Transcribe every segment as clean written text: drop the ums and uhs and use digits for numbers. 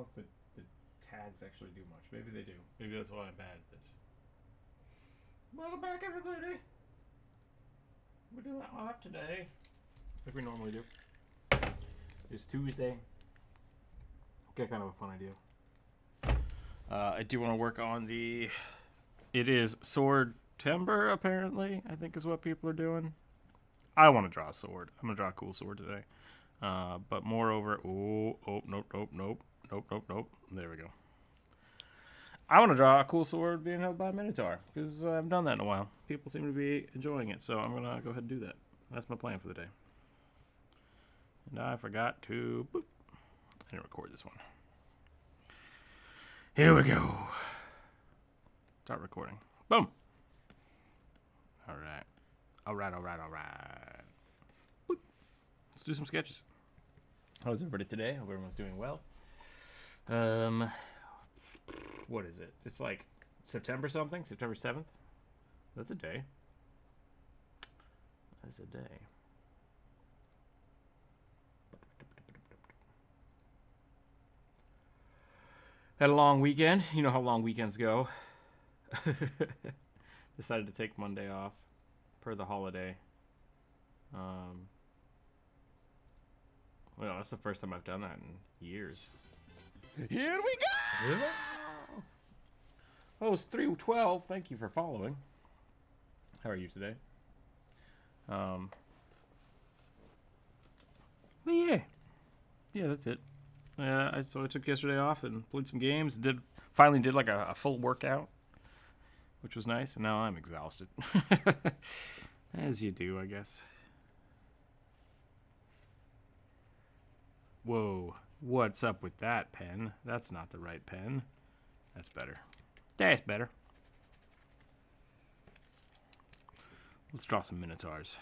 know if the tags actually do much. Maybe they do. Maybe that's why I'm bad at this. Welcome back, everybody. We're doing art today, like we normally do. It's Tuesday. Got kind of a fun idea. I do want to work on the. It is Swordtember, apparently. I think is what people are doing. I want to draw a sword. I'm gonna draw a cool sword today. But moreover, nope. There we go. I want to draw a cool sword being held by a Minotaur because I haven't done that in a while. People seem to be enjoying it, so I'm gonna go ahead and do that. That's my plan for the day. And I forgot to. Boop. I didn't record this one. Here we go. Start recording. Boom. All right. Boop. Let's do some sketches. How's everybody today? Hope everyone's doing well. What is it? It's like September something? September 7th? That's a day. That's a day. Had a long weekend. You know how long weekends go. Decided to take Monday off per the holiday. Well, that's the first time I've done that in years. Here we go! Oh, it's 3:12. Thank you for following. How are you today? But yeah, that's it. So I took yesterday off and played some games. Finally did like a full workout, which was nice. And now I'm exhausted, as you do, I guess. Whoa, what's up with that pen? That's not the right pen. That's better. That's better. Let's draw some Minotaurs.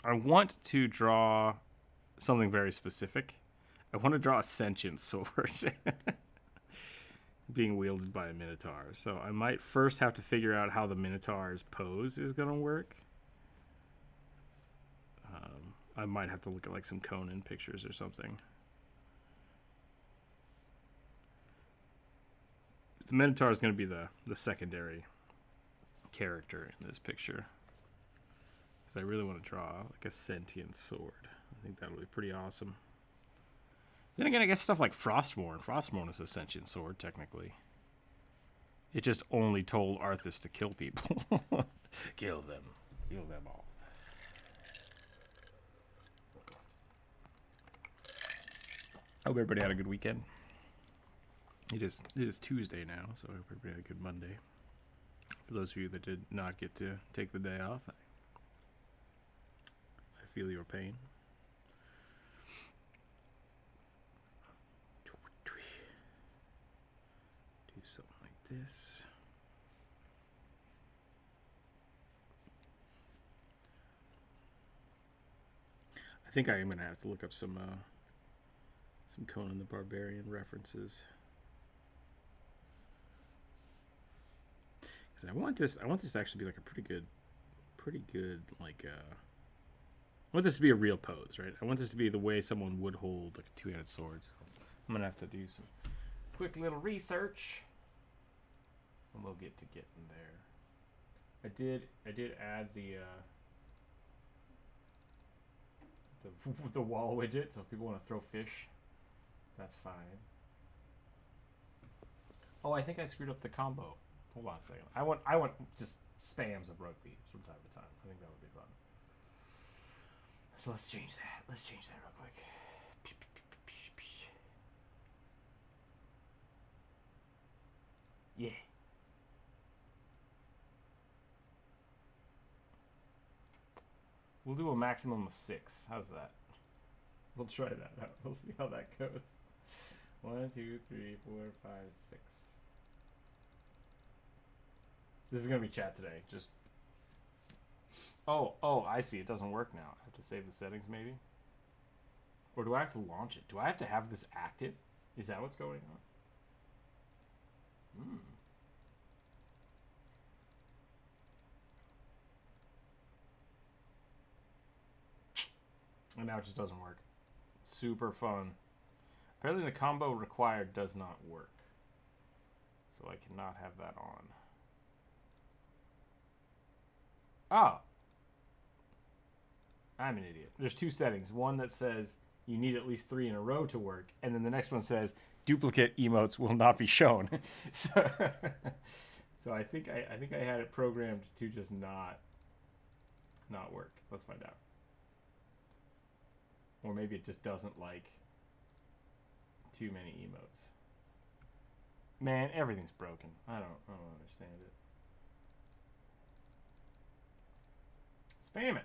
I want to draw something very specific. I want to draw a sentient sword being wielded by a Minotaur. So I might first have to figure out how the Minotaur's pose is going to work. I might have to look at like some Conan pictures or something. The Minotaur is going to be the secondary character in this picture. Because I really want to draw like a sentient sword. I think that'll be pretty awesome. Then again, I guess stuff like Frostmourne. Frostmourne is a sentient sword, technically. It just only told Arthas to kill people. Kill them. Kill them all. Hope everybody had a good weekend. It is Tuesday now, so I hope everybody had a good Monday. For those of you that did not get to take the day off, I feel your pain. Do something like this. I think I am gonna have to look up some Conan the Barbarian references. Because I want this to actually be like a pretty good like I want this to be a real pose, right? I want this to be the way someone would hold like a two-handed sword. So I'm gonna have to do some quick little research, and we'll get to getting there. I did add the wall widget, so if people want to throw fish, that's fine. Oh, I think I screwed up the combo. Hold on a second. I want just spams of rugby from time to time. I think that would be fun. So let's change that. Let's change that real quick. Yeah. We'll do a maximum of 6. How's that? We'll try that out. We'll see how that goes. 1, 2, 3, 4, 5, 6. This is gonna be chat today. Just. Oh, I see. It doesn't work now. I have to save the settings, maybe. Or do I have to launch it? Do I have to have this active? Is that what's going on? And now it just doesn't work. Super fun. Apparently the combo required does not work. So I cannot have that on. Oh. I'm an idiot. There's two settings. One that says you need at least 3 in a row to work, and then the next one says duplicate emotes will not be shown. So I think I had it programmed to just not work. Let's find out. Or maybe it just doesn't like too many emotes. Man, everything's broken. I don't understand it. Spam it.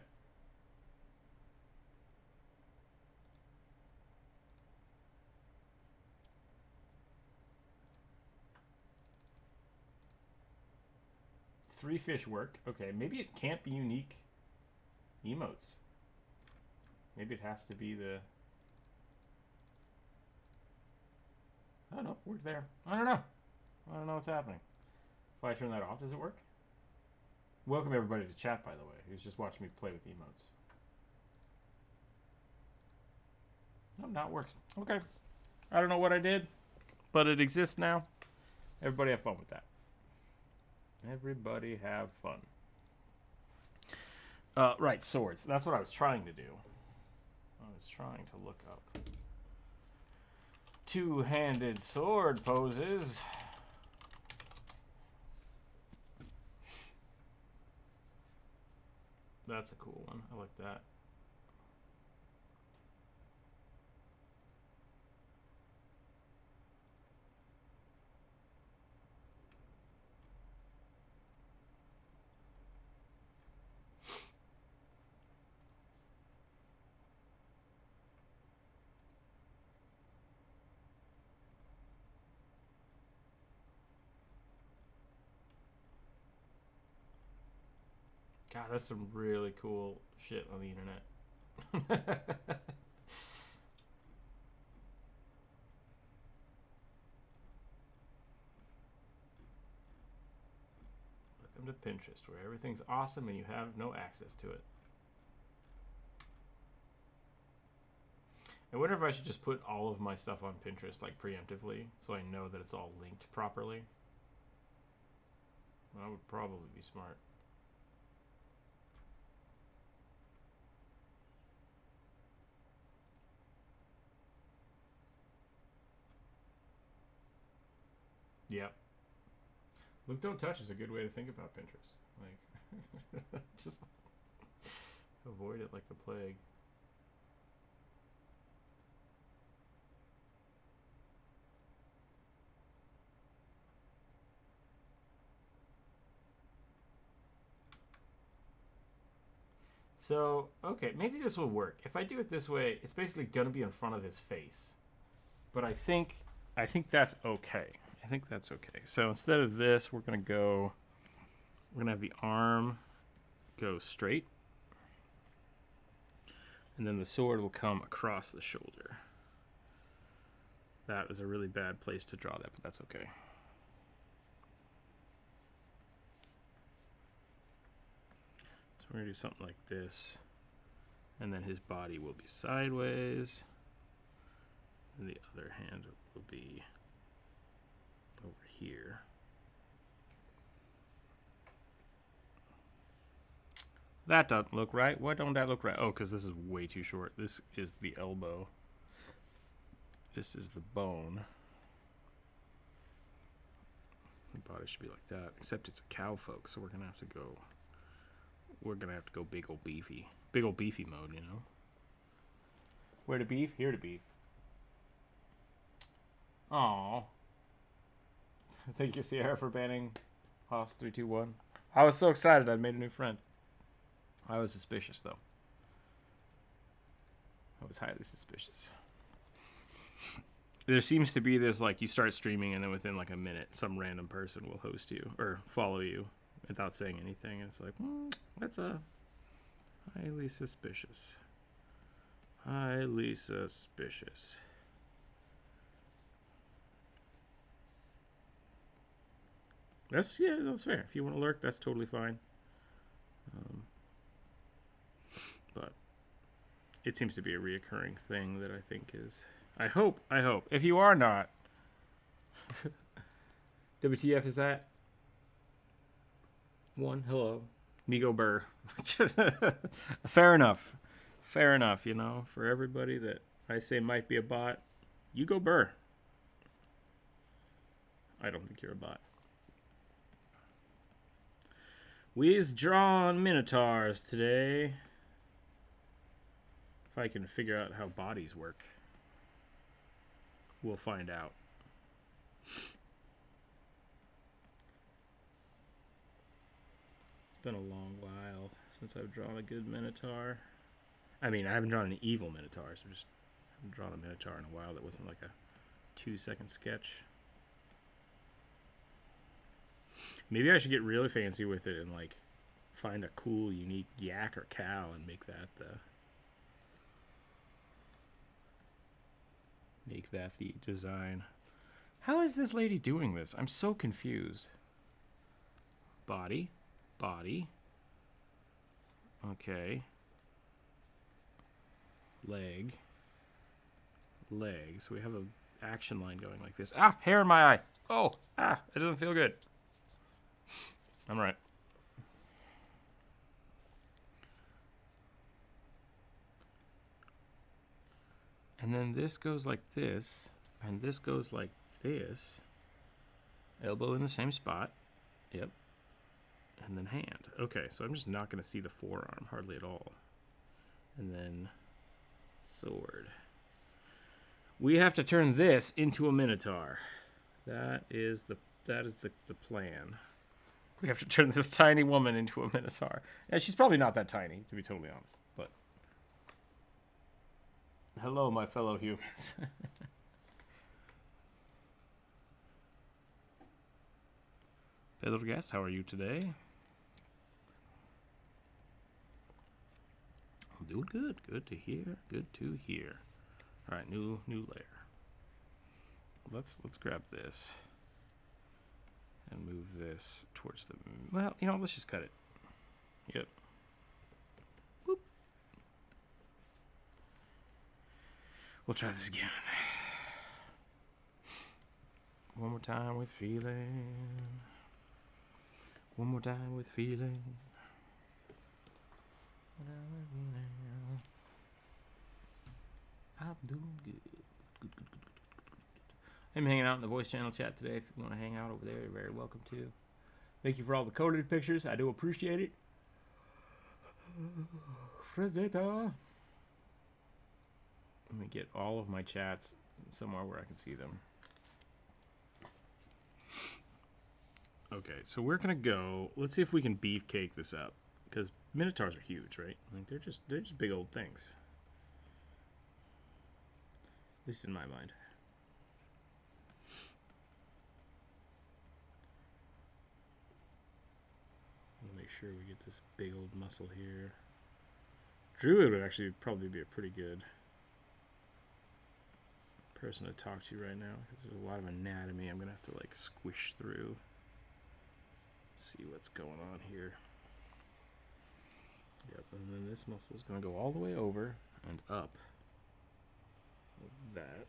Three fish work. Okay, maybe it can't be unique emotes. Maybe it has to be the... I don't know. Work there. I don't know. I don't know what's happening. If I turn that off, does it work? Welcome everybody to chat, by the way, who's just watching me play with emotes. No, not works. Okay. I don't know what I did, but it exists now. Everybody have fun with that. Everybody have fun. Right, swords. That's what I was trying to do. I was trying to look up two-handed sword poses. That's a cool one. I like that. God, that's some really cool shit on the internet. Welcome to Pinterest, where everything's awesome and you have no access to it. I wonder if I should just put all of my stuff on Pinterest, like, preemptively, so I know that it's all linked properly. That would probably be smart. Yep. Look, don't touch is a good way to think about Pinterest. Like, just avoid it like the plague. So, okay, maybe this will work. If I do it this way, it's basically going to be in front of his face. But I think that's okay. I think that's okay. So instead of this, we're going to have the arm go straight. And then the sword will come across the shoulder. That was a really bad place to draw that, but that's okay. So we're going to do something like this. And then his body will be sideways. And the other hand will be over here. That doesn't look right. Why don't that look right? Oh, because this is way too short. This is the elbow. This is the bone. The body should be like that. Except it's a cow, folks, so we're gonna have to go. We're gonna have to go big old beefy mode, you know. Where to beef? Here to beef. Aww. Thank you, Sierra, for banning Hoss321. I was so excited I'd made a new friend. I was suspicious, though. I was highly suspicious. There seems to be this, like, you start streaming and then within, like, a minute, some random person will host you or follow you without saying anything. And it's like, that's a highly suspicious. Highly suspicious. That's fair. If you want to lurk, that's totally fine. But It seems to be a reoccurring thing that I think is... I hope. If you are not... WTF is that? One, hello. Migo Burr. Fair enough. Fair enough, you know. For everybody that I say might be a bot, you go Burr. I don't think you're a bot. We've drawn Minotaurs today. If I can figure out how bodies work, we'll find out. It's been a long while since I've drawn a good Minotaur. I mean, I haven't drawn an evil Minotaur, so just haven't drawn a Minotaur in a while that wasn't like a 2-second sketch. Maybe I should get really fancy with it and like find a cool, unique yak or cow and make that the design. How is this lady doing this? I'm so confused. Body. Okay. Leg. So we have an action line going like this. Ah, hair in my eye. Oh, it doesn't feel good. I'm right. And then this goes like this, and this goes like this. Elbow in the same spot. Yep. And then hand. Okay, so I'm just not going to see the forearm hardly at all. And then sword. We have to turn this into a Minotaur. That is the plan. We have to turn this tiny woman into a Minotaur. Yeah, she's probably not that tiny, to be totally honest. But hello, my fellow humans. Pedro Guest, how are you today? I'm doing good. Good to hear. Good to hear. All right, new layer. Let's grab this and move this towards the... Well, you know, let's just cut it. Yep. Whoop. We'll try this again. One more time with feeling. One more time with feeling. I'm doing good. Good. I'm hanging out in the voice channel chat today. If you want to hang out over there, you're very welcome to. Thank you for all the coded pictures. I do appreciate it. Frazetta. Let me get all of my chats somewhere where I can see them. Okay, so we're gonna go. Let's see if we can beefcake this up, because Minotaurs are huge, right? Like they're just big old things. At least in my mind. Make sure we get this big old muscle here. Druid would actually probably be a pretty good person to talk to right now, because there's a lot of anatomy I'm gonna have to like squish through. See what's going on here. Yep, and then this muscle is gonna go all the way over and up. Like that.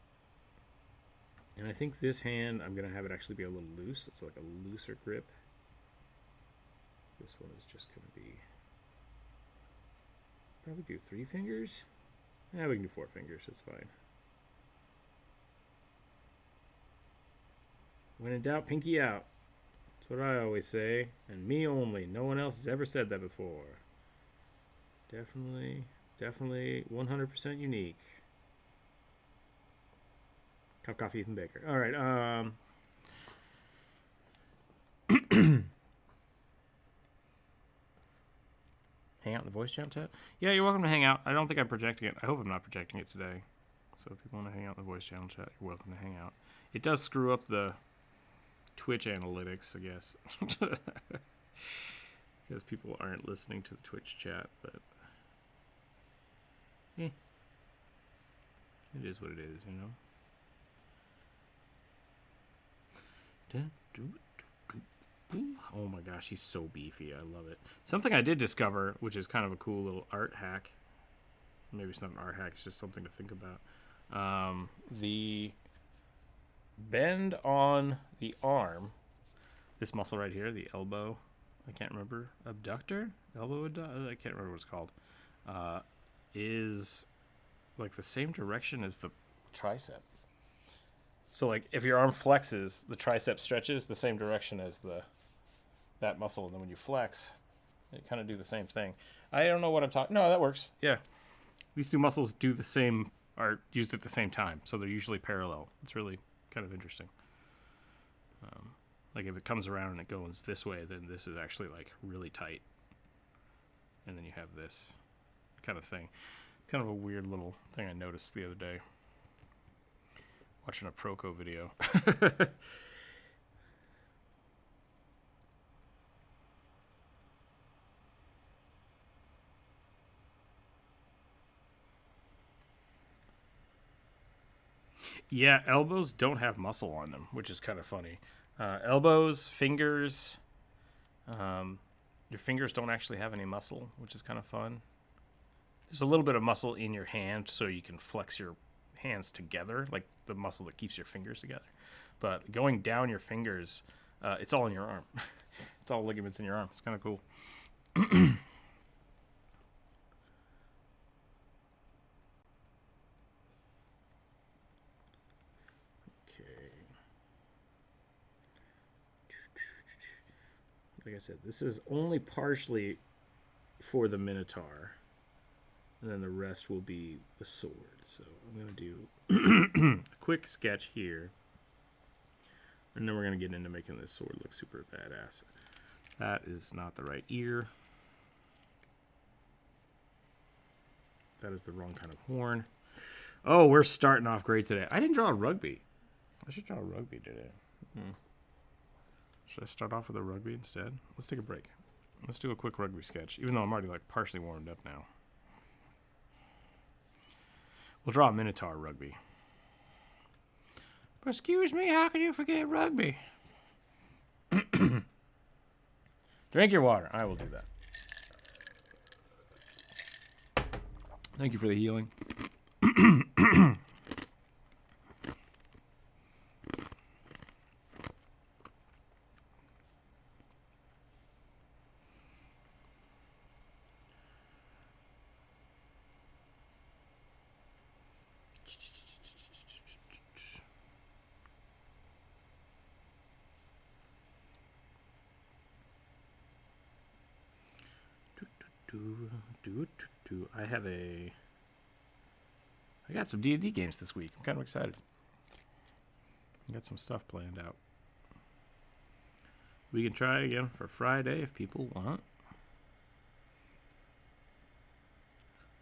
And I think this hand, I'm gonna have it actually be a little loose. It's like a looser grip. This one is just going to be, probably do 3 fingers. Yeah, we can do 4 fingers, it's fine. When in doubt, pinky out. That's what I always say, and me only. No one else has ever said that before. Definitely 100% unique. Cup coffee, Ethan Baker. All right, hang out in the voice chat chat? Yeah, you're welcome to hang out. I don't think I'm projecting it. I hope I'm not projecting it today. So if you want to hang out in the voice channel chat, you're welcome to hang out. It does screw up the Twitch analytics, I guess. Because people aren't listening to the Twitch chat, but... It is what it is, you know? Oh my gosh, he's so beefy. I love it. Something I did discover, which is kind of a cool little art hack, maybe it's not an art hack, it's just something to think about. The bend on the arm, this muscle right here, the elbow, I can't remember, abductor? Elbow abductor? I can't remember what it's called. Is like the same direction as the tricep. So like if your arm flexes, the tricep stretches the same direction as that muscle, and then when you flex, they kind of do the same thing. I don't know what I'm talking. No, that works. Yeah, these two muscles do the same, are used at the same time, so they're usually parallel. It's really kind of interesting. Like if it comes around and it goes this way, then this is actually like really tight, and then you have this kind of thing. It's kind of a weird little thing I noticed the other day watching a Proco video. Yeah, elbows don't have muscle on them, which is kind of funny. Elbows, fingers, your fingers don't actually have any muscle, which is kind of fun. There's a little bit of muscle in your hand so you can flex your hands together, like the muscle that keeps your fingers together. But going down your fingers, it's all in your arm. It's all ligaments in your arm. It's kind of cool. Like I said, this is only partially for the Minotaur, and then the rest will be the sword. So I'm going to do a quick sketch here, and then we're going to get into making this sword look super badass. That is not the right ear. That is the wrong kind of horn. Oh, we're starting off great today. I didn't draw a rugby. I should draw a rugby today. Should I start off with a rugby instead? Let's take a break. Let's do a quick rugby sketch, even though I'm already like partially warmed up now. We'll draw a Minotaur rugby. But excuse me, how can you forget rugby? Drink your water. I will do that. Thank you for the healing. I got some D&D games this week. I'm kind of excited. I got some stuff planned out. We can try again for Friday if people want.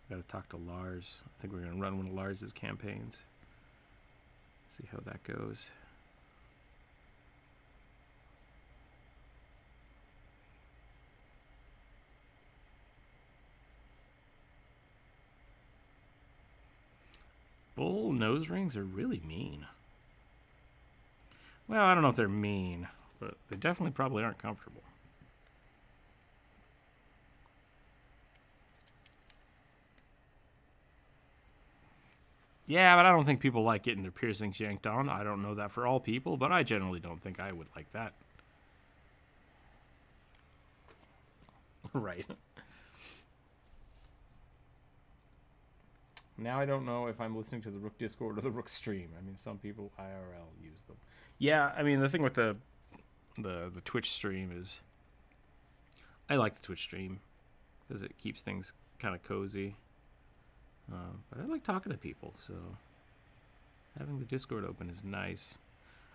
Got to talk to Lars. I think we're going to run one of Lars's campaigns. See how that goes. Bull nose rings are really mean. Well, I don't know if they're mean, but they definitely probably aren't comfortable. Yeah, but I don't think people like getting their piercings yanked on. I don't know that for all people, but I generally don't think I would like that. Right. Now I don't know if I'm listening to the Rook Discord or the Rook stream. I mean, some people IRL use them. Yeah, I mean, the thing with the Twitch stream is I like the Twitch stream because it keeps things kind of cozy. But I like talking to people, so having the Discord open is nice.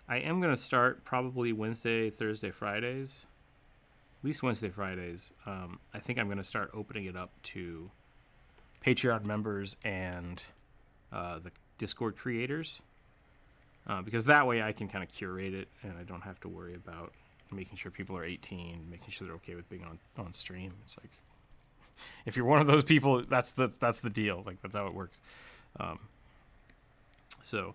I am going to start probably Wednesday, Thursday, Fridays. At least Wednesday, Fridays. I think I'm going to start opening it up to Patreon members and the Discord creators, because that way I can kind of curate it and I don't have to worry about making sure people are 18, making sure they're okay with being on stream. It's like, if you're one of those people, that's the deal. Like, that's how it works. So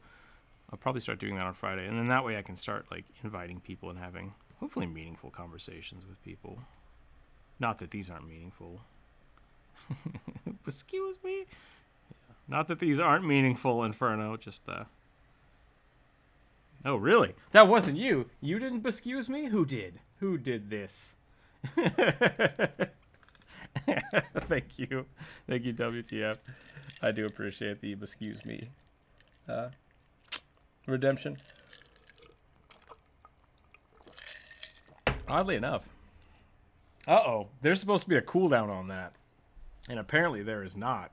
I'll probably start doing that on Friday, and then that way I can start like inviting people and having hopefully meaningful conversations with people. Not that these aren't meaningful. Excuse me. Not that these aren't meaningful, Inferno. Just, Oh, really? That wasn't you. You didn't excuse me? Who did? Who did this? Thank you. Thank you, WTF. I do appreciate the excuse me redemption. Oddly enough. Uh-oh. There's supposed to be a cooldown on that. And apparently there is not.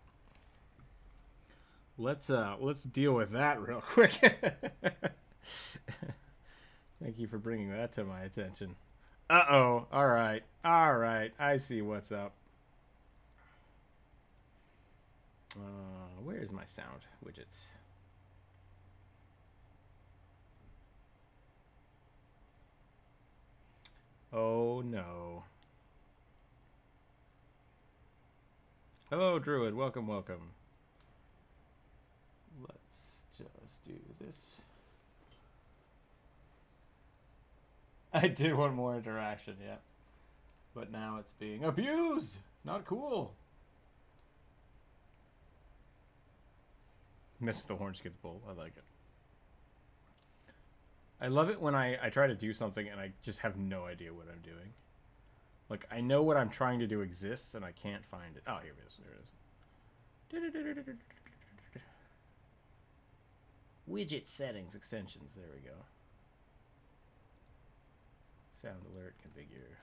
Let's deal with that real quick. Thank you for bringing that to my attention. Uh-oh. All right. All right. I see what's up. Where's my sound widgets? Oh, no. Hello, Druid. Welcome, welcome. Let's just do this. I did one more interaction, yeah. But now it's being abused. Not cool. Missed the Hornskins Bowl. I like it. I love it when I try to do something and I just have no idea what I'm doing. Like, I know what I'm trying to do exists and I can't find it. Oh, here it is. There it is. Widget settings, extensions. There we go. Sound alert, configure.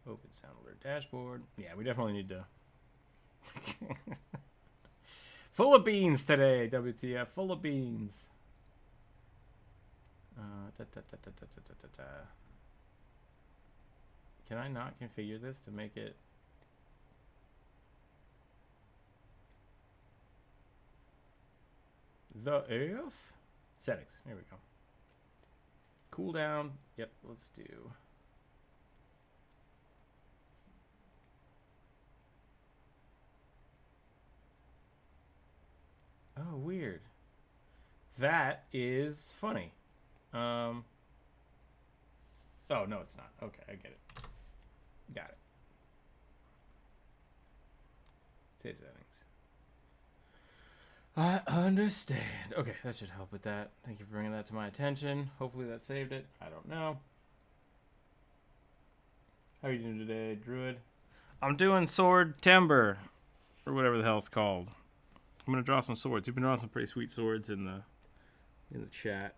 Open sound alert dashboard. Yeah, we definitely need to... Full of beans today, WTF. Full of beans. Can I not configure this to make it... The F? Settings. Here we go. Cooldown. Yep, let's do... Oh, weird. That is funny. Oh, no, it's not. Okay, I get it. Got it. Save settings. I understand. Okay, that should help with that. Thank you for bringing that to my attention. Hopefully that saved it. I don't know. How are you doing today, Druid? I'm doing Swordtember, or whatever the hell it's called. I'm gonna draw some swords. You've been drawing some pretty sweet swords in the chat.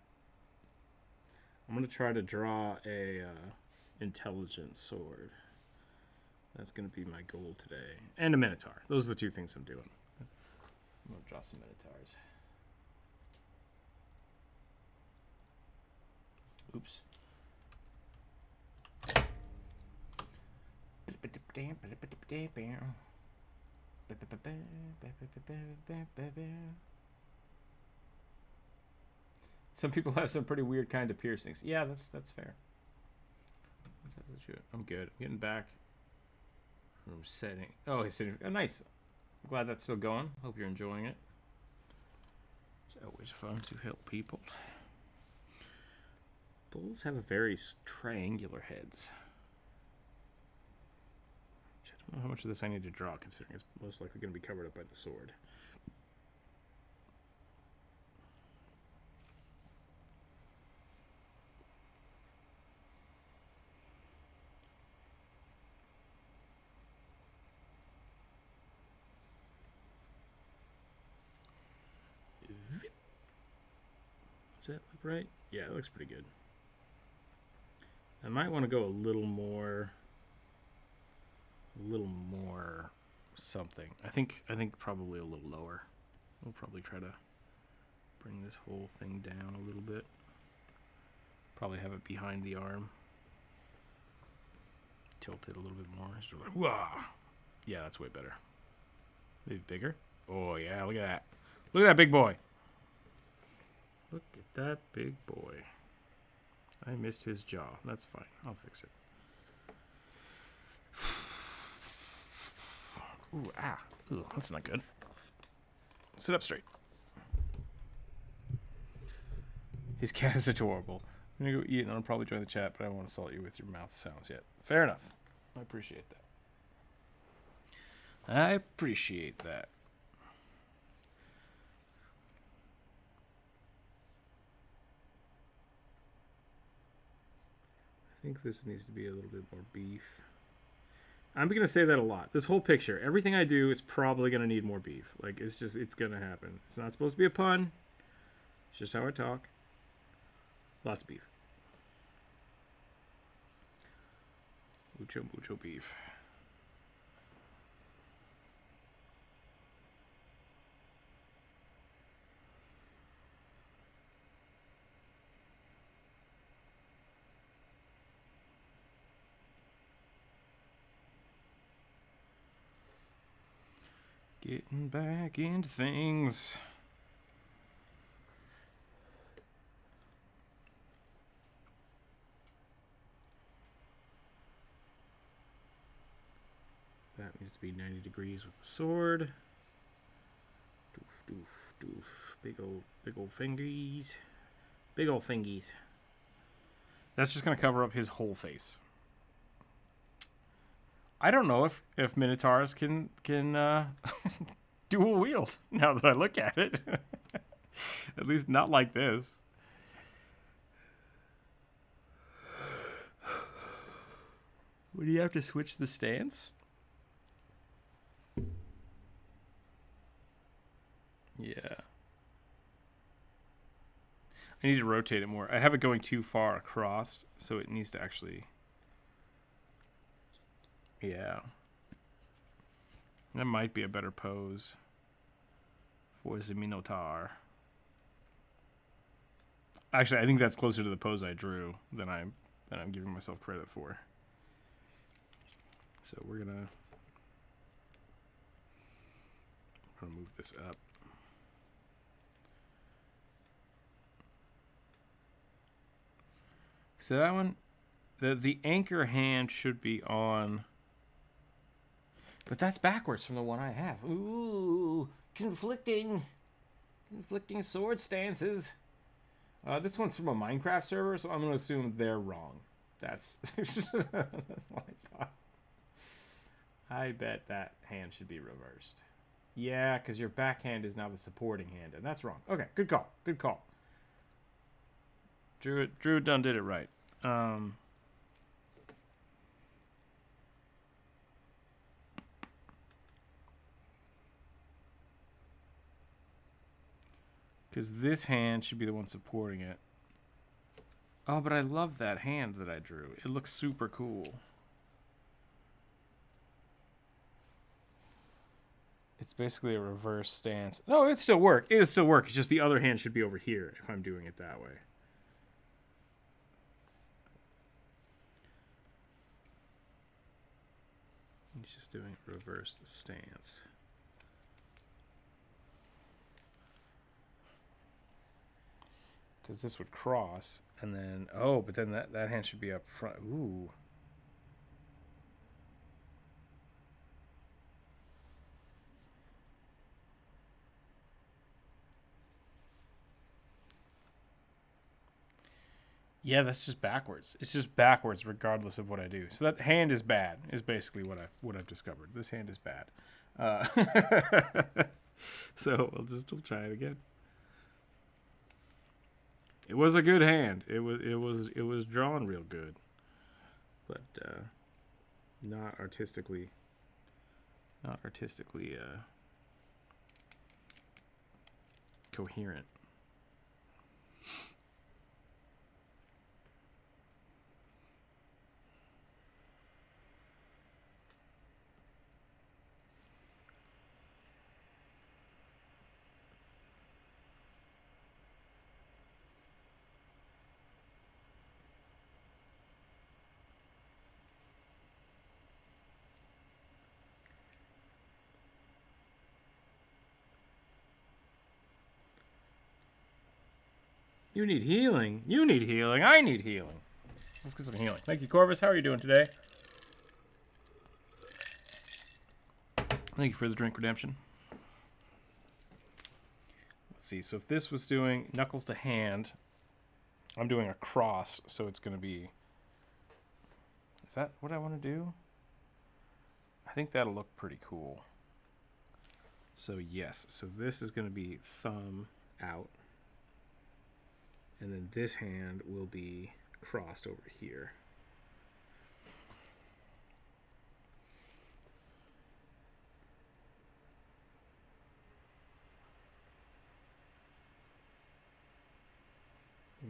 I'm gonna try to draw a intelligent sword. That's gonna be my goal today, and a minotaur. Those are the two things I'm doing. I'm gonna draw some minotaurs. Oops. Some people have some pretty weird kind of piercings. Yeah, that's fair. I'm good. I'm getting back from setting. Oh, he's sitting. Oh, nice. I'm glad that's still going. Hope you're enjoying it. It's always fun to help people. Bulls have a very triangular heads. I don't know how much of this I need to draw, considering it's most likely going to be covered up by the sword. Does that look right? Yeah, it looks pretty good. I might want to go a little more something. I think probably a little lower. We'll probably try to bring this whole thing down a little bit. Probably have it behind the arm. Tilt it a little bit more. So like, wah! Yeah, that's way better. Maybe bigger? Oh yeah, look at that. Look at that big boy. Look at that big boy. I missed his jaw. That's fine. I'll fix it. Ooh, ah. Ooh, that's not good. Sit up straight. His cat is adorable. I'm going to go eat and I'll probably join the chat, but I don't want to insult you with your mouth sounds yet. Fair enough. I appreciate that. I appreciate that. think this needs to be a little bit more beef. I'm going to say that a lot. This whole picture, everything I do is probably going to need more beef. Like, it's going to happen. It's not supposed to be a pun. It's just how I talk. Lots of beef. Mucho beef. Getting back into things. That needs to be 90 degrees with the sword. Doof, doof, doof. Big old fingies. Big old fingies. That's just going to cover up his whole face. I don't know if Minotaurs can dual wield now that I look at it. At least not like this. Would you have to switch the stance? Yeah. I need to rotate it more. I have it going too far across, so it needs to actually... Yeah. That might be a better pose for the Minotaur. Actually, I think that's closer to the pose I drew than I'm giving myself credit for. So we're gonna move this up. So that one, the anchor hand should be on, but that's backwards from the one I have. Ooh, conflicting sword stances. This one's from a Minecraft server, so I'm gonna assume they're wrong. That's that's what I thought. I bet that hand should be reversed. Yeah, because your backhand is now the supporting hand, and that's wrong. Okay, good call. Good call. Drew done did it right. Because this hand should be the one supporting it. Oh, but I love that hand that I drew. It looks super cool. It's basically a reverse stance. No, it still work. It'll still work. It's just the other hand should be over here if I'm doing it that way. He's just doing reversed stance. Because this would cross, and then, oh, but then that hand should be up front. Ooh. Yeah, that's just backwards. It's just backwards regardless of what I do. So that hand is bad, is basically what I've discovered. This hand is bad. So we'll try it again. It was a good hand. It was drawn real good, but not artistically coherent. You need healing. You need healing. I need healing. Let's get some healing. Thank you, Corvus. How are you doing today? Thank you for the drink redemption. Let's see. So if this was doing knuckles to hand, I'm doing a cross, so it's going to be... Is that what I want to do? I think that'll look pretty cool. So yes. So this is going to be thumb out. And then this hand will be crossed over here.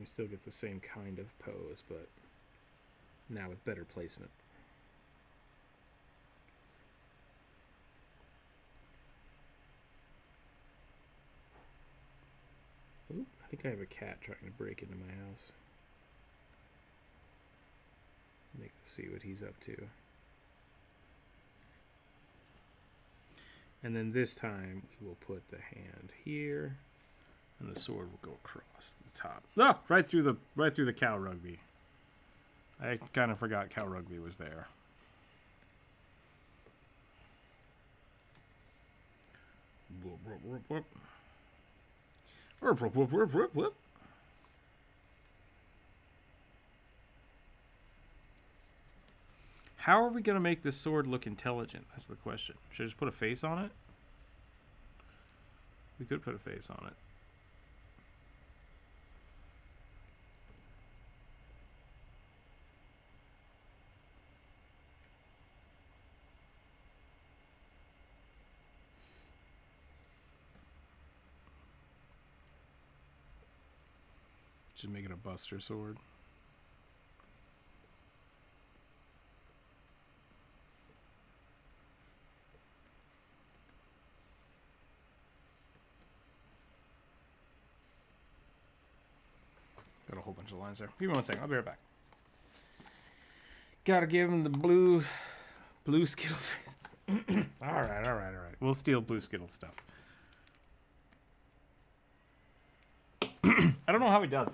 still get the same kind of pose, but now with better placement. Ooh, I think I have a cat trying to break into my house. Let's see what he's up to. And then this time we will put the hand here, and the sword will go across the top. Oh, right through the cow rugby. I kind of forgot cow rugby was there. Whoop, whoop, whoop, whoop. Whoop, whoop, whoop, whoop, whoop, whoop. How are we going to make this sword look intelligent? That's the question. Should I just put a face on it? We could put a face on it. Just make it a buster sword. Got a whole bunch of lines there. Give me 1 second. I'll be right back. Gotta give him the blue Skittle face. All right. We'll steal blue Skittle stuff. I don't know how he does it.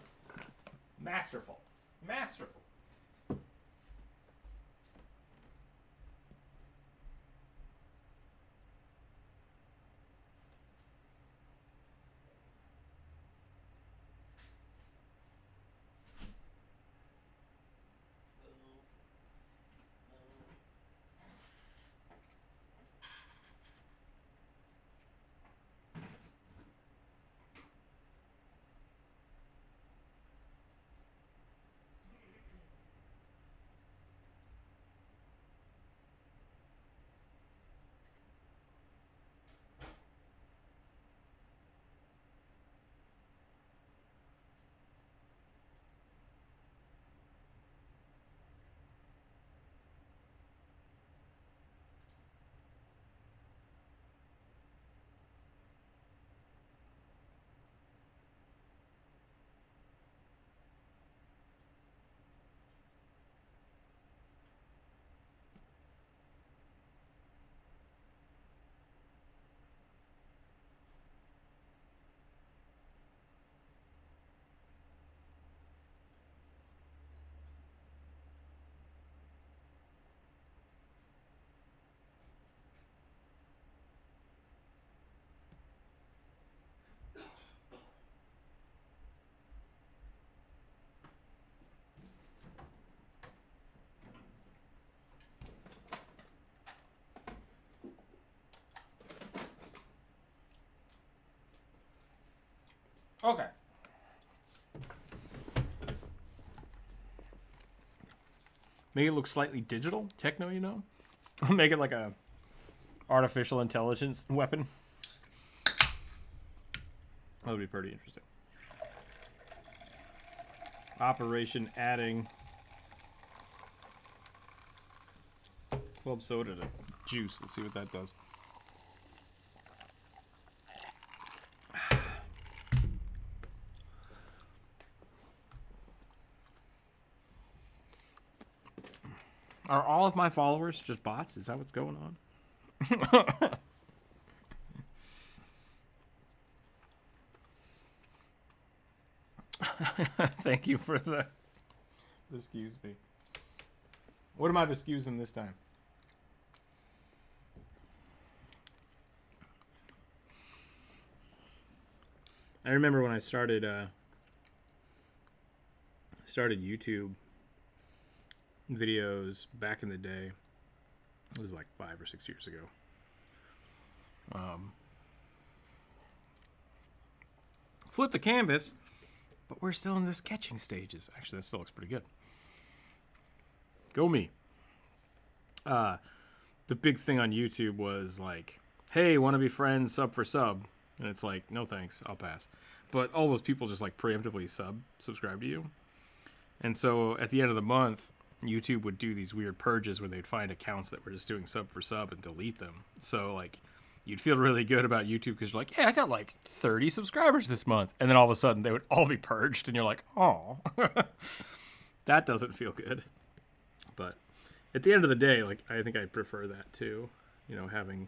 Masterful. Masterful. Okay. Make it look slightly digital, techno, you know? Make it like a artificial intelligence weapon. That would be pretty interesting. Operation adding club soda to juice. Let's see what that does. Are all of my followers just bots? Is that what's going on? Thank you for the... Excuse me. What am I excusing this time? I remember when I started YouTube videos back in the day. It was like 5 or 6 years ago. Flip the canvas, but we're still in the sketching stages. Actually, that still looks pretty good. Go me. The big thing on YouTube was like, hey, want to be friends, sub for sub? And it's like, no thanks, I'll pass. but all those people just like preemptively subscribe to you. And so at the end of the month, YouTube would do these weird purges where they'd find accounts that were just doing sub for sub and delete them. So like you'd feel really good about YouTube because you're like, yeah, I got like 30 subscribers this month. And then all of a sudden they would all be purged and you're like, oh, that doesn't feel good. But at the end of the day, like I think I prefer that too. You know, having...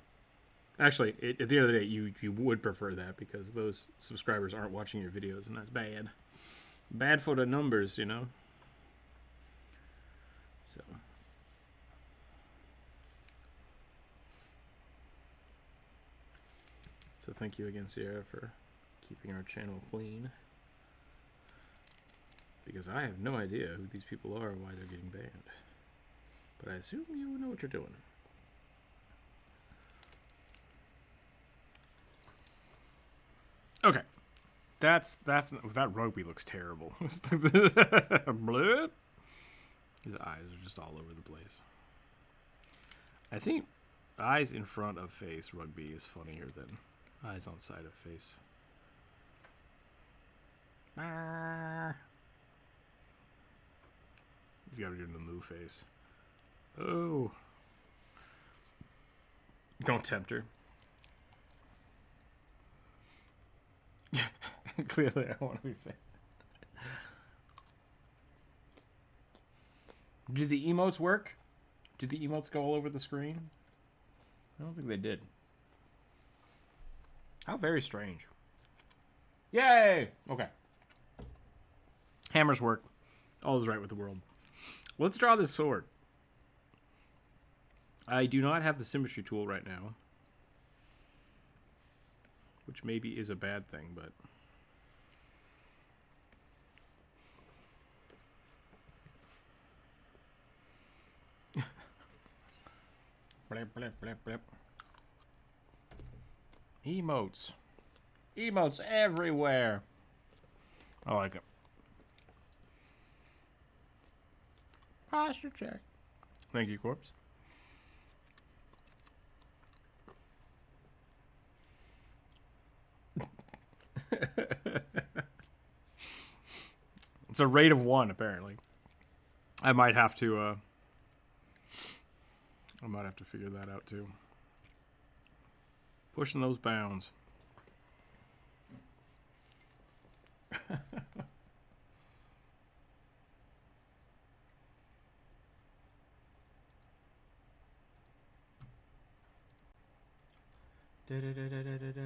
Actually, at the end of the day, you would prefer that because those subscribers aren't watching your videos and that's bad. Bad for the numbers, you know? So thank you again, Sierra, for keeping our channel clean. Because I have no idea who these people are or why they're getting banned. But I assume you know what you're doing. Okay. That rugby looks terrible. Blip. His eyes are just all over the place. I think eyes in front of face rugby is funnier than eyes on side of face. He's got to do the moo face. Oh. Don't tempt her. Clearly, I want to be fair. Did the emotes work? Did the emotes go all over the screen? I don't think they did. How very strange. Yay! Okay. Hammers work. All is right with the world. Let's draw this sword. I do not have the symmetry tool right now. Which maybe is a bad thing, but... blip, blip, blip, blip. Emotes. Emotes everywhere. I like it. Posture check. Thank you, Corpse. It's a rate of 1, apparently. I might have to figure that out too. Pushing those bounds. Da, da, da, da, da, da.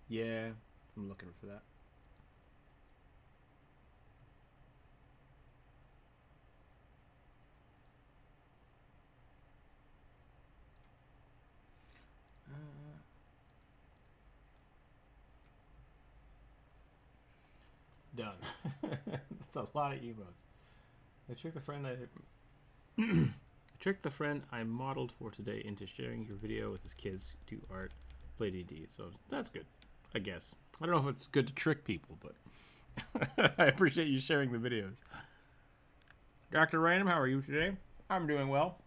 Yeah, I'm looking for that. Done. That's a lot of emotes. I tricked the friend I modeled for today into sharing your video with his kids, do art, play D&D. So that's good, I guess. I don't know if it's good to trick people, but I appreciate you sharing the videos. Dr. Random, how are you today? I'm doing well.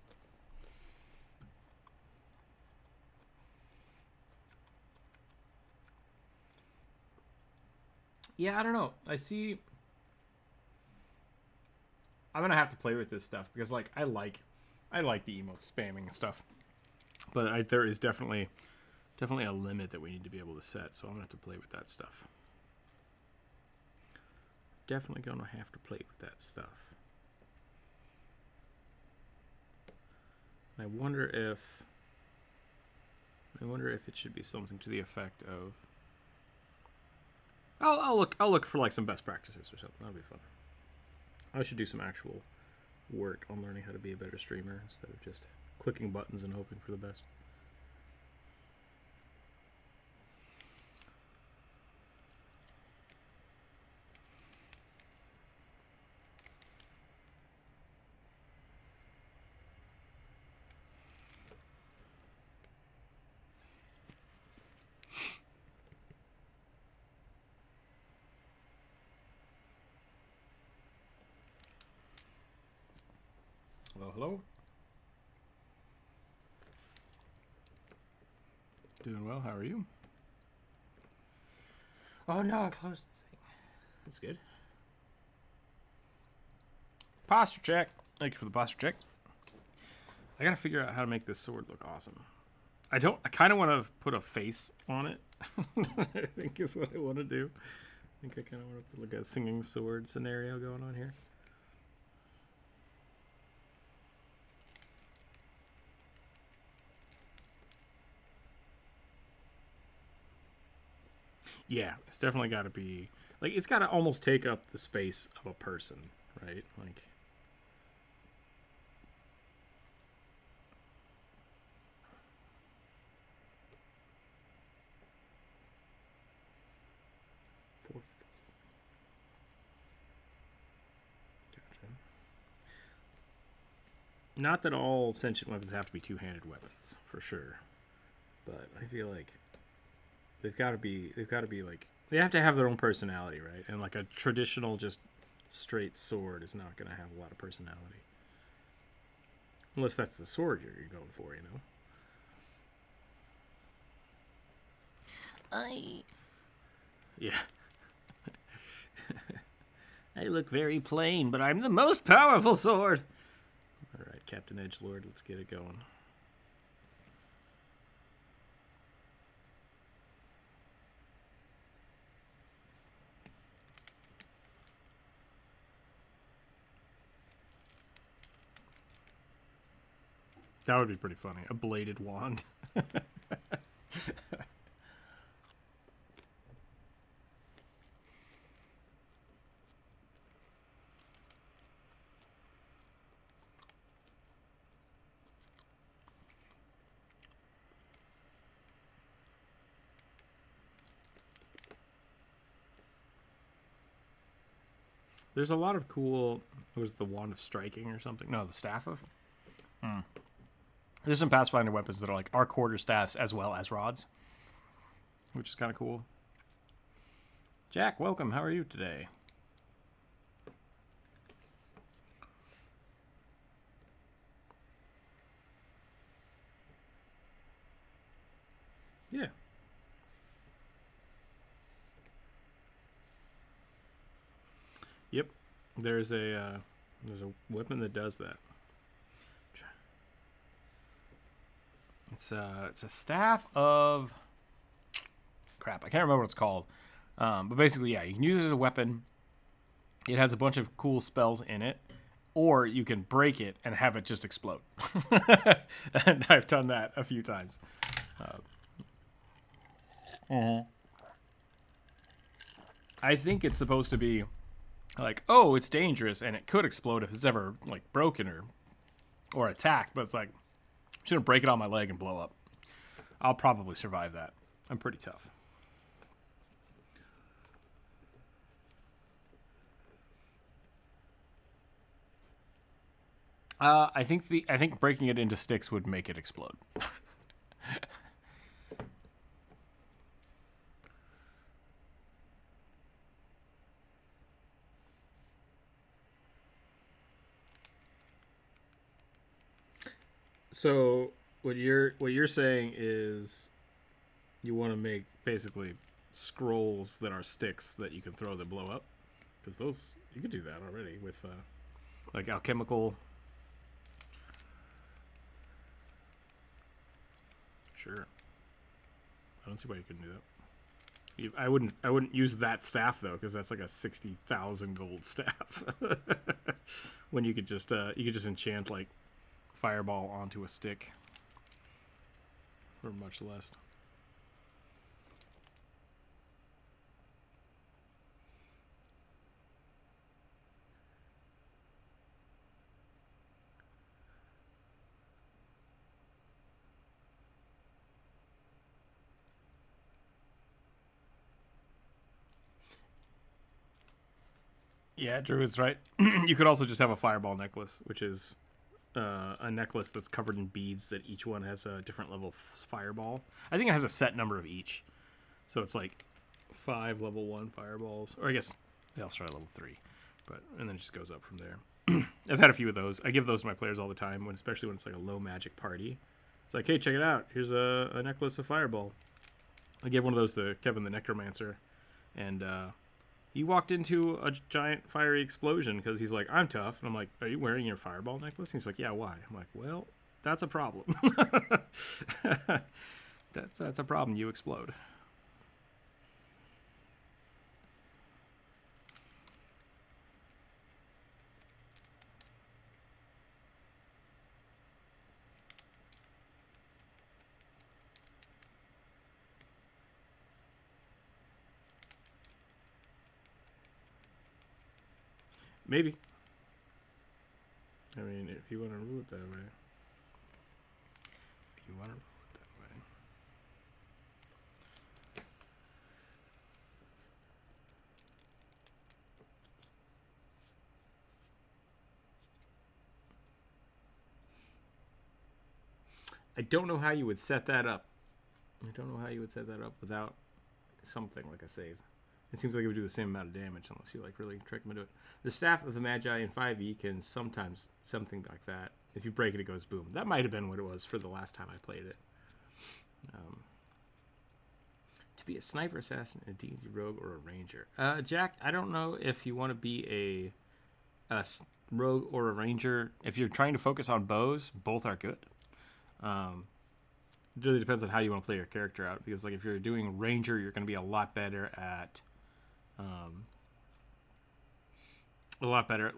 Yeah, I don't know. I'm gonna have to play with this stuff because, like, I like the emote spamming and stuff, but there is definitely a limit that we need to be able to set. So I'm gonna have to play with that stuff. Definitely gonna have to play with that stuff. And I wonder if it should be something to the effect of. I'll look for like some best practices or something. That'll be fun. I should do some actual work on learning how to be a better streamer instead of just clicking buttons and hoping for the best. Hello, hello. Doing well. How are you? Oh no, I closed the thing. That's good. Posture check. Thank you for the posture check. I gotta figure out how to make this sword look awesome. I kind of want to put a face on it. I think is what I want to do. I think I kind of want to put like a singing sword scenario going on here. Yeah, it's definitely got to be like it's got to almost take up the space of a person, right? Like Gotcha. Not that all sentient weapons have to be two-handed weapons, for sure. But I feel like they've got to be like they have to have their own personality, right? And like a traditional just straight sword is not going to have a lot of personality. Unless that's the sword you're going for, you know. Yeah. I look very plain, but I'm the most powerful sword. All right, Captain Edgelord, let's get it going. That would be pretty funny. A bladed wand. There's a lot of cool... Was it the Wand of Striking or something? No, the Staff of... There's some Pathfinder weapons that are like our quarter staffs as well as rods, which is kind of cool. Jack, welcome. How are you today? Yeah. Yep. There's a weapon that does that. It's a staff of crap. I can't remember what it's called. But basically, yeah, you can use it as a weapon. It has a bunch of cool spells in it, or you can break it and have it just explode. And I've done that a few times. I think it's supposed to be like, oh, it's dangerous and it could explode if it's ever like broken or attacked. But it's like, I'm just gonna break it on my leg and blow up. I'll probably survive that. I'm pretty tough. I think breaking it into sticks would make it explode. So what you're saying is you want to make basically scrolls that are sticks that you can throw that blow up, because those you could do that already with like alchemical. Sure. I don't see why you couldn't do that. I wouldn't use that staff though, because that's like a 60,000 gold staff. When you could just enchant like fireball onto a stick for much less. Yeah, Drew is right. You could also just have a fireball necklace, which is a necklace that's covered in beads that each one has a different level of fireball. I think it has a set number of each. So it's like 5 level 1 fireballs. Or I guess they all start at level 3. And then it just goes up from there. I've had a few of those. I give those to my players all the time, especially when it's like a low magic party. It's like, hey, check it out. Here's a necklace of fireball. I gave one of those to Kevin the Necromancer, and he walked into a giant fiery explosion because he's like, I'm tough. And I'm like, are you wearing your fireball necklace? And he's like, yeah, why? I'm like, well, that's a problem. That's a problem. You explode. Maybe. I mean, if you want to rule it that way. If you want to rule it that way. I don't know how you would set that up. I don't know how you would set that up without something like a save. It seems like it would do the same amount of damage unless you like really trick them into it. The Staff of the Magi in 5e can sometimes something like that. If you break it, it goes boom. That might have been what it was for the last time I played it. To be a sniper assassin, a D&D rogue, or a ranger. Jack, I don't know if you want to be a rogue or a ranger. If you're trying to focus on bows, both are good. It really depends on how you want to play your character out. Because like if you're doing ranger, you're going to be a lot better at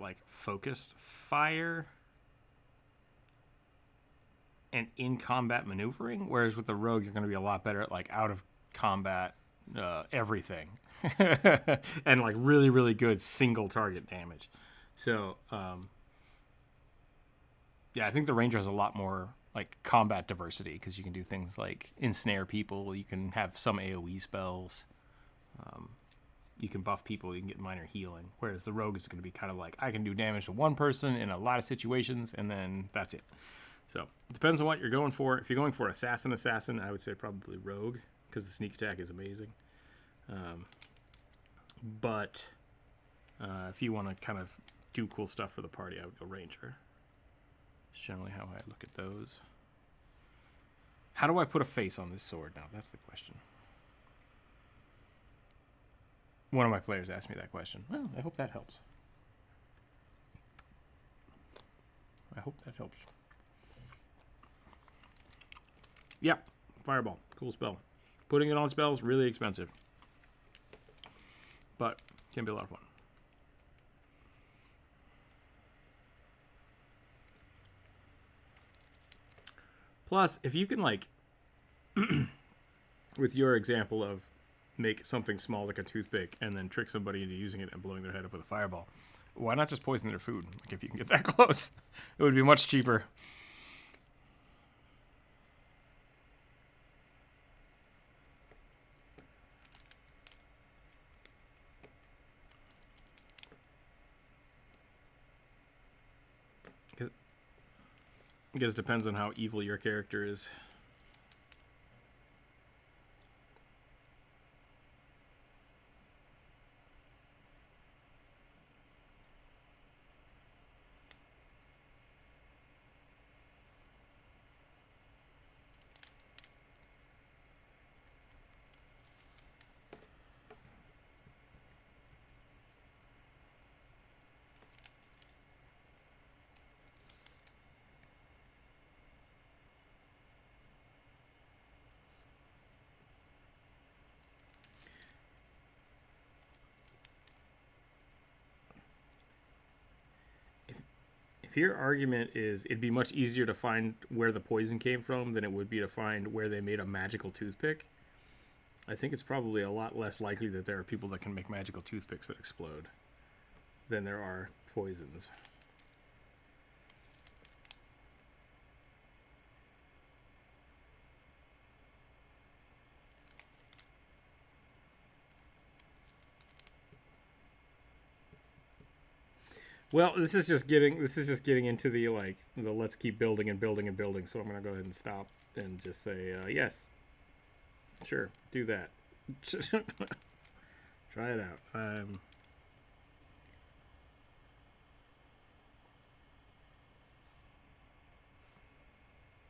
like focused fire and in combat maneuvering, whereas with the rogue you're going to be a lot better at like out of combat everything and like really, really good single target damage. So yeah, I think the ranger has a lot more like combat diversity because you can do things like ensnare people, you can have some AoE spells, you can buff people, you can get minor healing, whereas the rogue is going to be kind of like, I can do damage to one person in a lot of situations, and then that's it. So it depends on what you're going for. If you're going for assassin, I would say probably rogue, because the sneak attack is amazing. But if you want to kind of do cool stuff for the party, I would go ranger. That's generally how I look at those. How do I put a face on this sword now? That's the question. One of my players asked me that question. Well, I hope that helps. I hope that helps. Yeah, fireball. Cool spell. Putting it on spells, really expensive. But can be a lot of fun. Plus, if you can like, with your example of make something small like a toothpick and then trick somebody into using it and blowing their head up with a fireball, why not just poison their food? Like if you can get that close, it would be much cheaper. I guess it depends on how evil your character is. If your argument is it'd be much easier to find where the poison came from than it would be to find where they made a magical toothpick, I think it's probably a lot less likely that there are people that can make magical toothpicks that explode than there are poisons. Well, this is just getting into the like the let's keep building and building and building. So I'm gonna go ahead and stop and just say yes, sure, do that. Try it out.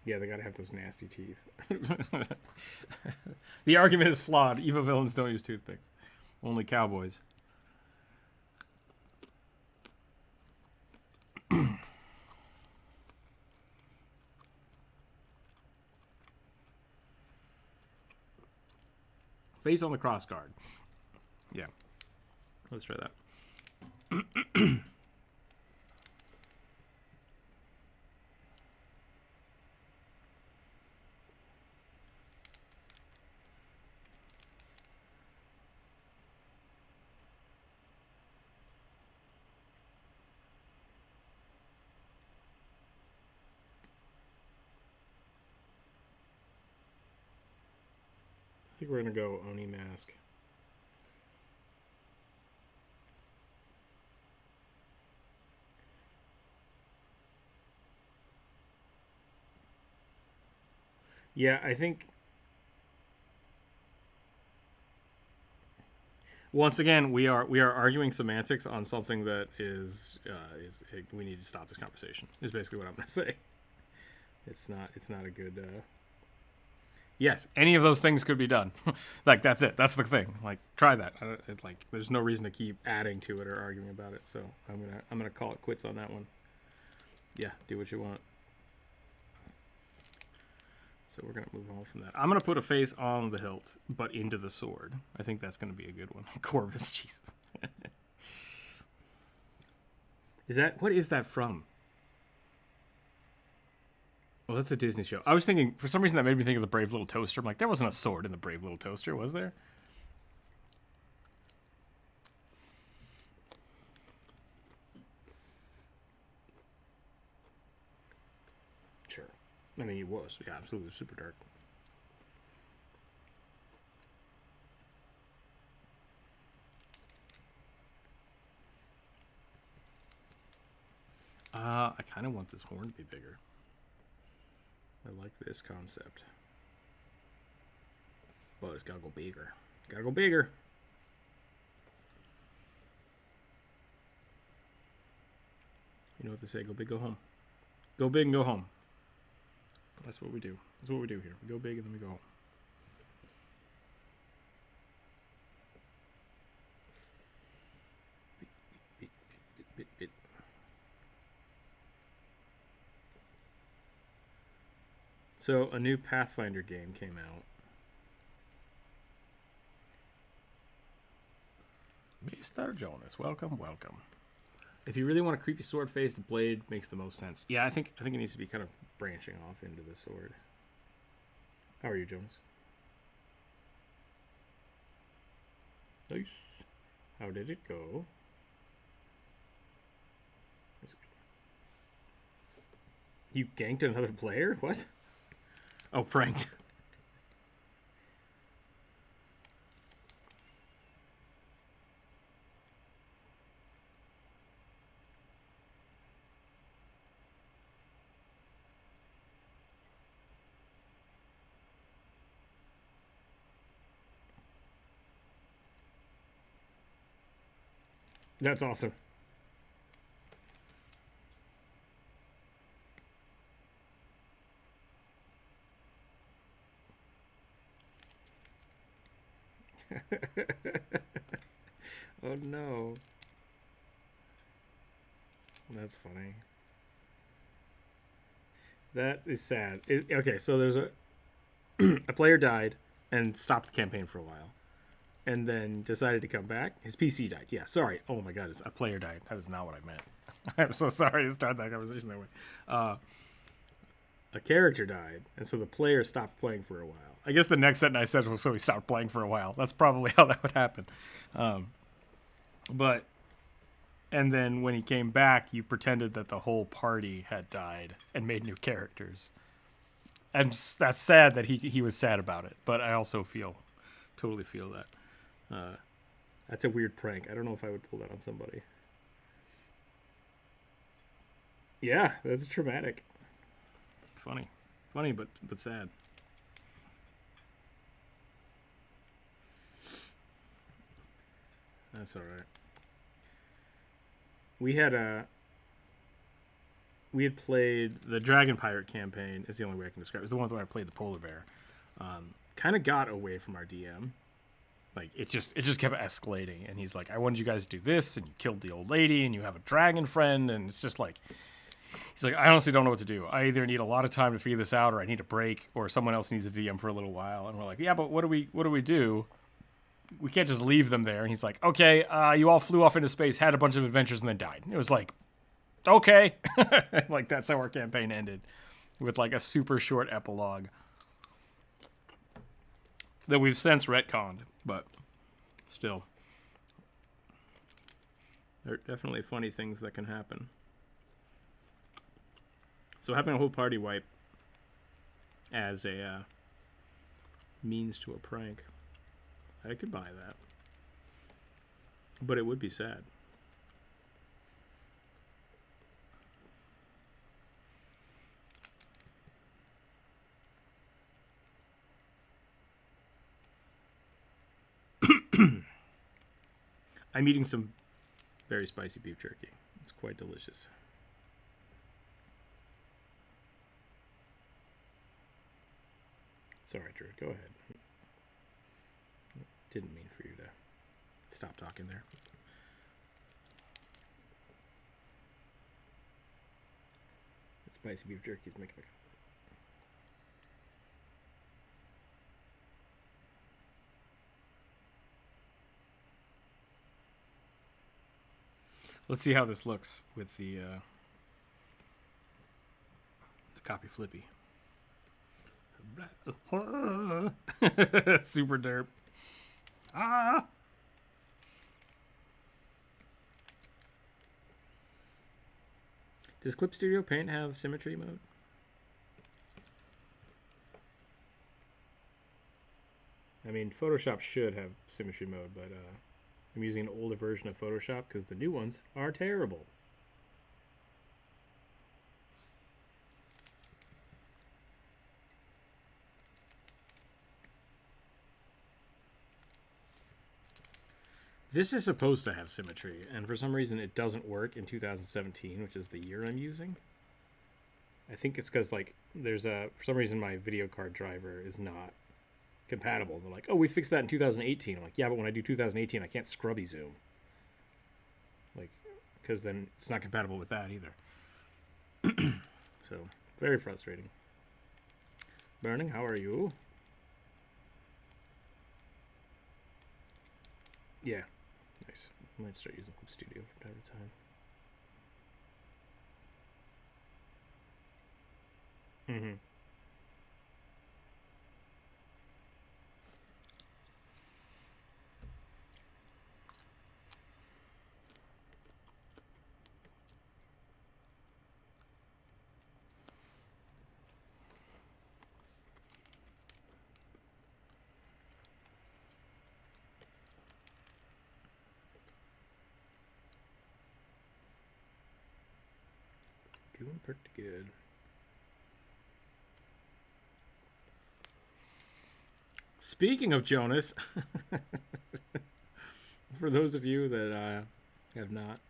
Yeah, they gotta have those nasty teeth. The argument is flawed. Evil villains don't use toothpicks. Only cowboys. Face on the cross guard. Yeah. Let's try that. I think we're going to go Oni Mask. Yeah, I think... Once again, we are arguing semantics on something that is we need to stop this conversation. Is basically what I'm going to say. It's not a good... Yes, any of those things could be done. Like, that's it. That's the thing. Like, try that. It's like, there's no reason to keep adding to it or arguing about it. So I'm gonna call it quits on that one. Yeah, do what you want. So we're gonna move on from that. I'm gonna put a face on the hilt, but into the sword. I think that's gonna be a good one. Corvus, Jesus. What is that from? Well, that's a Disney show. I was thinking, for some reason, that made me think of the Brave Little Toaster. I'm like, there wasn't a sword in the Brave Little Toaster, was there? Sure. I mean, it was. Yeah, absolutely. Super dark. I kind of want this horn to be bigger. I like this concept. But it's gotta go bigger. Gotta go bigger. You know what they say, go big, go home. Go big and go home. That's what we do. That's what we do here. We go big and then we go home. Bit. So a new Pathfinder game came out. Mr. Jonas, welcome. If you really want a creepy sword face, the blade makes the most sense. Yeah, I think it needs to be kind of branching off into the sword. How are you, Jonas? Nice. How did it go? You ganked another player? What? Oh, pranked. That's awesome. Oh no. That's funny. That is sad. Okay, so there's a player died and stopped the campaign for a while, and then decided to come back. His PC died. Yeah, sorry. Oh my god, a player died. That is not what I meant. I'm so sorry to start that conversation that way. A character died, and so the player stopped playing for a while. I guess the next sentence I said was so he stopped playing for a while. That's probably how that would happen. And then when he came back, you pretended that the whole party had died and made new characters. And that's sad that he was sad about it. But I also totally feel that. That's a weird prank. I don't know if I would pull that on somebody. Yeah, that's traumatic. Funny, but sad. That's all right. We had we had played the Dragon Pirate campaign. Is the only way I can describe it. It's the one where I played the polar bear. Kind of got away from our DM. Like it just kept escalating, and he's like, "I wanted you guys to do this, and you killed the old lady, and you have a dragon friend," and it's just like, he's like, "I honestly don't know what to do. I either need a lot of time to figure this out, or I need a break, or someone else needs a DM for a little while." And we're like, "Yeah, but what do we do? We can't just leave them there." And he's like, "Okay, you all flew off into space, had a bunch of adventures, and then died." It was like, okay, like that's how our campaign ended, with like a super short epilogue that we've since retconned, but still, there are definitely funny things that can happen. So having a whole party wipe as a means to a prank, I could buy that, but it would be sad. I'm eating some very spicy beef jerky. It's quite delicious. Sorry, Drew. Go ahead. Didn't mean for you to stop talking there. The spicy beef jerky is making me. Let's see how this looks with the copy flippy. Super derp. Ah. Does Clip Studio Paint have symmetry mode? I mean, Photoshop should have symmetry mode, but I'm using an older version of Photoshop because the new ones are terrible. This is supposed to have symmetry, and for some reason it doesn't work in 2017, which is the year I'm using. I think it's because, like, for some reason my video card driver is not compatible. They're like, "Oh, we fixed that in 2018." I'm like, "Yeah, but when I do 2018, I can't scrubby zoom." Like, because then it's not compatible with that either. So, very frustrating. Burning, how are you? Yeah. Nice. I might start using Clip Studio from time to time. Mm-hmm. Doing pretty good. Speaking of Jonas, for those of you that have not,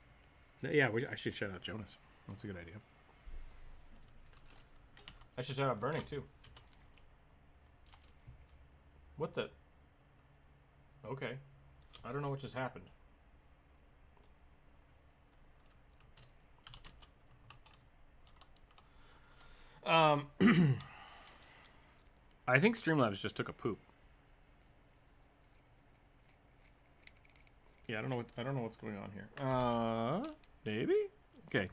yeah, I should shout out Jonas. That's a good idea. I should shout out Burning too. What the? Okay, I don't know what just happened. I think Streamlabs just took a poop. Yeah, I don't know what's going on here. Maybe? Okay.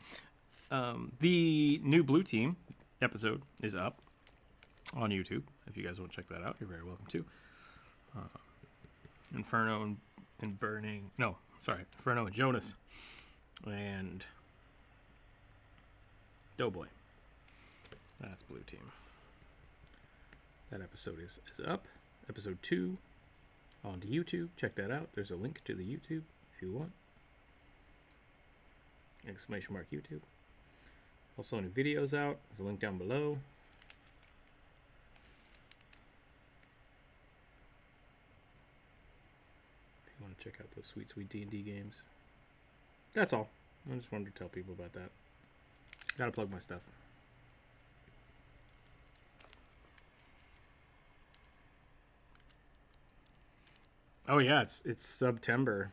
The new Blue Team episode is up on YouTube. If you guys want to check that out, you're very welcome to. Inferno and Burning. No, sorry. Inferno and Jonas. And Doughboy. That's Blue Team. That episode is up. Episode 2 onto YouTube. Check that out. There's a link to the YouTube if you want. Exclamation mark YouTube. Also, new videos out. There's a link down below. If you want to check out those sweet, sweet D&D games. That's all. I just wanted to tell people about that. Gotta plug my stuff. Oh yeah, it's Swordtember.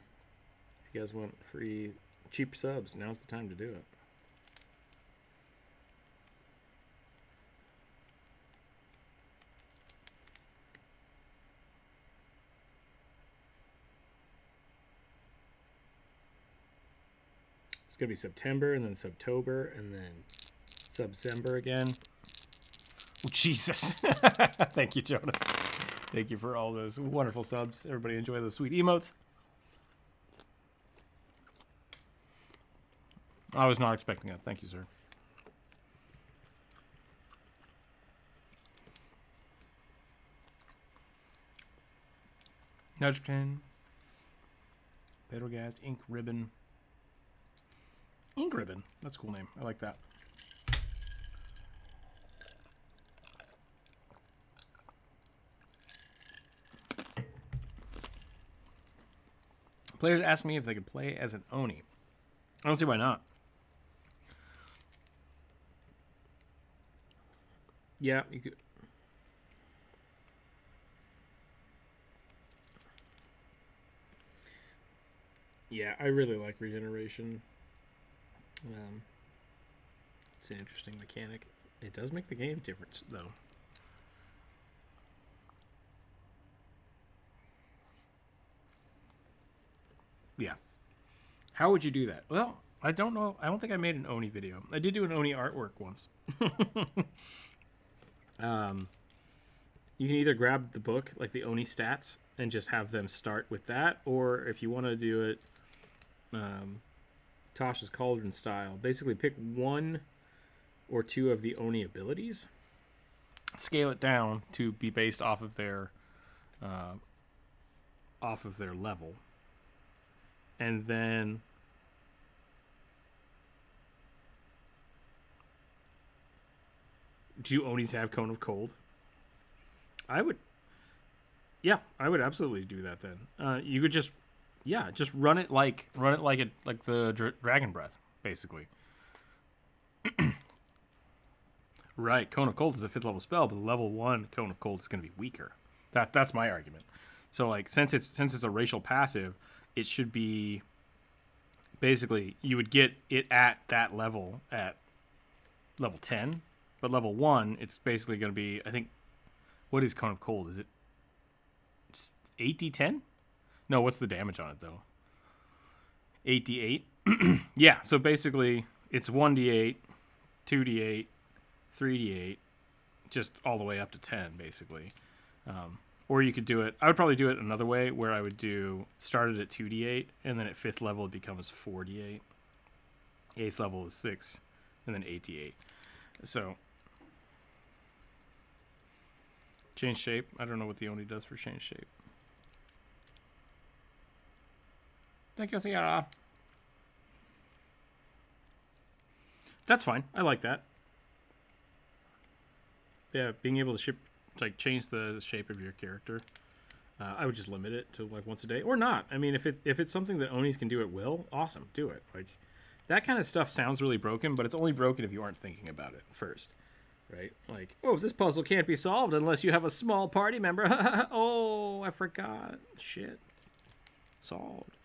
If you guys want free cheap subs, now's the time to do it. It's gonna be September and then Subtober and then Subsember again. Oh, Jesus. Thank you, Jonas. Thank you for all those wonderful subs. Everybody enjoy those sweet emotes. I was not expecting that. Thank you, sir. Nudgekin. Pedrogas. Ink Ribbon. Ink Ribbon. That's a cool name. I like that. Players ask me if they could play as an Oni. I don't see why not. Yeah, you could. Yeah, I really like regeneration. It's an interesting mechanic. It does make the game different, though. Yeah. How would you do that? Well, I don't know. I don't think I made an Oni video. I did do an Oni artwork once. You can either grab the book, like the Oni stats, and just have them start with that, or if you want to do it Tasha's Cauldron style, basically pick one or two of the Oni abilities, scale it down to be based off of their level, and then do Onis have Cone of Cold? I would absolutely do that then. You could just run it like the Dragon Breath, basically. Right, Cone of Cold is a 5th level spell, but the level 1 Cone of Cold is going to be weaker. That's my argument. So like since it's a racial passive, it should be basically you would get it at that level at level 10, but level 1 it's basically going to be, I think, what is Cone of Cold? Is it 8d10? No, what's the damage on it, though? 8d8? Yeah, so basically, it's 1d8, 2d8, 3d8, just all the way up to 10, basically. Or you could do it, I would probably do it another way, where I would start it at 2d8, and then at 5th level it becomes 4d8. 8th level is 6, and then 8d8. So, change shape. I don't know what the Oni does for change shape. Thank you, Sierra. That's fine. I like that. Yeah, being able to change the shape of your character. I would just limit it to like once a day, or not. I mean, if it's something that Onis can do at will, awesome, do it. Like that kind of stuff sounds really broken, but it's only broken if you aren't thinking about it first. Right? Like, oh, this puzzle can't be solved unless you have a small party member. Oh, I forgot. Shit. Solved.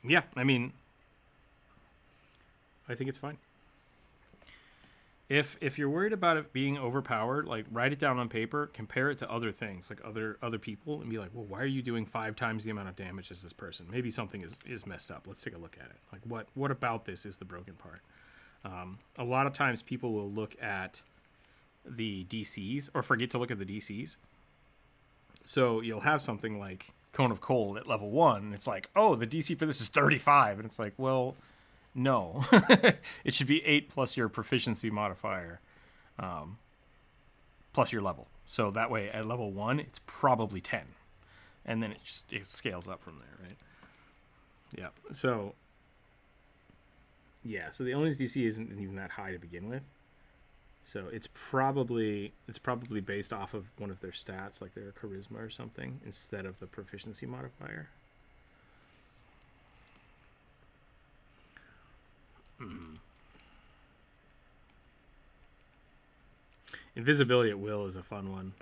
Yeah, I mean, I think it's fine. If you're worried about it being overpowered, like write it down on paper, compare it to other things, like other people, and be like, well, why are you doing 5 times the amount of damage as this person? Maybe something is messed up. Let's take a look at it. Like what about this is the broken part? A lot of times people will look at the DCs or forget to look at the DCs. So you'll have something like Cone of Cold at level 1, and it's like, oh, the DC for this is 35, and it's like, well, no. It should be 8 plus your proficiency modifier, plus your level. So that way, at level 1, it's probably 10, and then it scales up from there, right? Yeah. So yeah. So the Oni's DC isn't even that high to begin with. So it's probably based off of one of their stats, like their charisma or something, instead of the proficiency modifier. Invisibility at will is a fun one.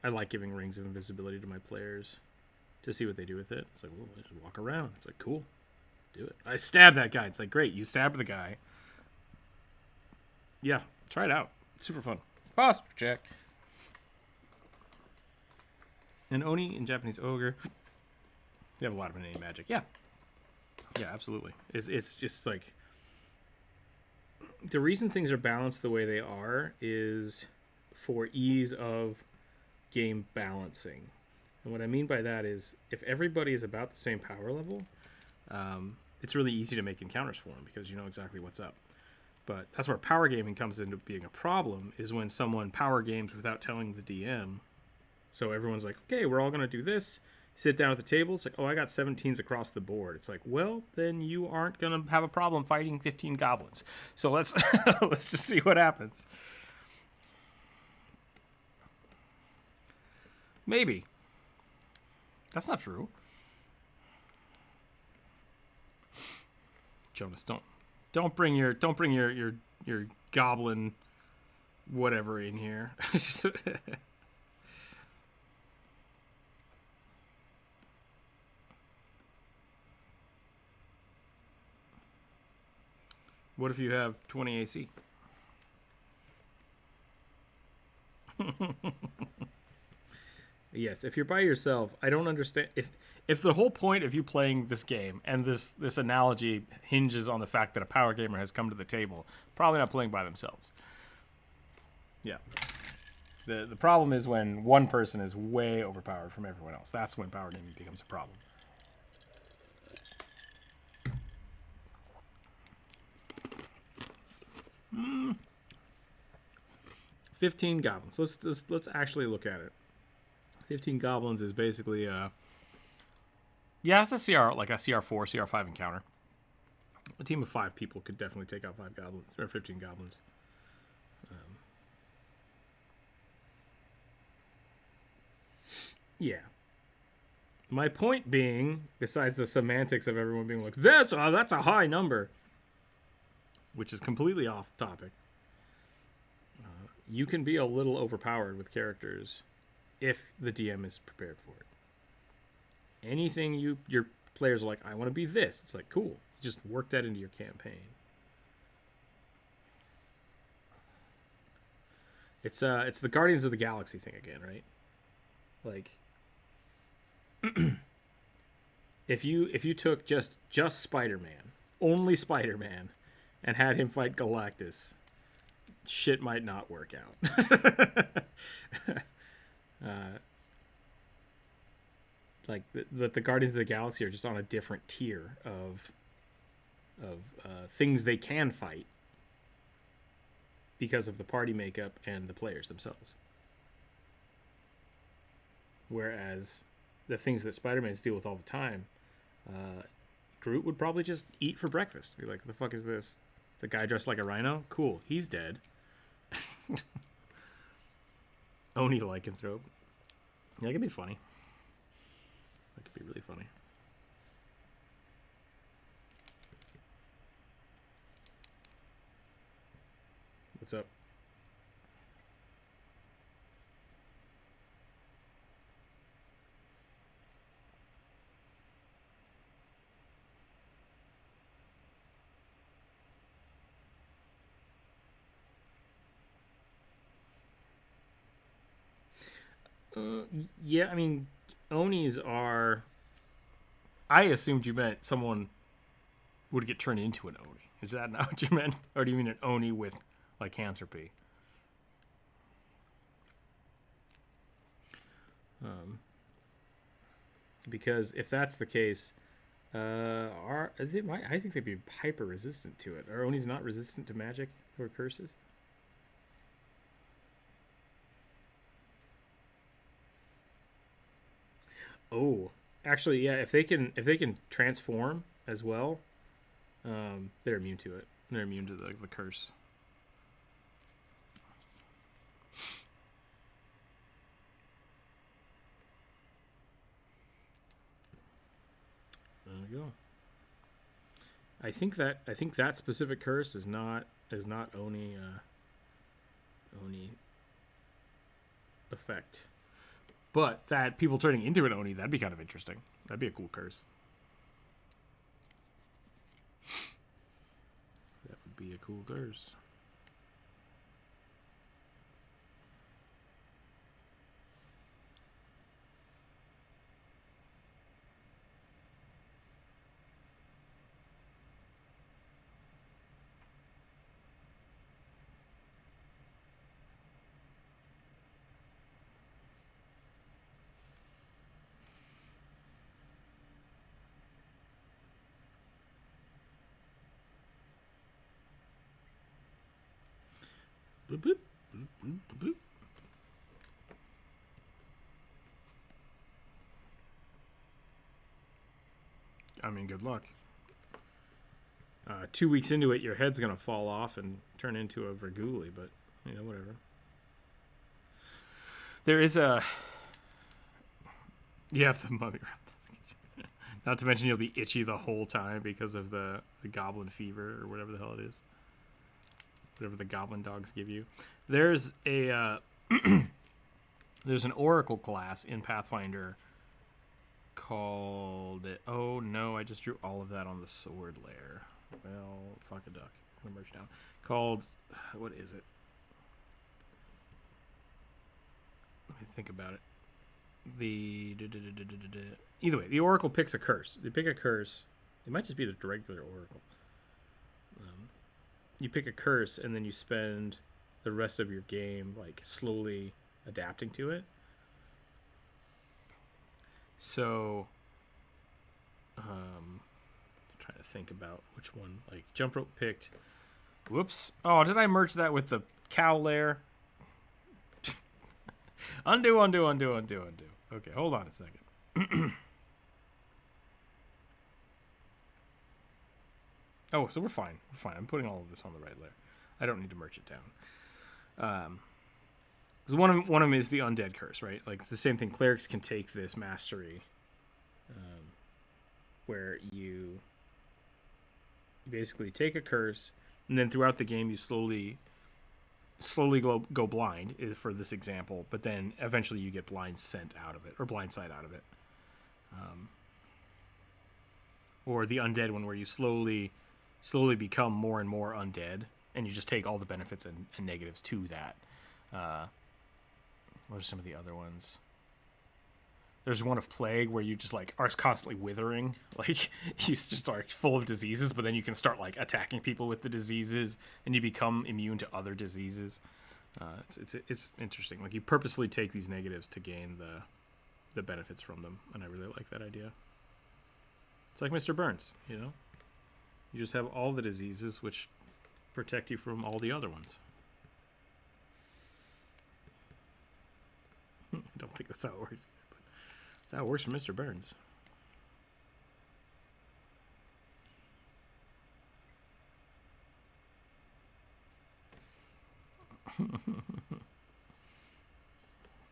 I like giving rings of invisibility to my players to see what they do with it. It's like, well, I just walk around. It's like, cool, do it. I stab that guy. It's like, great, you stabbed the guy. Yeah, try it out. Super fun. Posture check. And Oni in Japanese ogre. You have a lot of innate magic. Yeah. Yeah, absolutely. It's just like, the reason things are balanced the way they are is for ease of game balancing. And what I mean by that is, if everybody is about the same power level, it's really easy to make encounters for them because you know exactly what's up. But that's where power gaming comes into being a problem, is when someone power games without telling the DM. So everyone's like, okay, we're all going to do this. Sit down at the table. It's like, oh, I got 17s across the board. It's like, well, then you aren't going to have a problem fighting 15 goblins. So let's let's just see what happens. Maybe. That's not true. Jonas, don't bring your goblin whatever in here. What if you have 20 AC? Yes, if you're by yourself, I don't understand if the whole point of you playing this game and this analogy hinges on the fact that a power gamer has come to the table, probably not playing by themselves. Yeah. The problem is when one person is way overpowered from everyone else. That's when power gaming becomes a problem. 15 goblins. Let's actually look at it. 15 goblins is basically it's a CR, like a CR4, CR5 encounter. A team of 5 people could definitely take out 5 goblins or 15 goblins. Yeah. My point being, besides the semantics of everyone being like, that's a high number, which is completely off topic. You can be a little overpowered with characters if the DM is prepared for it. Anything your players are like, I want to be this. It's like, cool. Just work that into your campaign. It's the Guardians of the Galaxy thing again, right? Like, if you took just Spider-Man, only Spider-Man, and had him fight Galactus, shit might not work out. Like the Guardians of the Galaxy are just on a different tier of things they can fight because of the party makeup and the players themselves. Whereas the things that Spider-Man's deal with all the time, Groot would probably just eat for breakfast. Be like, what the fuck is this? The guy dressed like a rhino? Cool, he's dead. Oni lycanthrope. Yeah, that could be funny. That could be really funny. What's up? Yeah, I mean, Onis are... I assumed you meant someone would get turned into an Oni. Is that not what you meant? Or do you mean an Oni with lycanthropy? Because if that's the case, I think they'd be hyper resistant to it. Are Onis not resistant to magic or curses? Oh, actually, yeah. If they can transform as well, they're immune to it. They're immune to the curse. we go. I think that specific curse is not Oni Oni effect. But that people turning into an Oni, that'd be kind of interesting. That'd be a cool curse. That would be a cool curse. Boop, boop, boop, boop, boop. I mean, good luck. 2 weeks into it, your head's going to fall off and turn into a Verguli, but, you know, whatever. There is a... You have the mummy around. Not to mention you'll be itchy the whole time because of the goblin fever or whatever the hell it is. Whatever the goblin dogs give you. There's a there's an oracle class in Pathfinder called... Oh no, I just drew all of that on the sword layer. Well, fuck a duck. I'm gonna merge down. Called... What is it? Let me think about it. Either way, the oracle picks a curse. They pick a curse. It might just be the regular oracle. You pick a curse, and then you spend the rest of your game like slowly adapting to it. So, trying to think about which one. Like Jump Rope picked. Whoops! Oh, did I merge that with the cow lair? Undo. Okay, hold on a second. Oh, so we're fine. We're fine. I'm putting all of this on the right layer. I don't need to merge it down. Because one of them is the undead curse, right? Like the same thing. Clerics can take this mastery, where you basically take a curse, and then throughout the game you slowly go blind for this example, but then eventually you get blind scent out of it, or blind sight out of it. Or the undead one where you slowly become more and more undead, and you just take all the benefits and negatives to that. What are some of the other ones? There's one of plague where you just like are constantly withering, like you just are full of diseases, but then you can start like attacking people with the diseases, and you become immune to other diseases. It's interesting. Like you purposefully take these negatives to gain the benefits from them, and I really like that idea. It's like Mr. Burns, you know? You just have all the diseases which protect you from all the other ones. I don't think that's how it works, but that's how it works for Mr. Burns.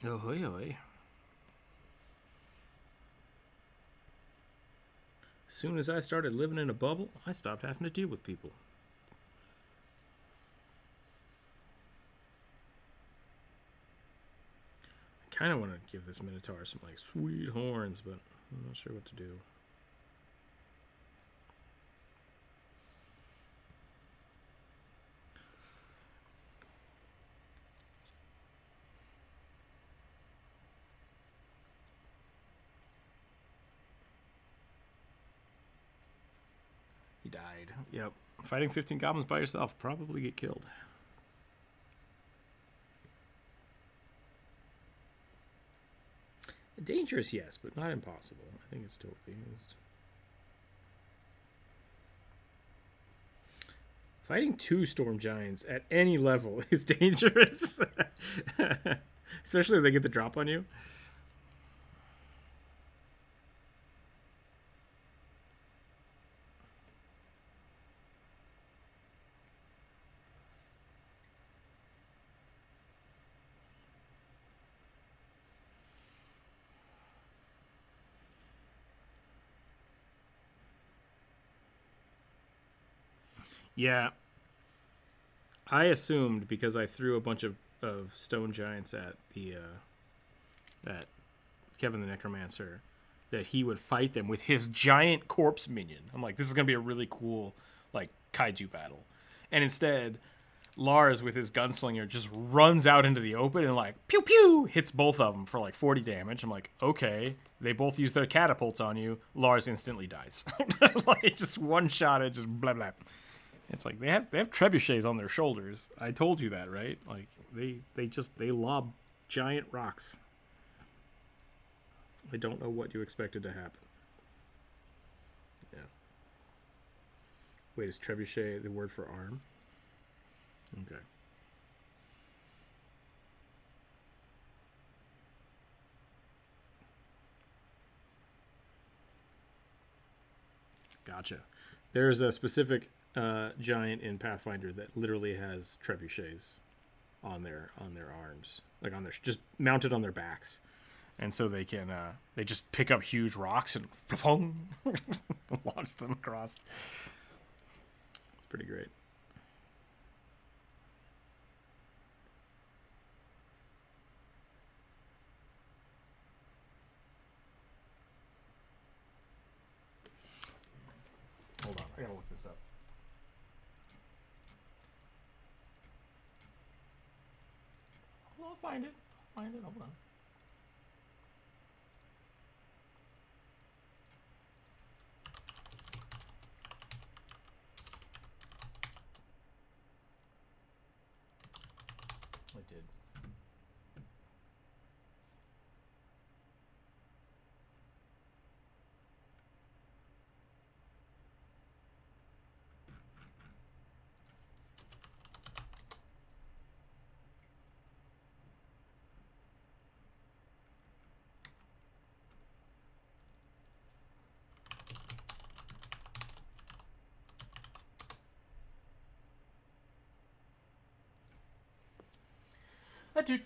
Oh, hoi, hoi. As soon as I started living in a bubble, I stopped having to deal with people. I kind of want to give this Minotaur some like sweet horns, but I'm not sure what to do. He died. Yep. Fighting 15 goblins by yourself, probably get killed. Dangerous, yes, but not impossible. I think it's still used. Fighting 2 storm giants at any level is dangerous. Especially if they get the drop on you. Yeah. I assumed because I threw a bunch of stone giants at at Kevin the Necromancer that he would fight them with his giant corpse minion. I'm like, this is gonna be a really cool like kaiju battle, and instead, Lars with his gunslinger just runs out into the open and like pew pew hits both of them for like 40 damage. I'm like, okay, they both use their catapults on you. Lars instantly dies, like just one shot at just blah blah. It's like they have trebuchets on their shoulders. I told you that, right? Like they lob giant rocks. I don't know what you expected to happen. Yeah. Wait, is trebuchet the word for arm? Okay. Gotcha. There's a specific giant in Pathfinder that literally has trebuchets on their arms, like on their just mounted on their backs, and so they can they just pick up huge rocks and launch them across. It's pretty great. Hold on, I gotta look this up. I'll find it. Hold on. I did.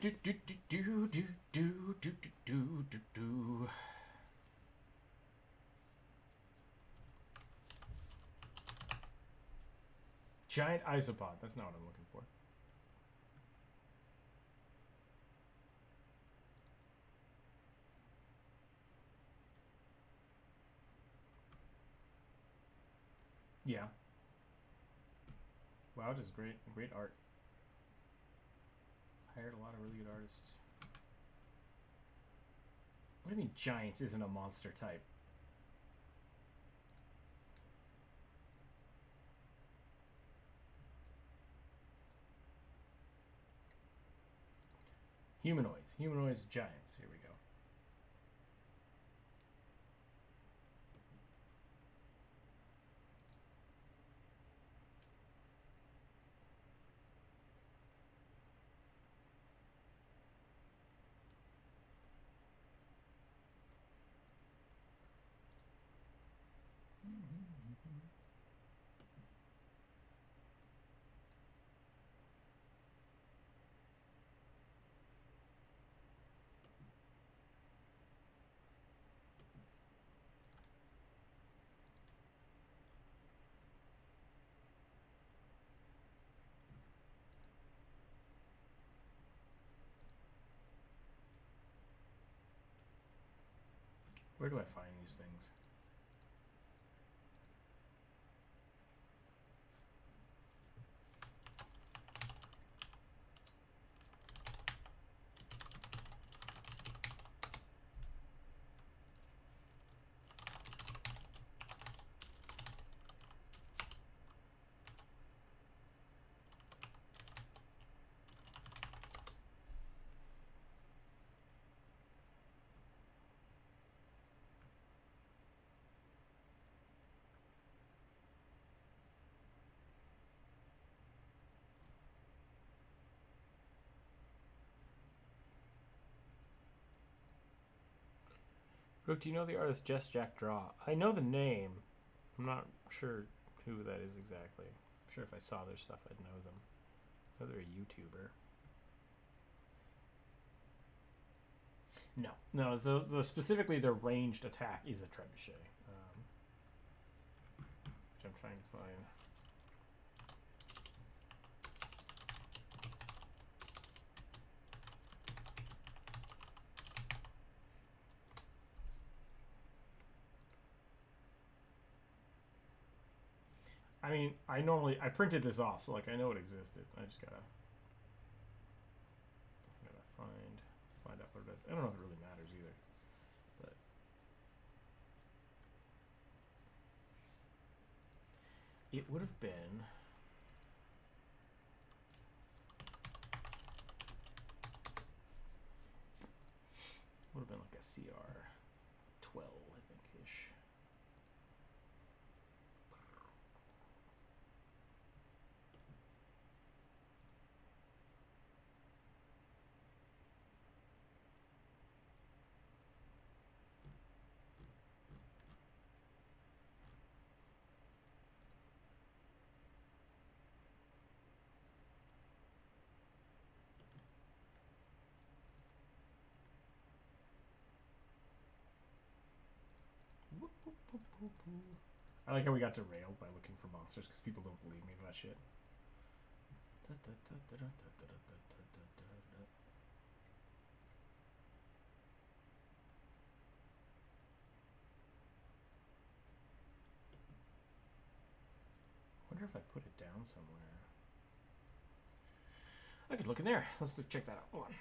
Giant isopod. That's not what I'm looking for. Yeah. Wow, it is great art. Hired a lot of really good artists. What do you mean giants isn't a monster type? Humanoids. Humanoids, giants. Here we go. Where do I find these things? Brooke, do you know the artist Just Jack Draw? I know the name. I'm not sure who that is exactly. I'm sure if I saw their stuff, I'd know them. I know they're a YouTuber. No. The specifically their ranged attack is a trebuchet, which I'm trying to find. I mean, I printed this off, so like I know it existed. I just gotta find out what it is. I don't know if it really matters either, but it would have been. Would have been like a CR 12, I think ish. I like how we got derailed by looking for monsters because people don't believe me in that shit. Wonder if I put it down somewhere. I could look in there. Let's check that out. Hold on.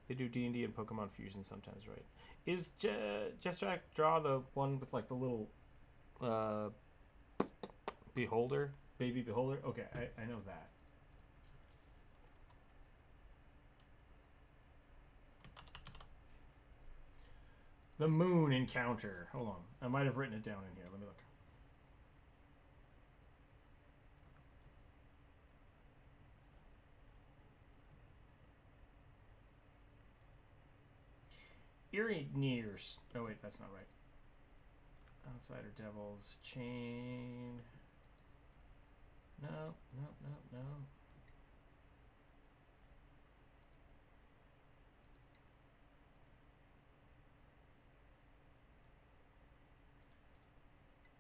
They do D&D and Pokemon Fusion sometimes, right? Is Jester Draw the one with like the little beholder? Baby beholder? Okay, I know that. The moon encounter. Hold on. I might have written it down in here. Let me look. Eerie Nears. Oh wait, that's not right. Outsider Devils. Chain. No.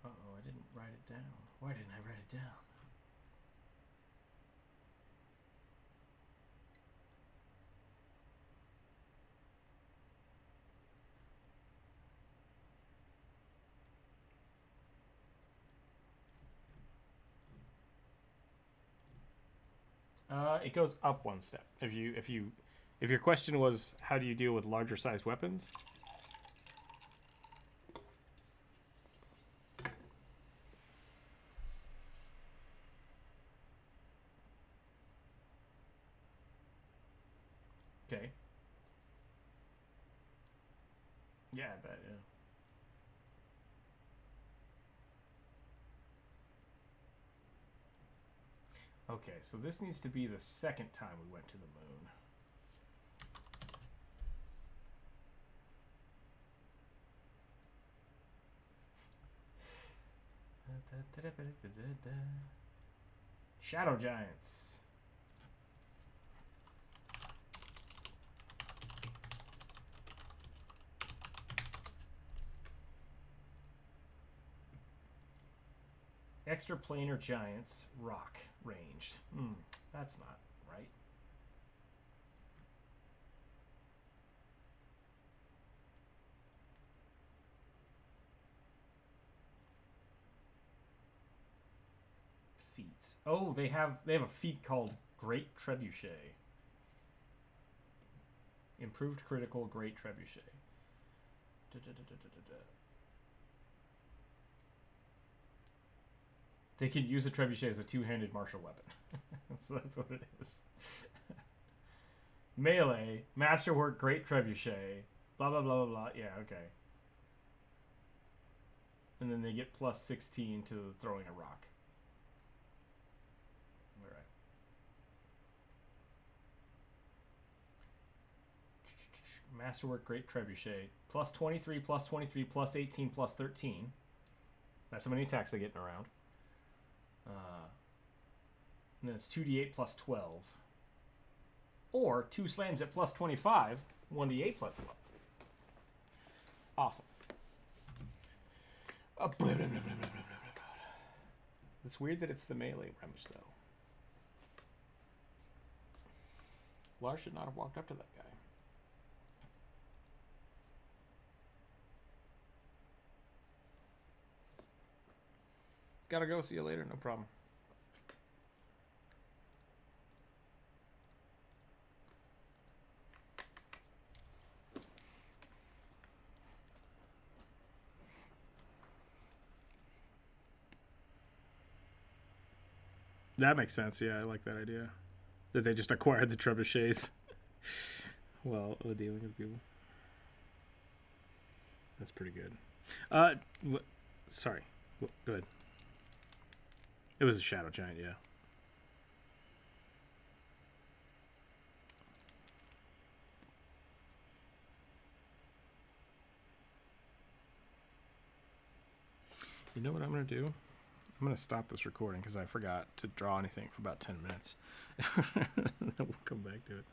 Uh-oh, I didn't write it down. Why didn't I write it down? It goes up one step. If your question was how do you deal with larger sized weapons? Okay. Yeah, I bet, yeah. Okay, so this needs to be the second time we went to the moon. Shadow Giants. Extraplanar Giants, rock, ranged. That's not right. Feats. Oh, they have a feat called Great Trebuchet. Improved critical Great Trebuchet. They can use a trebuchet as a two-handed martial weapon. So that's what it is. Melee, masterwork, great trebuchet, blah, blah, blah, blah, blah. Yeah, okay. And then they get plus 16 to throwing a rock. All right. Masterwork, great trebuchet. Plus 23, plus 23, plus 18, plus 13. That's how many attacks they get in a round. And then it's 2d8 plus 12. Or 2 slams at plus 25, 1d8 plus 12. Awesome. It's weird that it's the melee wrench, though. Lars should not have walked up to that guy. Gotta go. See you later. No problem. That makes sense. Yeah, I like that idea. That they just acquired the trebuchets while dealing with people. That's pretty good. Sorry. Go ahead. It was a shadow giant, yeah. You know what I'm going to do? I'm going to stop this recording because I forgot to draw anything for about 10 minutes. Then we'll come back to it.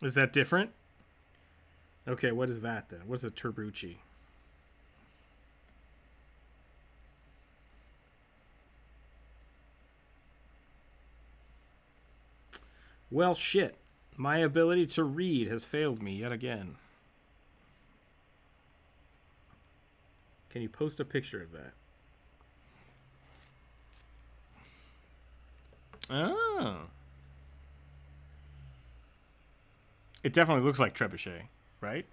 Is that different? Okay, what is that then? What's a turbucci? Well, shit. My ability to read has failed me yet again. Can you post a picture of that? Oh. It definitely looks like trebuchet, right?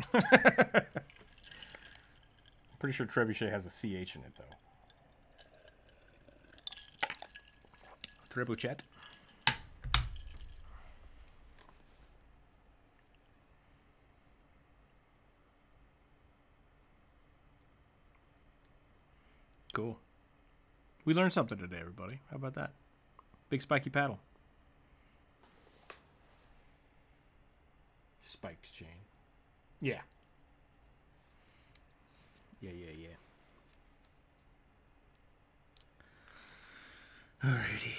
Pretty sure trebuchet has a CH in it, though. Trebuchet. Cool. We learned something today, everybody. How about that? Big spiky paddle. Spiked chain. Yeah. Yeah. Alrighty.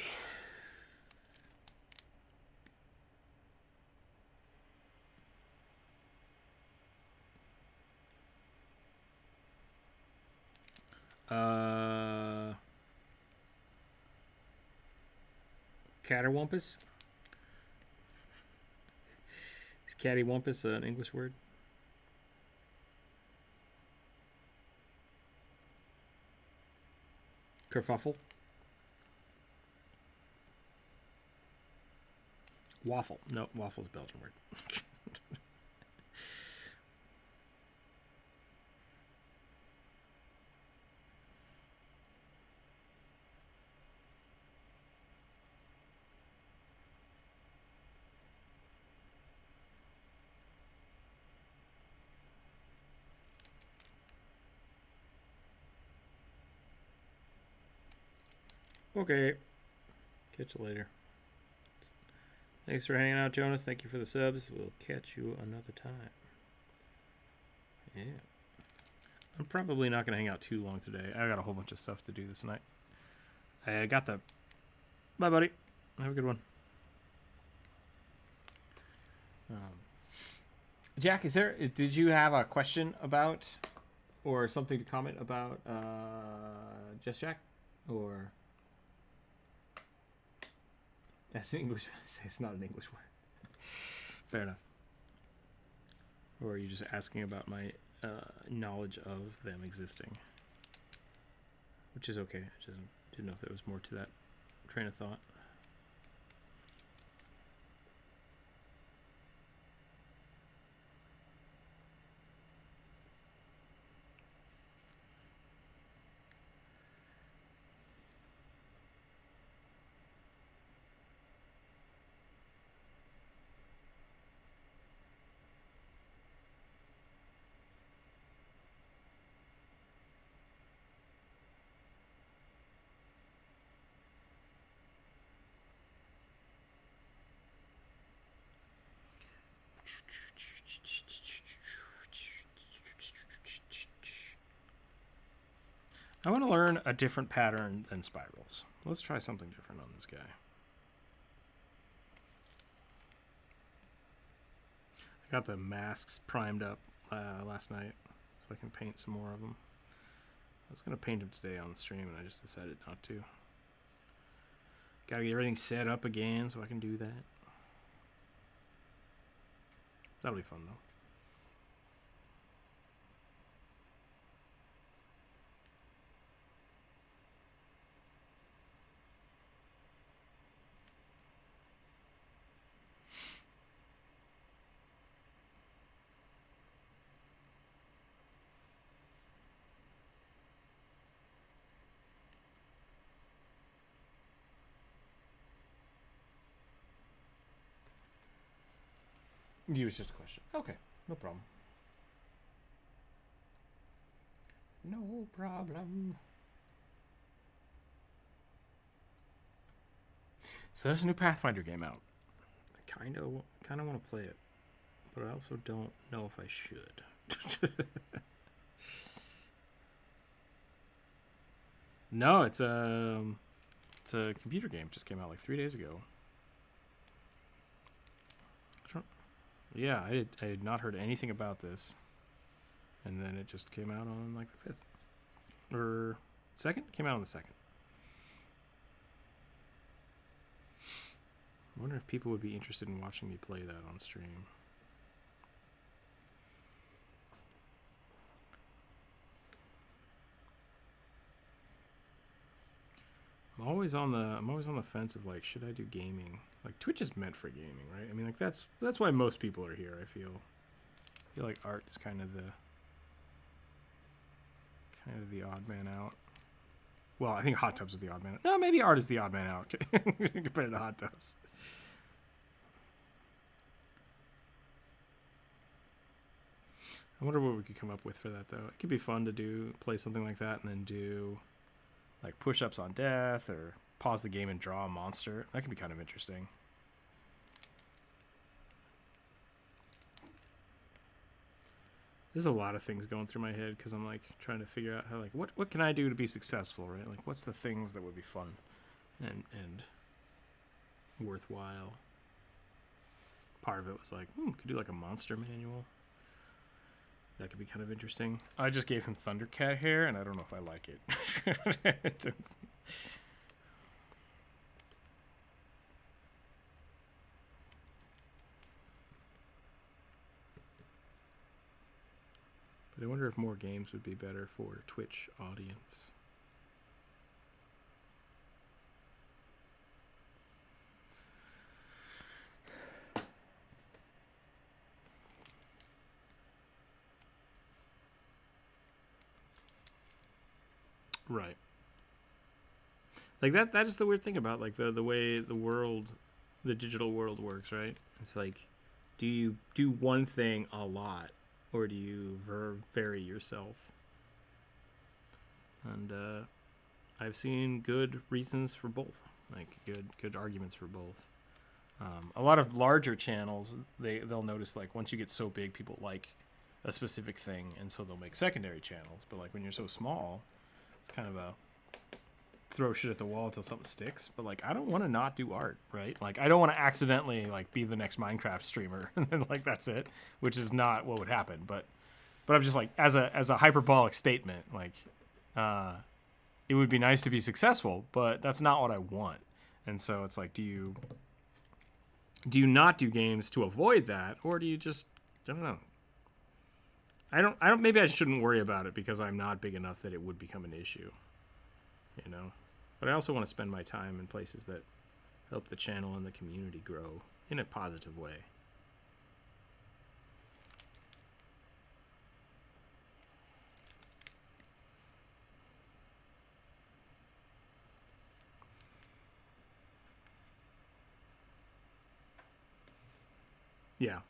Catterwampus? Is cattywampus an English word? Kerfuffle? Waffle. No, waffle's a Belgian word. Okay. Catch you later. Thanks for hanging out, Jonas. Thank you for the subs. We'll catch you another time. Yeah. I'm probably not going to hang out too long today. I got a whole bunch of stuff to do this night. I got the... Bye, buddy. Have a good one. Jack, did you have a question about or something to comment about Just Jack? Or... That's an English. It's not an English word. Fair enough. Or are you just asking about my knowledge of them existing? Which is okay. I just didn't know if there was more to that train of thought. I want to learn a different pattern than spirals. Let's try something different on this guy. I got the masks primed up last night so I can paint some more of them. I was going to paint them today on the stream and I just decided not to. Got to get everything set up again so I can do that. That'll be fun though. It was just a question. Okay, no problem. No problem. So there's a new Pathfinder game out. I kind of want to play it, but I also don't know if I should. No, it's a computer game. It just came out like 3 days ago. Yeah, I had not heard anything about this, and then it just came out on like the 5th or 2nd. Came out on the 2nd. I wonder if people would be interested in watching me play that on stream. I'm always on the fence of like, should I do gaming? Like Twitch is meant for gaming, right? I mean, like that's why most people are here. I feel like art is kind of the odd man out. Well, I think hot tubs are the odd man out. No, maybe art is the odd man out compared to hot tubs. I wonder what we could come up with for that though. It could be fun to play something like that and then do like push-ups on death or pause the game and draw a monster. That could be kind of interesting. There's a lot of things going through my head because I'm like trying to figure out how like what can I do to be successful, right? Like what's the things that would be fun and worthwhile. Part of it was like, could do like a monster manual. That could be kind of interesting. I just gave him Thundercat hair, and I don't know if I like it. But I wonder if more games would be better for Twitch audience. Right. Like that is the weird thing about like the way the digital world works, right? It's like, do you do one thing a lot or do you vary yourself? And I've seen good reasons for both, like good arguments for both. A lot of larger channels, they'll notice like once you get so big, people like a specific thing, and so they'll make secondary channels. But like when you're so small, it's kind of a throw shit at the wall until something sticks. But like I don't want to not do art, right? Like I don't want to accidentally like be the next Minecraft streamer and then like that's it, which is not what would happen. But I'm just like as a hyperbolic statement, like it would be nice to be successful, but that's not what I want. And so it's like, do you not do games to avoid that, or do you just, I don't know. I don't maybe I shouldn't worry about it because I'm not big enough that it would become an issue, you know. But I also want to spend my time in places that help the channel and the community grow in a positive way. Yeah.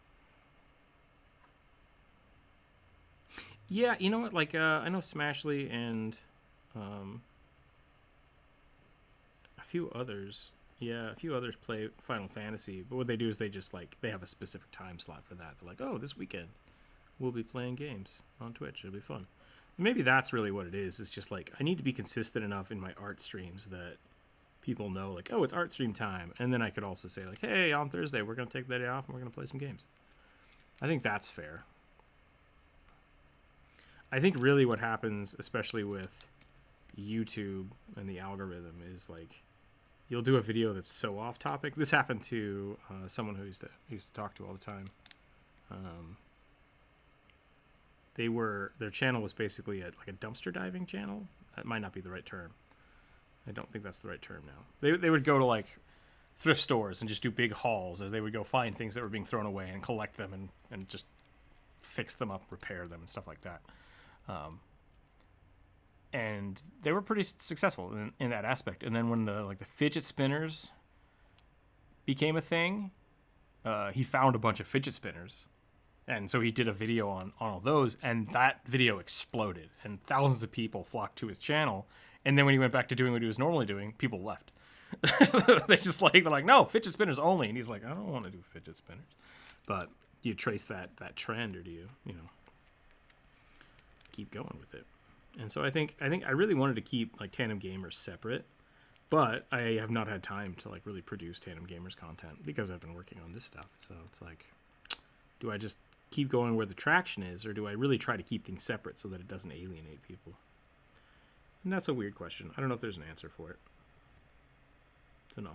Yeah, you know what? Like, I know Smashly and a few others. Yeah, a few others play Final Fantasy, but what they do is they just like they have a specific time slot for that. They're like, oh, this weekend we'll be playing games on Twitch. It'll be fun. Maybe that's really what it is. It's just like I need to be consistent enough in my art streams that people know, like, oh, it's art stream time. And then I could also say, like, hey, on Thursday, we're going to take the day off and we're going to play some games. I think that's fair. I think really what happens, especially with YouTube and the algorithm, is like you'll do a video that's so off topic. This happened to someone who used to talk to all the time. Their channel was basically like a dumpster diving channel. That might not be the right term. I don't think that's the right term now. They would go to like thrift stores and just do big hauls, or they would go find things that were being thrown away and collect them and just fix them up, repair them, and stuff like that. And they were pretty successful in that aspect. And then when the fidget spinners became a thing, he found a bunch of fidget spinners. And so he did a video on all those, and that video exploded, and thousands of people flocked to his channel. And then when he went back to doing what he was normally doing, people left. They're like, no, fidget spinners only. And he's like, I don't want to do fidget spinners. But do you trace that trend, or do you keep going with it? And so I think I really wanted to keep like Tandem Gamers separate, but I have not had time to like really produce Tandem Gamers content because I've been working on this stuff. So it's like, do I just keep going where the traction is, or do I really try to keep things separate so that it doesn't alienate people? And that's a weird question. I don't know if there's an answer for it. It's an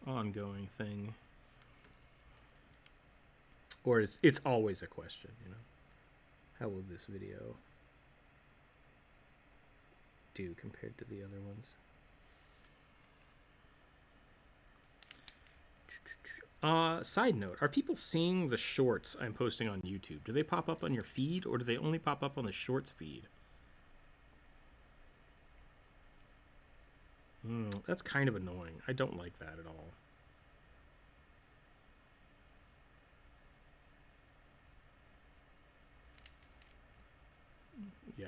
ongoing thing. Or it's always a question, How will this video do compared to the other ones? Side note, are people seeing the shorts I'm posting on YouTube? Do they pop up on your feed, or do they only pop up on the shorts feed? That's kind of annoying. I don't like that at all. Yeah.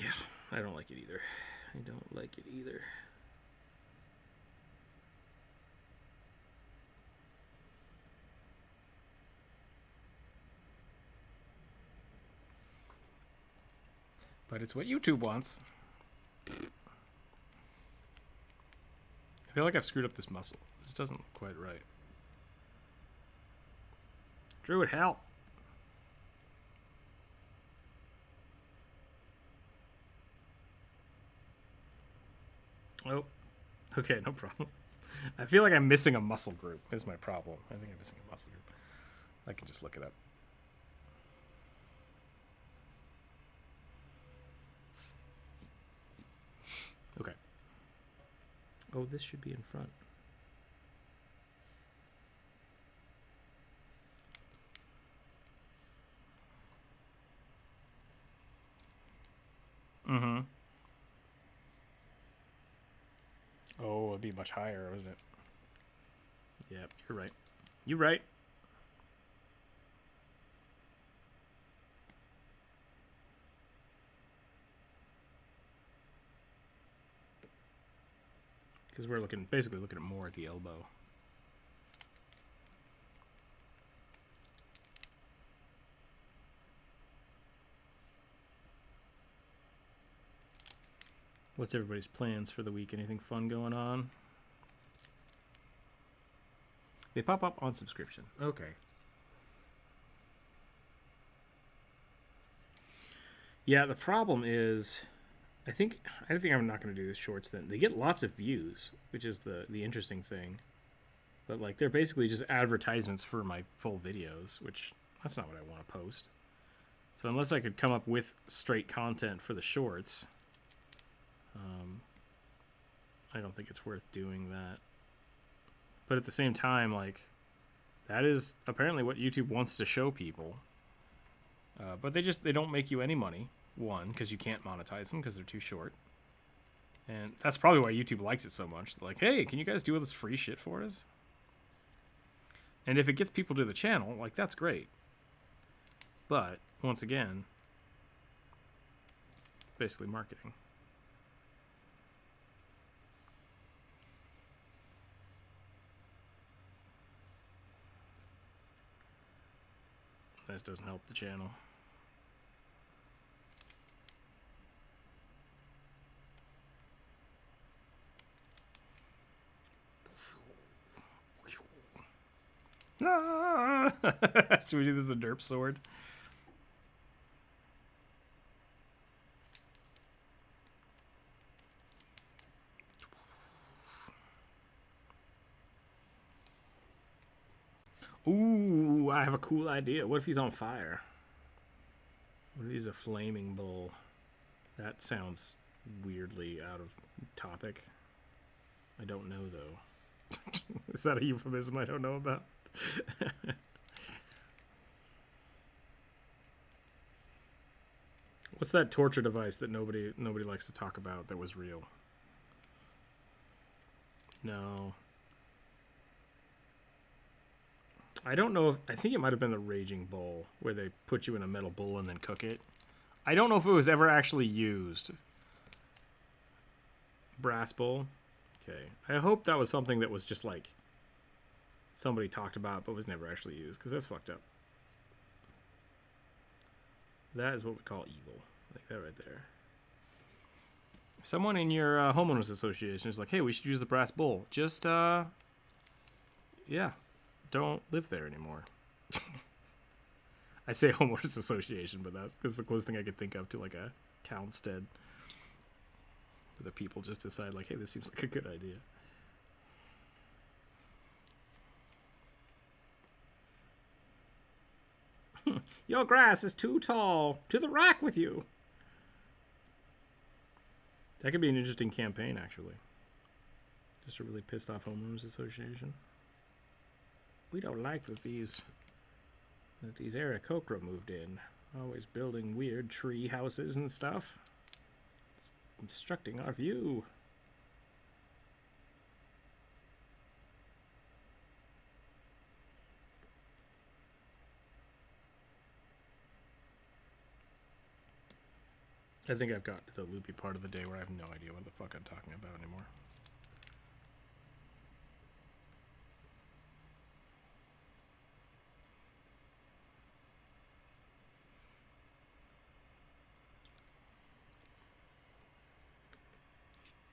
Yeah, I don't like it either. But it's what YouTube wants. I feel like I've screwed up this muscle. This doesn't look quite right. Druid, help! Oh, okay, no problem. I feel like I'm missing a muscle group is my problem. I think I'm missing a muscle group. I can just look it up. Okay. Oh, this should be in front. Mm-hmm. Oh, it'd be much higher, wouldn't it? Yep, you're right. You're right. Because we're basically looking at more at the elbow. What's everybody's plans for the week? Anything fun going on? They pop up on subscription. Okay. Yeah, the problem is, I think I'm not going to do the shorts then. They get lots of views, which is the interesting thing. But like they're basically just advertisements for my full videos, which that's not what I want to post. So unless I could come up with straight content for the shorts, I don't think it's worth doing that. But at the same time, like, that is apparently what YouTube wants to show people. But they don't make you any money. One, because you can't monetize them because they're too short. And that's probably why YouTube likes it so much. They're like, hey, can you guys do all this free shit for us? And if it gets people to the channel, like, that's great. But, once again, basically marketing. That doesn't help the channel. Ah! Should we do this as a derp sword? Ooh, I have a cool idea. What if he's on fire? What if he's a flaming bull? That sounds weirdly out of topic. I don't know, though. Is that a euphemism I don't know about? What's that torture device that nobody likes to talk about that was real? No. I don't know if... I think it might have been the Raging Bull, where they put you in a metal bowl and then cook it. I don't know if it was ever actually used. Brass bowl? Okay. I hope that was something that was just like... somebody talked about but was never actually used, because that's fucked up. That is what we call evil. Like that right there. If someone in your homeowners association is like, hey, we should use the brass bowl. Just, yeah. Don't live there anymore. I say homeowners association, but that's the closest thing I could think of to like a townstead. Where the people just decide like, hey, this seems like a good idea. Your grass is too tall. To the rack with you. That could be an interesting campaign, actually. Just a really pissed off homeowners association. We don't like that these Aarakocra moved in. Always building weird tree houses and stuff. It's obstructing our view. I think I've got to the loopy part of the day where I have no idea what the fuck I'm talking about anymore.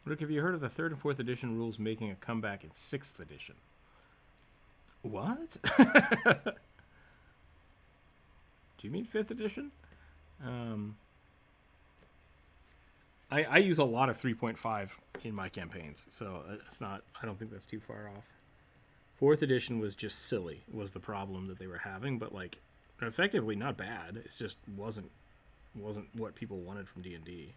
Rick, have you heard of the 3rd and 4th edition rules making a comeback in 6th edition? What? Do you mean 5th edition? I use a lot of 3.5 in my campaigns, so it's not. I don't think that's too far off. 4th edition was just silly, was the problem that they were having, but like, effectively not bad. It just wasn't what people wanted from D&D.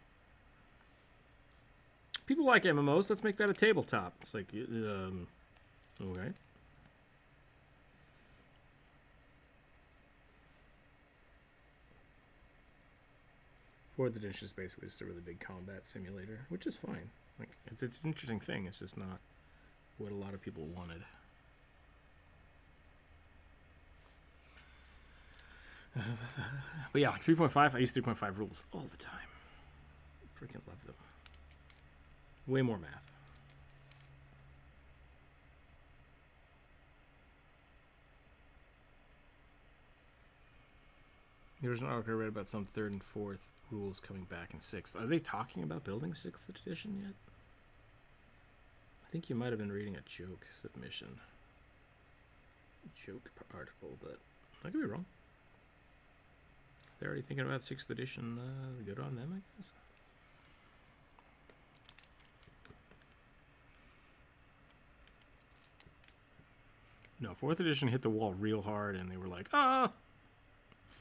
People like MMOs. Let's make that a tabletop. It's like, okay. Fourth edition is basically just a really big combat simulator, which is fine. Like, it's an interesting thing. It's just not what a lot of people wanted. But yeah, like 3.5. I use 3.5 rules all the time. Freaking love them. Way more math. There was an article I read about some 3rd and 4th rules coming back in 6th. Are they talking about building 6th edition yet? I think you might have been reading a joke submission. Joke article, but I could be wrong. If they're already thinking about 6th edition, good on them, I guess. No, 4th edition hit the wall real hard, and they were like, ah!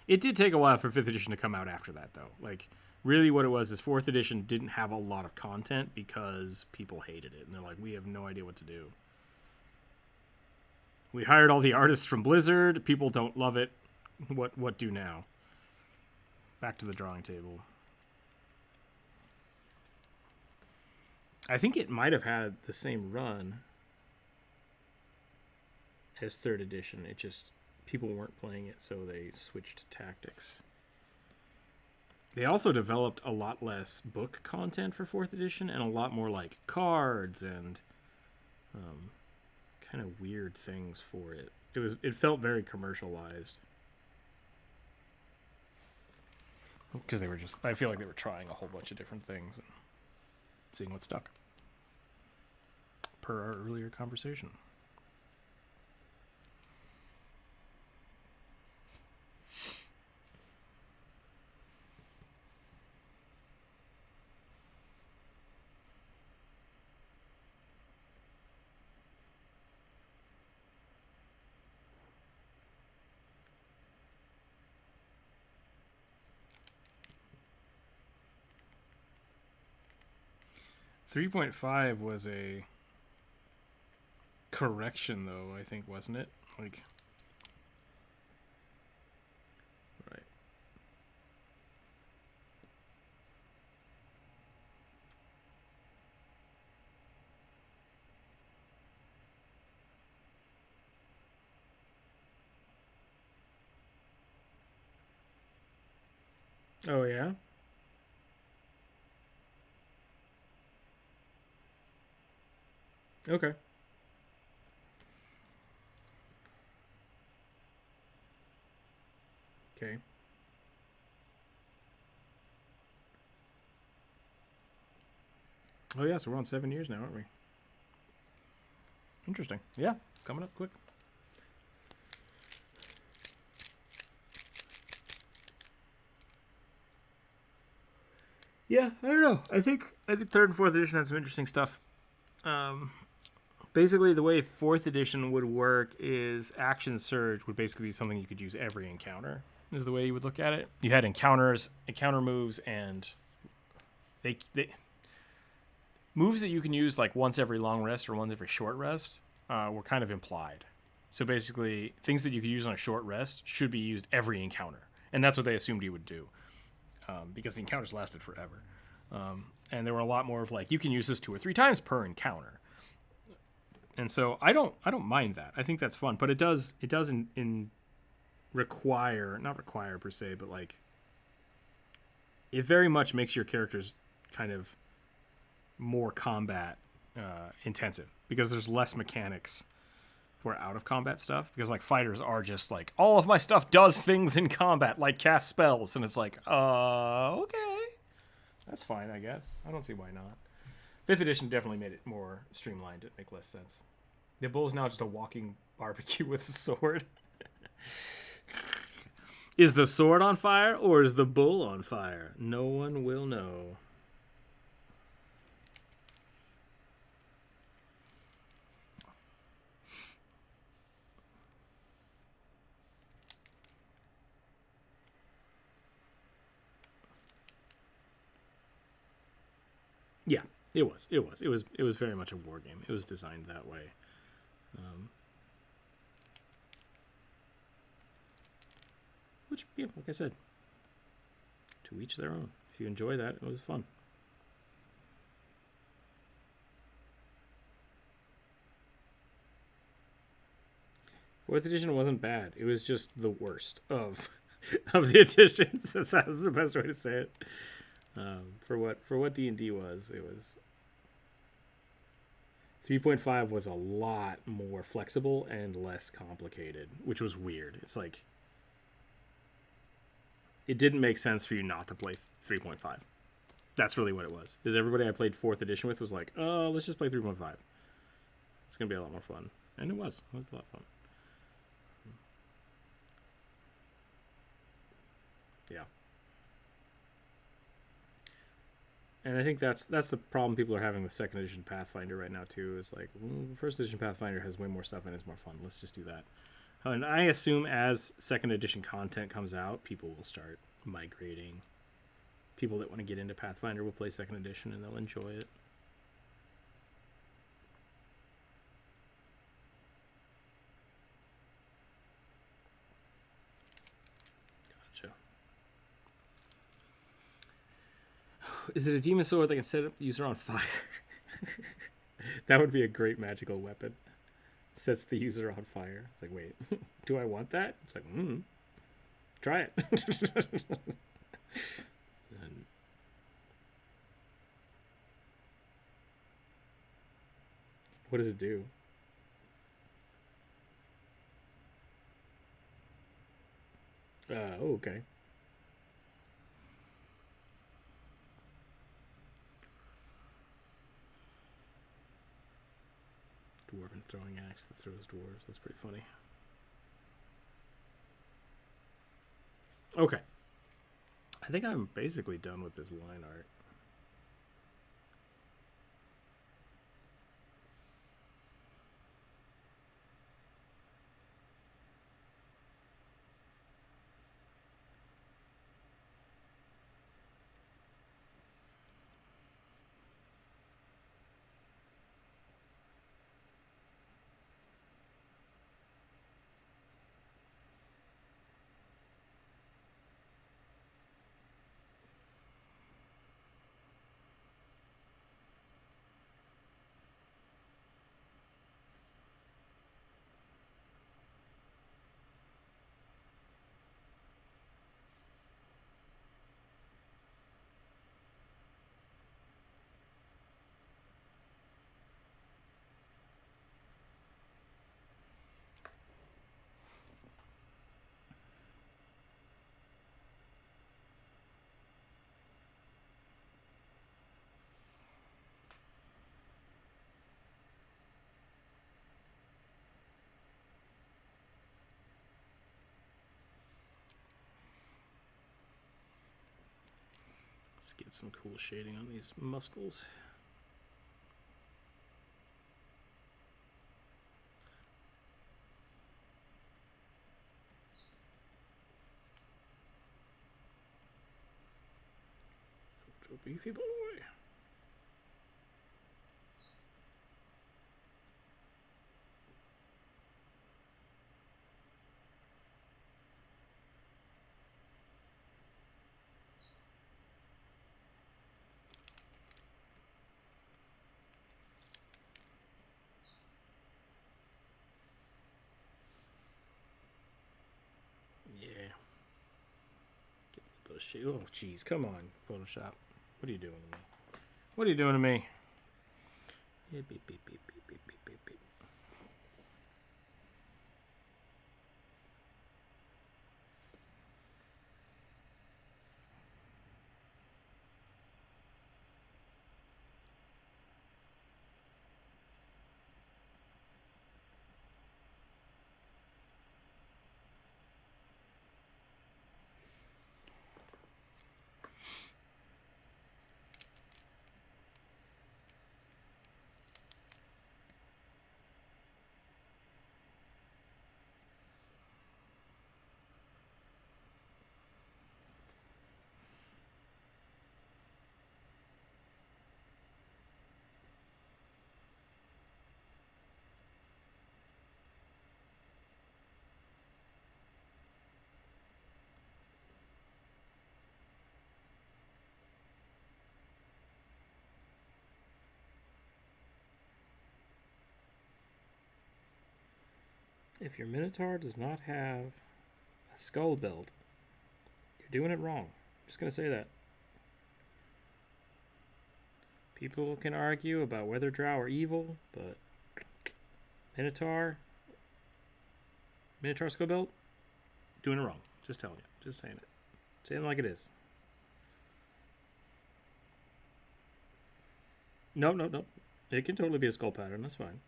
It did take a while for 5th edition to come out after that, though. Like, really what it was is 4th edition didn't have a lot of content because people hated it. And they're like, we have no idea what to do. We hired all the artists from Blizzard. People don't love it. What do now? Back to the drawing table. I think it might have had the same run as 3rd edition. It just... people weren't playing it, so they switched to tactics. They also developed a lot less book content for 4th edition and a lot more like cards and kind of weird things for it. It felt very commercialized. Because they were just... I feel like they were trying a whole bunch of different things and seeing what stuck. Per our earlier conversation. 3.5 was a correction, though, I think, wasn't it? Like, right. Oh, yeah? Okay. Okay. Oh, yeah, so we're on 7 years now, aren't we? Interesting. Yeah, coming up quick. Yeah, I don't know. I think third and fourth edition had some interesting stuff. Basically, the way fourth edition would work is action surge would basically be something you could use every encounter. Is the way you would look at it. You had encounters, encounter moves, and they moves that you can use like once every long rest or once every short rest were kind of implied. So basically, things that you could use on a short rest should be used every encounter, and that's what they assumed you would do. Because the encounters lasted forever. And there were a lot more of like, you can use this 2 or 3 times per encounter. And so I don't mind that. I think that's fun, but it does require, not require per se, but like it very much makes your characters kind of more combat intensive because there's less mechanics for out of combat stuff, because like fighters are just like, all of my stuff does things in combat, like cast spells, and it's like, okay, that's fine, I guess. I don't see why not. 5th edition definitely made it more streamlined. It make less sense. The bull's now just a walking barbecue with a sword. Is the sword on fire or is the bull on fire? No one will know. Yeah, it was. It was very much a war game. It was designed that way. Which, yeah, like I said, to each their own. If you enjoy that, it was fun. Fourth edition wasn't bad. It was just the worst of the editions. That's the best way to say it. For what D&D was, it was 3.5 was a lot more flexible and less complicated, which was weird. It's like it didn't make sense for you not to play 3.5. That's really what it was. Because everybody I played 4th edition with was like, oh, let's just play 3.5. It's going to be a lot more fun. And it was. It was a lot of fun. Yeah. And I think that's the problem people are having with 2nd edition Pathfinder right now, too. Is like, 1st edition Pathfinder has way more stuff and it's more fun. Let's just do that. And I assume as 2nd edition content comes out, people will start migrating. People that want to get into Pathfinder will play 2nd edition and they'll enjoy it. Gotcha. Is it a demon sword that can set up the user on fire? That would be a great magical weapon. Sets the user on fire. It's like, wait, do I want that? It's like, try it. And what does it do? Oh, okay. Dwarven throwing axe that throws dwarves. That's pretty funny. Okay. I think I'm basically done with this line art. Let's get some cool shading on these muscles. Such a beefy boy. Yeah. Get a bit of shade. Oh, jeez. Come on, Photoshop. What are you doing to me? What are you doing to me? Yeah, beep, beep, beep, beep, beep, beep, beep, beep. If your Minotaur does not have a skull build, you're doing it wrong. I'm just going to say that. People can argue about whether Drow are evil, but Minotaur skull build, doing it wrong. Just telling you. Just saying it. Saying it like it is. No. It can totally be a skull pattern. That's fine.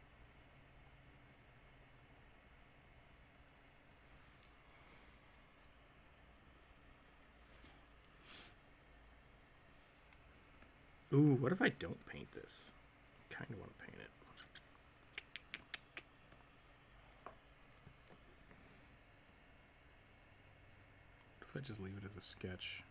Ooh, what if I don't paint this? I kind of want to paint it. What if I just leave it as a sketch?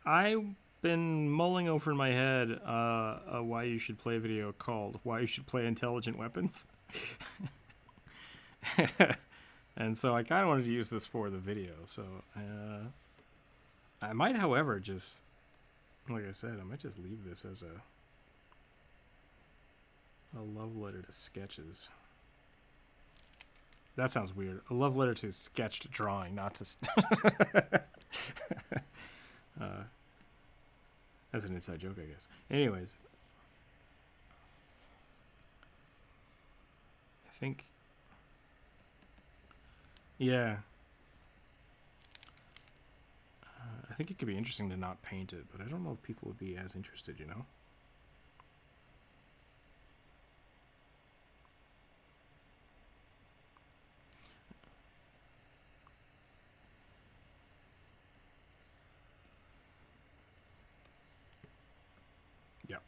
I've been mulling over in my head a why you should play video called Why You Should Play Intelligent Weapons. And so I kind of wanted to use this for the video. So I might, however, just, like I said, I might just leave this as a love letter to sketches. That sounds weird. A love letter to sketched drawing, not to... That's an inside joke, I guess. Anyways. I think... Yeah. I think it could be interesting to not paint it, but I don't know if people would be as interested, you know? Yeah.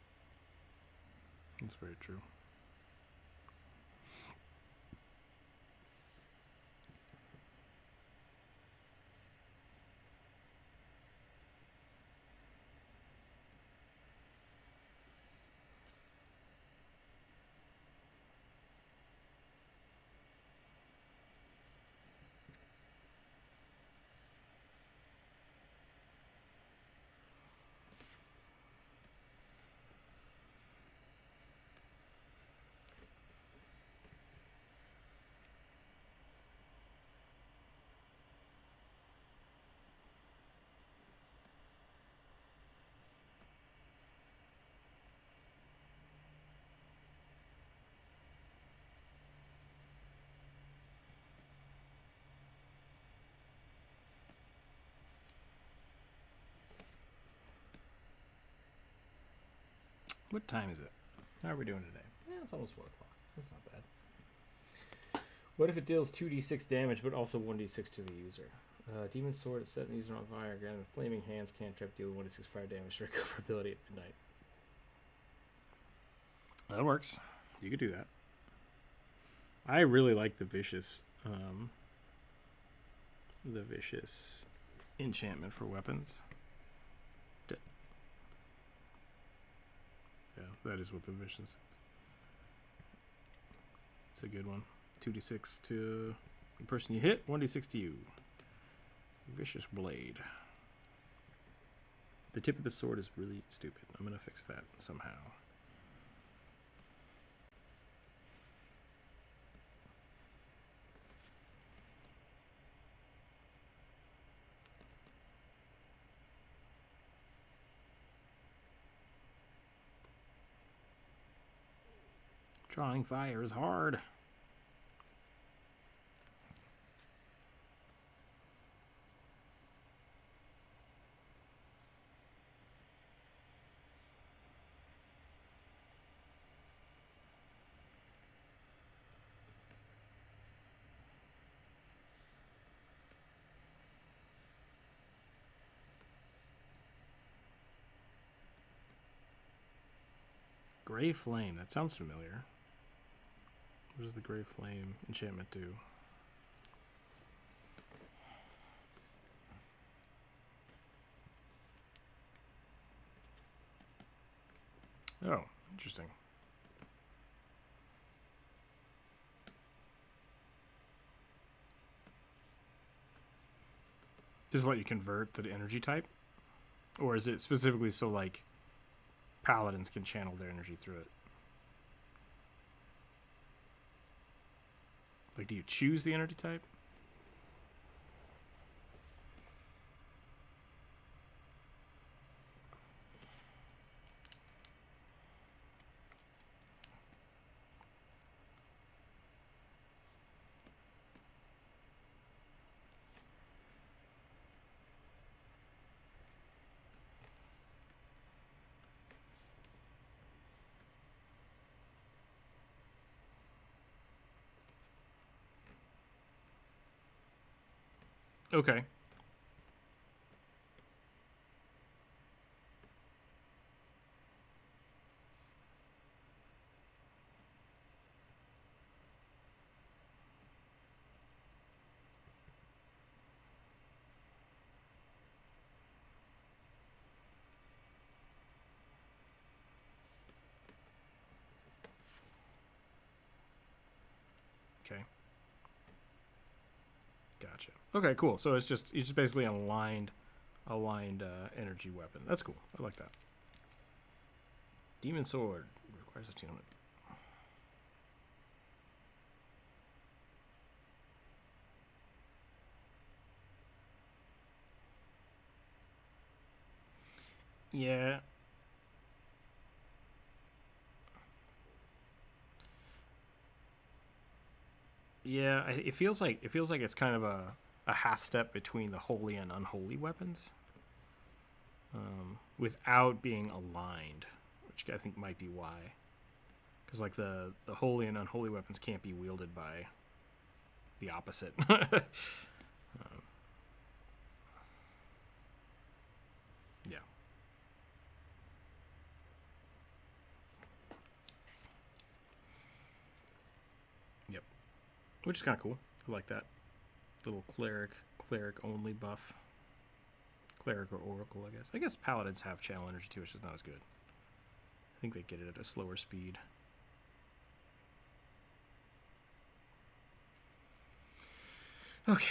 That's very true. What time is it? How are we doing today? Yeah, it's almost 4 o'clock. That's not bad. What if it deals 2d6 damage, but also 1d6 to the user? Demon Sword is set the user on fire. Granted, the Flaming Hands cantrip deal 1d6 fire damage to recoverability at midnight. That works. You could do that. I really like the vicious enchantment for weapons. Yeah, that is what the vicious is. It's a good one. 2d6 to the person you hit, 1d6 to you. Vicious blade. The tip of the sword is really stupid. I'm going to fix that somehow. Drawing fire is hard. Gray Flame. That sounds familiar. What does the Gray Flame enchantment do? Oh, interesting. Does it let you convert to the energy type? Or is it specifically so, like, paladins can channel their energy through it? Like, do you choose the energy type? Okay. Okay. Gotcha. Okay, cool. So it's just basically an aligned energy weapon. That's cool. I like that. Demon Sword requires attunement. Yeah. Yeah, it feels like it's kind of a half step between the holy and unholy weapons, without being aligned, which I think might be why. Because like the holy and unholy weapons can't be wielded by the opposite. Yeah. Yep. Which is kind of cool. I like that little cleric only buff. Cleric or oracle, I guess. I guess paladins have channel energy too, which is not as good. I think they get it at a slower speed. Okay.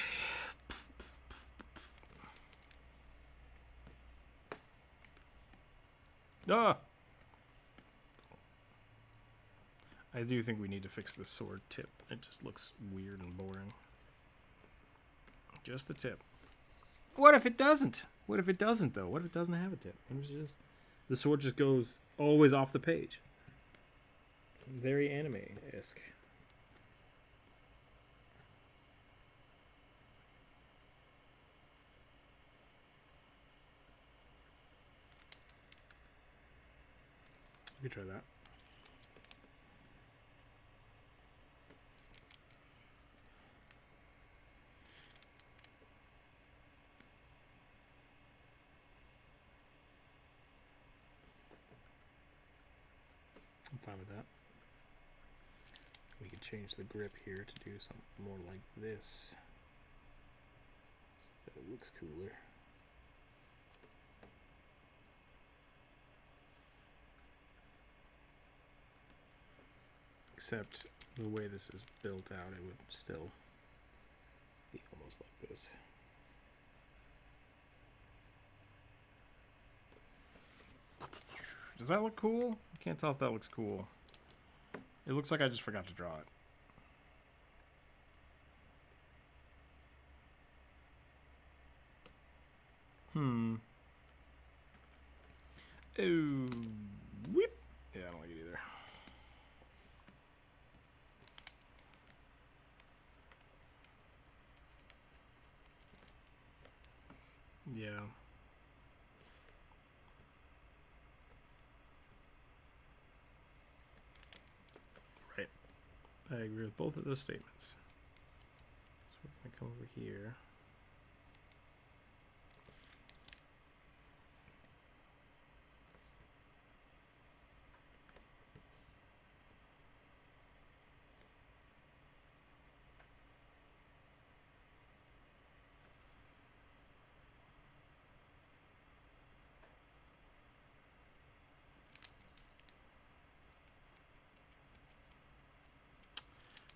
Ah! I do think we need to fix the sword tip. It just looks weird and boring. Just the tip. What if it doesn't? What if it doesn't, though? What if it doesn't have a tip? The sword just goes always off the page. Very anime-esque. could try that. I'm fine with that. We could change the grip here to do something more like this. So that it looks cooler. Except the way this is built out, it would still be almost like this. Does that look cool? I can't tell if that looks cool. It looks like I just forgot to draw it. Oh, whip. Yeah, I don't like it either. Yeah. Right. I agree with both of those statements. So we're going to come over here.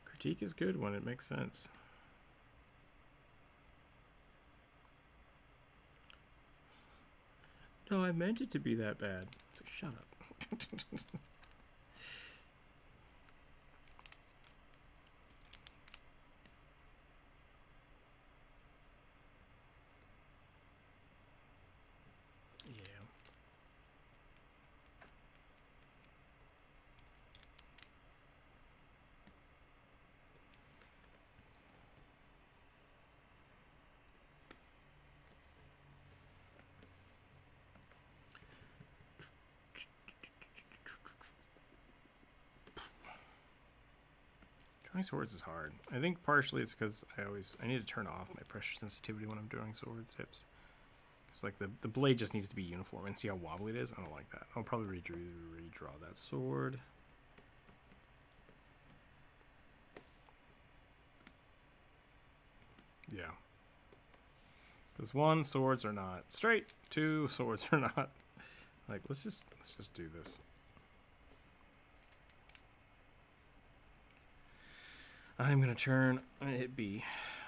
Critique is good when it makes sense. No, I meant it to be that bad. So shut up. Yeah. Drawing swords is hard. I think partially it's because I need to turn off my pressure sensitivity when I'm doing sword tips. It's like the blade just needs to be uniform, and see how wobbly it is? I don't like that. I'll probably redraw that sword. Yeah. Because 1, swords are not straight. 2, swords are not. Like, let's just do this. I'm gonna hit B.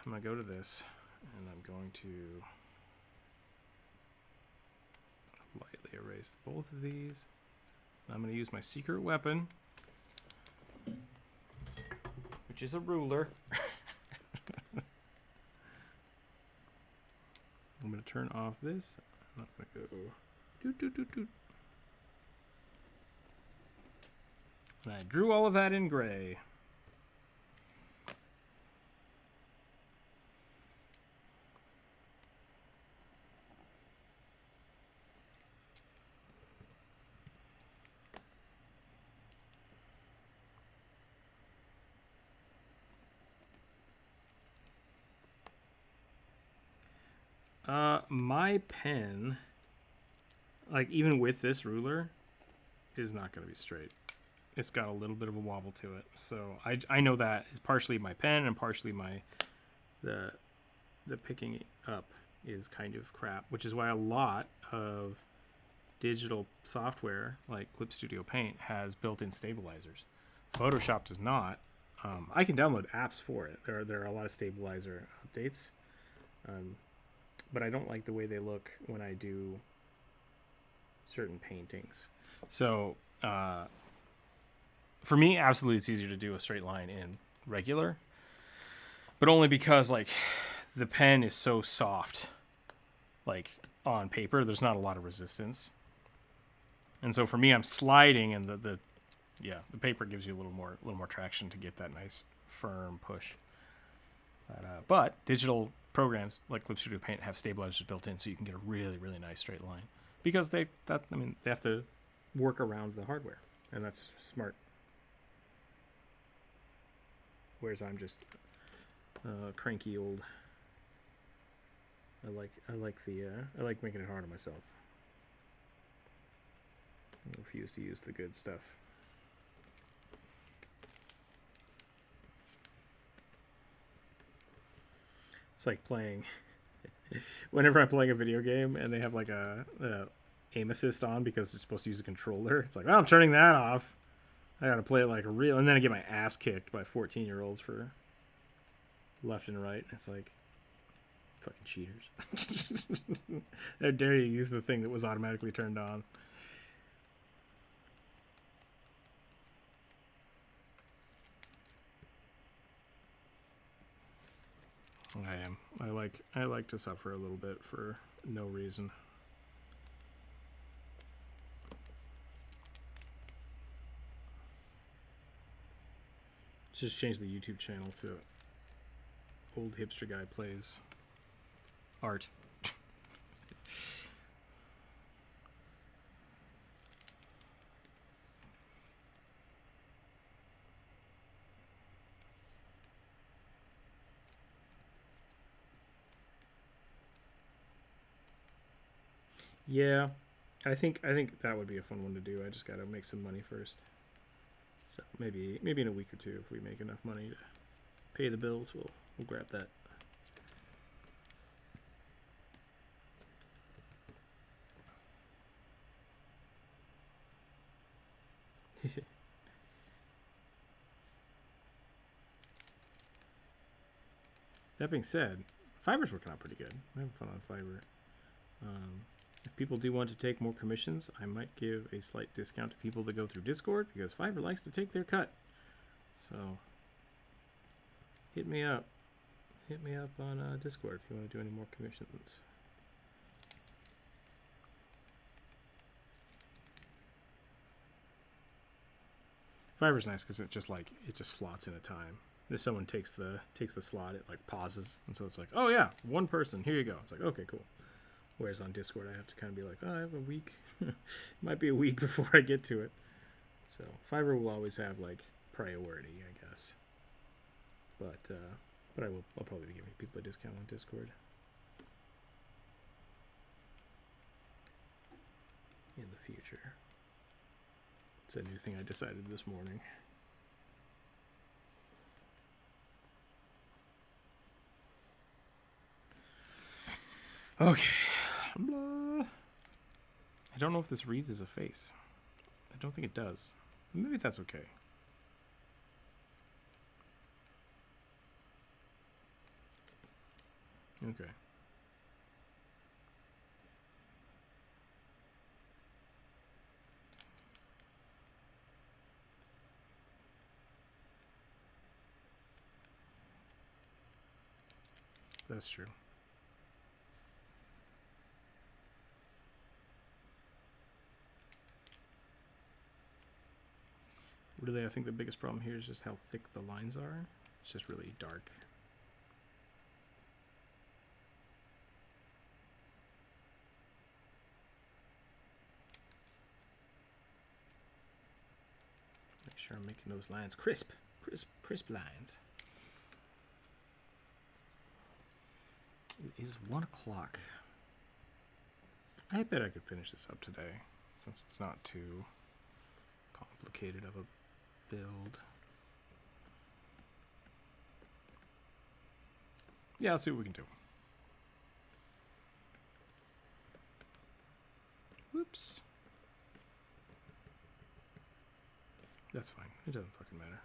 I'm gonna go to this, and I'm going to lightly erase both of these. I'm gonna use my secret weapon, which is a ruler. I'm gonna turn off this. I'm not gonna go doot doot doot doot. And I drew all of that in gray. My pen, like even with this ruler, is not going to be straight. It's got a little bit of a wobble to it. So I know that is partially my pen and partially the picking up is kind of crap, which is why a lot of digital software like Clip Studio Paint has built-in stabilizers. Photoshop does not. I can download apps for it. There are a lot of stabilizer updates. But I don't like the way they look when I do certain paintings. So for me, absolutely it's easier to do a straight line in regular, but only because like the pen is so soft. Like on paper, there's not a lot of resistance. And so for me, I'm sliding, and the paper gives you a little more traction to get that nice firm push. But digital programs like Clip Studio Paint have stabilizers built in, so you can get a really, really nice straight line because they have to work around the hardware. and that's smart. Whereas I'm just cranky old. I like making it hard on myself. I refuse to use the good stuff. It's like playing. Whenever I'm playing a video game and they have like a aim assist on because it's supposed to use a controller, it's like, well, I'm turning that off. I gotta play it like a real, and then I get my ass kicked by 14-year-olds for left and right. It's like, fucking cheaters. How dare you use the thing that was automatically turned on? I am. I like to suffer a little bit for no reason. Just change the YouTube channel to Old Hipster Guy Plays Art. Yeah, I think that would be a fun one to do. I just gotta make some money first. So maybe in a week or two, if we make enough money to pay the bills, we'll grab that. That being said, Fiverr's working out pretty good. I'm having fun on Fiverr. If people do want to take more commissions, I might give a slight discount to people that go through Discord, because Fiverr likes to take their cut. So hit me up. Hit me up on Discord if you want to do any more commissions. Fiverr's nice because it just slots in a time. If someone takes the slot, it like pauses, and so it's like, oh yeah, one person, here you go. It's like, okay, cool. Whereas on Discord, I have to kind of be like, oh, I have a week. Might be a week before I get to it. So Fiverr will always have like priority, I guess. But I'll probably be giving people a discount on Discord in the future. It's a new thing I decided this morning. Okay. Blah. I don't know if this reads as a face. I don't think it does. Maybe that's okay. Okay. That's true. Really, I think the biggest problem here is just how thick the lines are. It's just really dark. Make sure I'm making those lines crisp lines. It is 1 o'clock. I bet I could finish this up today, since it's not too complicated of a build. Yeah, let's see what we can do. Whoops. That's fine. It doesn't fucking matter.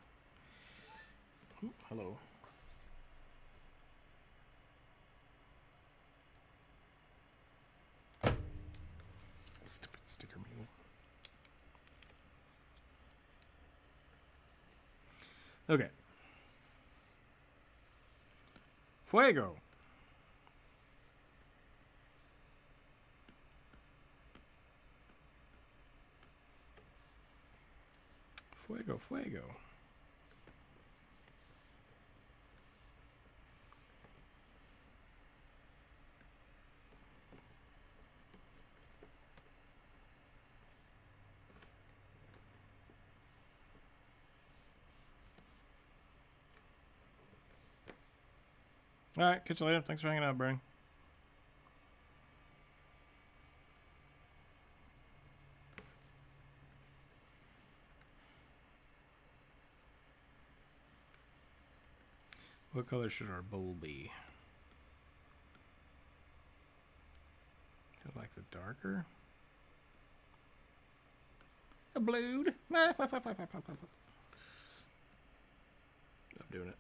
Ooh, hello. Stupid sticker mule. Okay. Fuego. Fuego, fuego. All right, catch you later. Thanks for hanging out, Brang. What color should our bowl be? I like the darker. A blued. I'm doing it.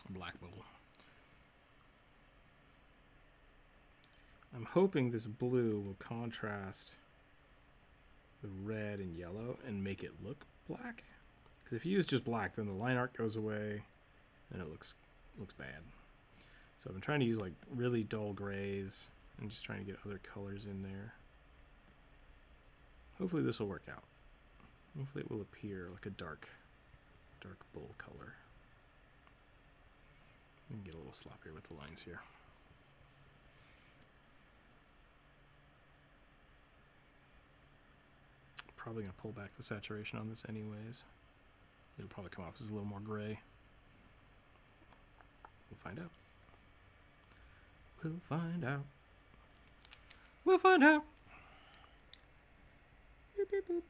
Black bowl. I'm hoping this blue will contrast the red and yellow and make it look black. Because if you use just black, then the line art goes away and it looks bad. So I've been trying to use like really dull grays and just trying to get other colors in there. Hopefully this will work out. Hopefully it will appear like a dark bowl color. We can get a little sloppier with the lines here. Probably going to pull back the saturation on this anyways. It'll probably come off as a little more gray. We'll find out. We'll find out. We'll find out. Beep, beep, boop.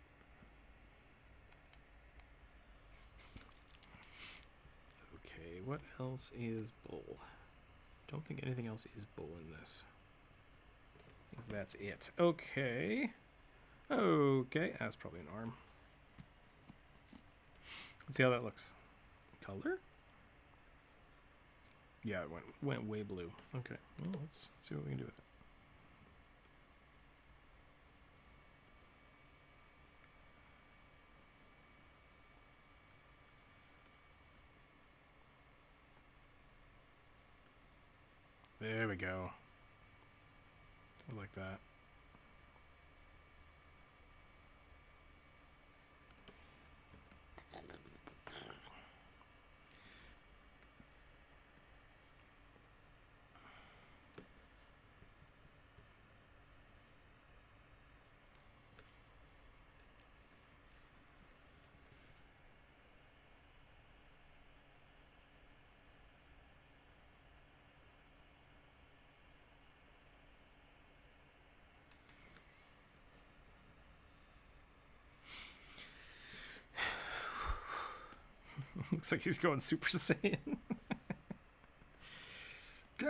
Okay, what else is bull? Don't think anything else is bull in this. I think that's it. Okay. Okay, that's probably an arm. Let's see how that looks. Color? Yeah, it went way blue. Okay, well, let's see what we can do with it. There we go. I like that. Looks like he's going Super Saiyan. Gah!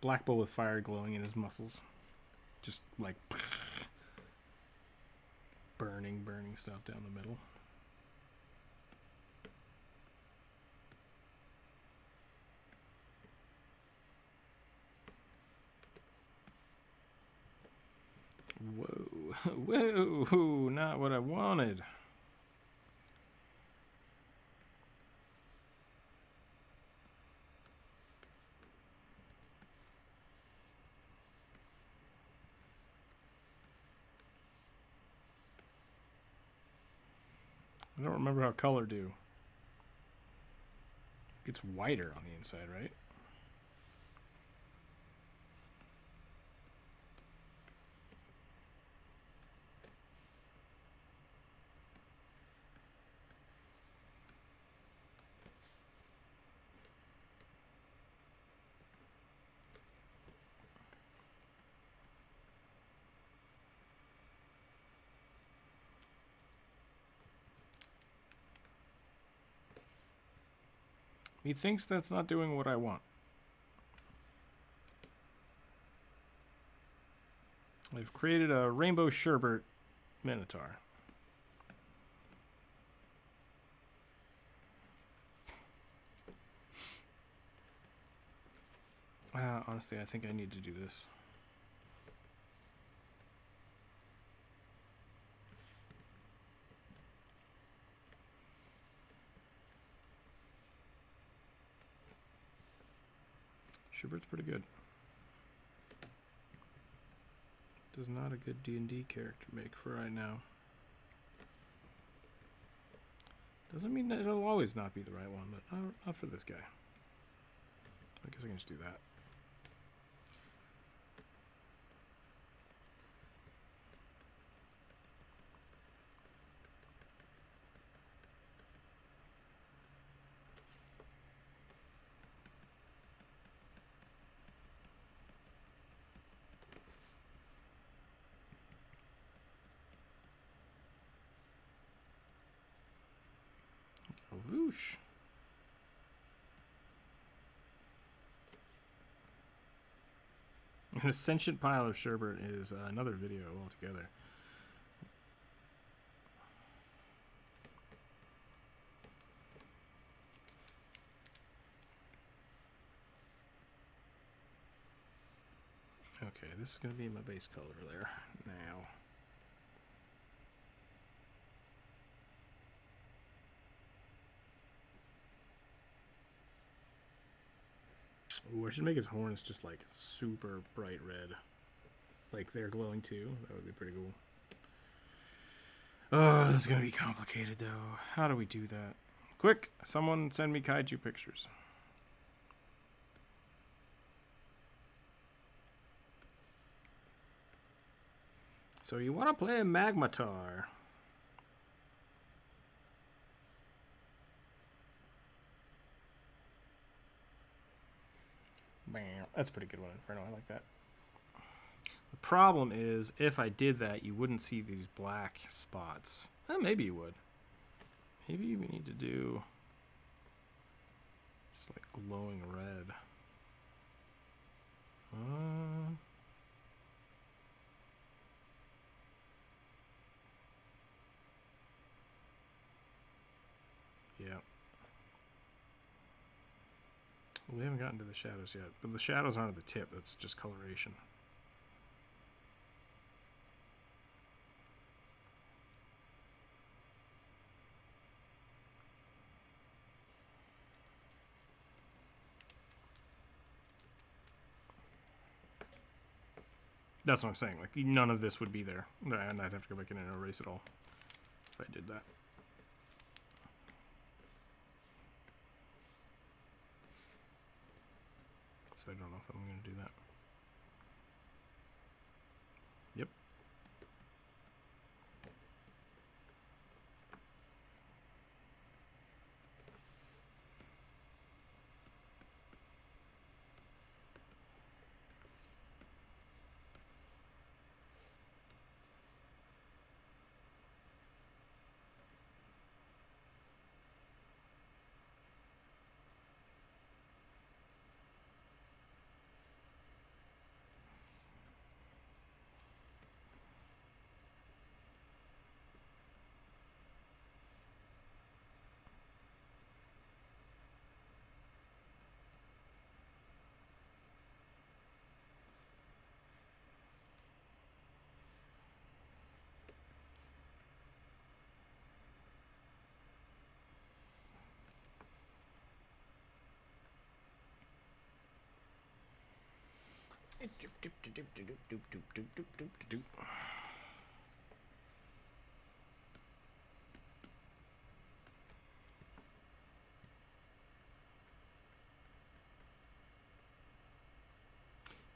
Black bull with fire glowing in his muscles. Just like burning stuff down the middle. Whoa, whoa, not what I wanted. I don't remember how color do. It gets whiter on the inside, right? He thinks that's not doing what I want. I've created a rainbow sherbet minotaur. Honestly, I think I need to do this. Sherbert's pretty good. Does not a good D&D character make for right now. Doesn't mean that it'll always not be the right one, but not for this guy. I guess I can just do that. Whoosh. An ascension pile of sherbet is another video altogether. Okay, this is going to be my base color there now. Ooh, I should make his horns just like super bright red. Like they're glowing too. That would be pretty cool. Oh, this is going to be complicated though. How do we do that? Quick, someone send me kaiju pictures. So you want to play a Magmatar? Bam. That's a pretty good one, Inferno. I like that. The problem is, if I did that, you wouldn't see these black spots. Maybe you would. Maybe we need to do just like glowing red. Yeah. Well, we haven't gotten to the shadows yet, but the shadows aren't at the tip. That's just coloration. That's what I'm saying. Like, none of this would be there. And I'd have to go back in and erase it all if I did that. So I don't know if I'm going to do that. Yep.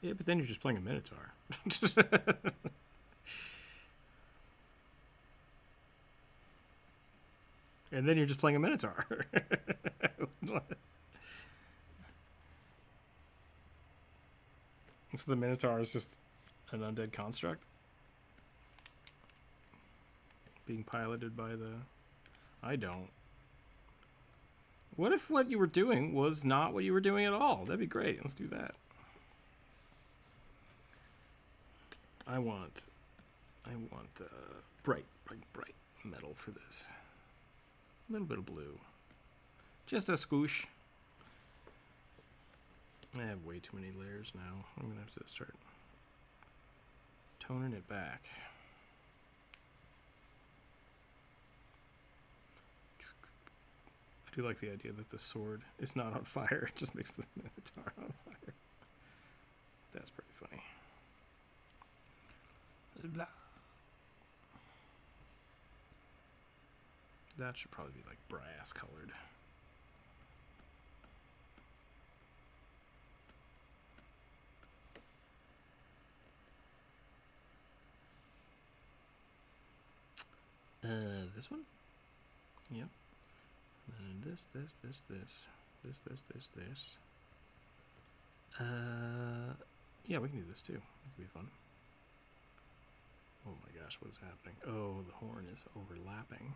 Yeah, but then you're just playing a Minotaur. And then you're just playing a Minotaur. So the Minotaur is just an undead construct being piloted by the... I don't. What if what you were doing was not what you were doing at all? That'd be great. Let's do that. I want bright metal for this. A little bit of blue. Just a scoosh. I have way too many layers now. I'm going to have to start toning it back. I do like the idea that the sword is not on fire. It just makes the Minotaur on fire. That's pretty funny. Blah. That should probably be like brass colored. This one? Yep. And this. Yeah, we can do this too. It could be fun. Oh my gosh, what is happening? Oh, the horn is overlapping.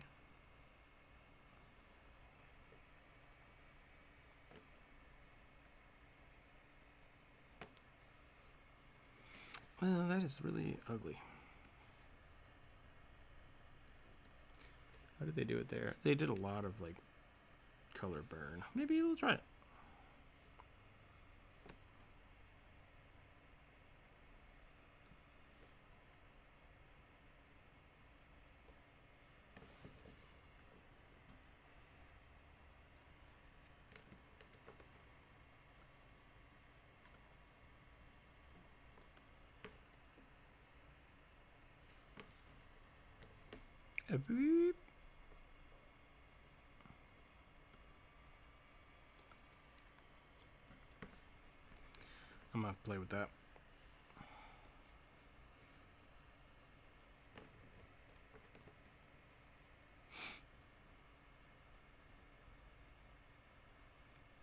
Well, that is really ugly. How did they do it there? They did a lot of like color burn. Maybe we'll try it. A beep. I'm gonna have to play with that.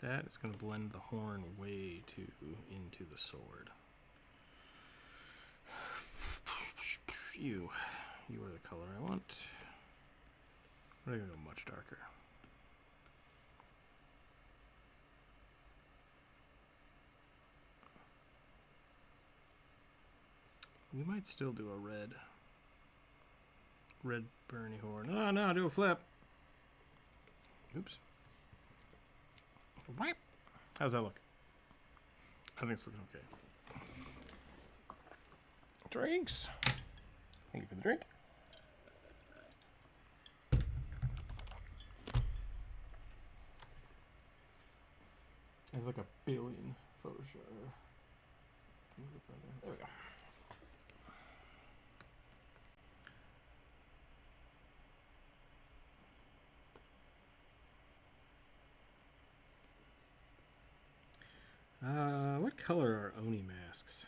That is going to blend the horn way too into the sword. You are the color I want. We're going to go much darker. We might still do a red Bernie horn. Oh no, do a flip. Oops. How's that look? I think it's looking okay. Drinks. Thank you for the drink. I have like a billion Photoshop. There we go. What color are Oni masks?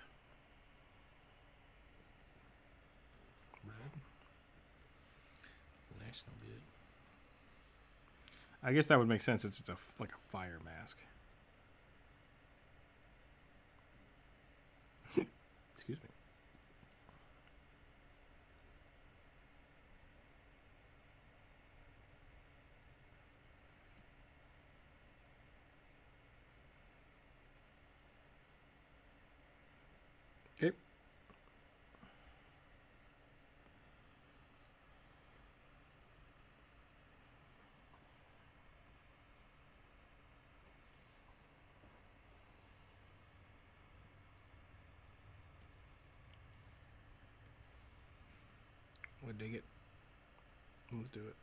Red. Nice, no good. I guess that would make sense since it's like a fire mask. Excuse me. Okay. Would dig it. Let's do it.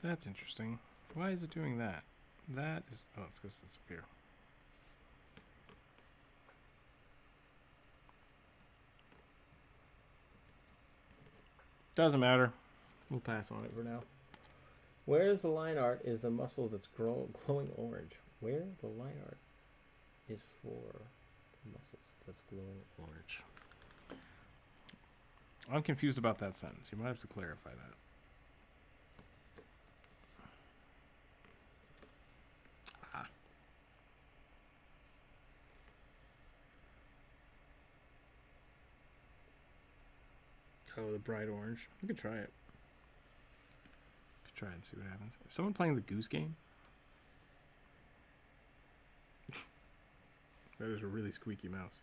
That's interesting. Why is it doing that? That is... Oh, it's because it's up here. Doesn't matter. We'll pass on it for now. Where's the line art is the muscle that's glowing orange. Where the line art is for the muscles that's glowing orange. I'm confused about that sentence. You might have to clarify that. Oh, the bright orange. We could try it. Could try it and see what happens. Is someone playing the goose game? That is a really squeaky mouse.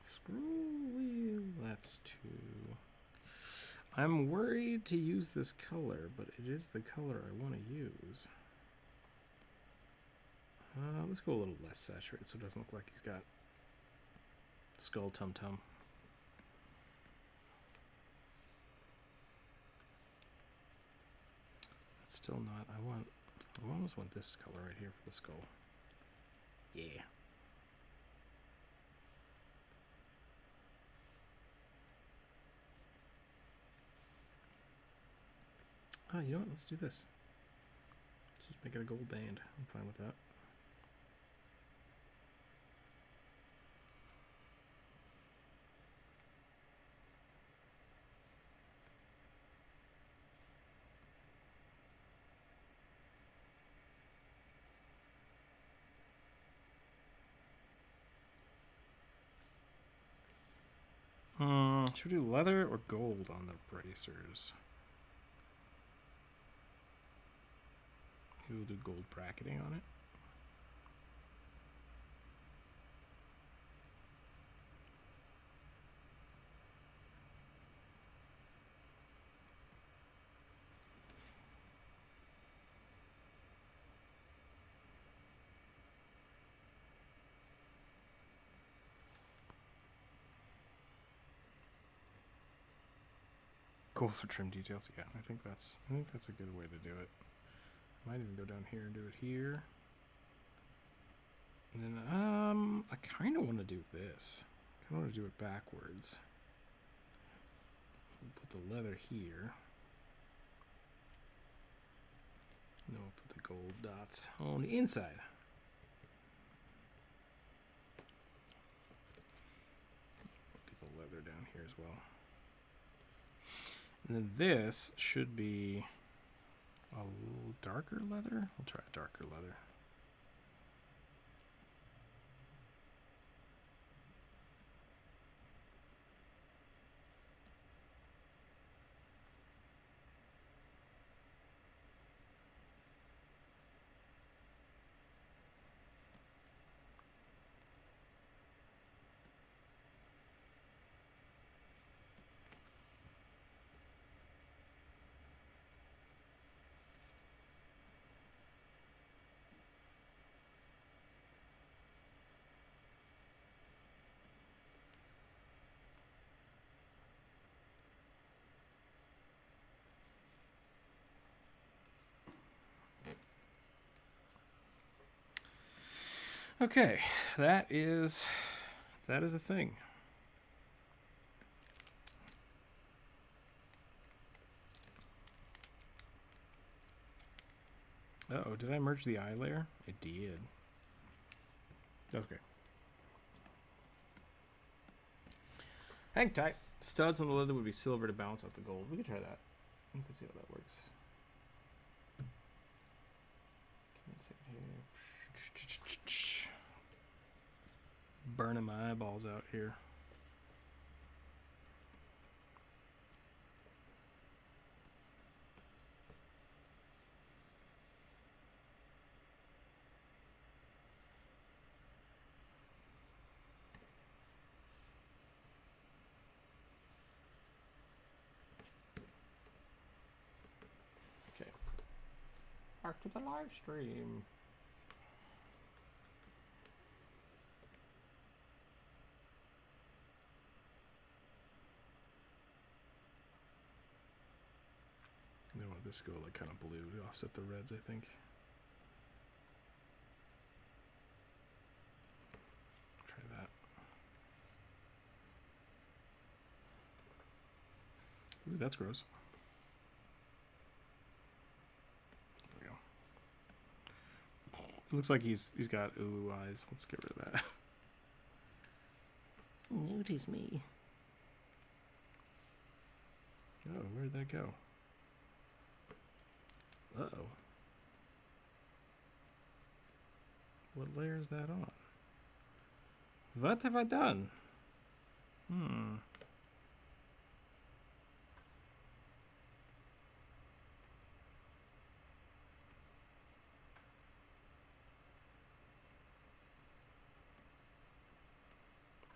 Screw wheel. That's two. I'm worried to use this color, but it is the color I want to use. Let's go a little less saturated so it doesn't look like he's got skull tum-tum. That's still not. I almost want this color right here for the skull. Yeah. Oh, you know what? Let's do this. Let's just make it a gold band. I'm fine with that. Should we do leather or gold on the bracers? Maybe we'll do gold bracketing on it. Gold for trim details. Yeah, I think that's a good way to do it. Might even go down here and do it here. And then I kind of want to do this. I kind of want to do it backwards. We'll put the leather here. And then we'll put the gold dots on the inside. Get the leather down here as well. And then this should be a little darker leather. We'll try darker leather. Okay, that is a thing. Uh-oh, did I merge the eye layer? I did. Okay. Hang tight. Studs on the leather would be silver to balance out the gold. We could try that. We could see how that works. Burning my eyeballs out here. Okay. Back to the live stream. I want this to go like kind of blue to offset the reds, I think. Try that. Ooh, that's gross. Looks like he's got ooh eyes. Let's get rid of that. Notice me. Oh, where'd that go? Uh-oh. What layer is that on? What have I done?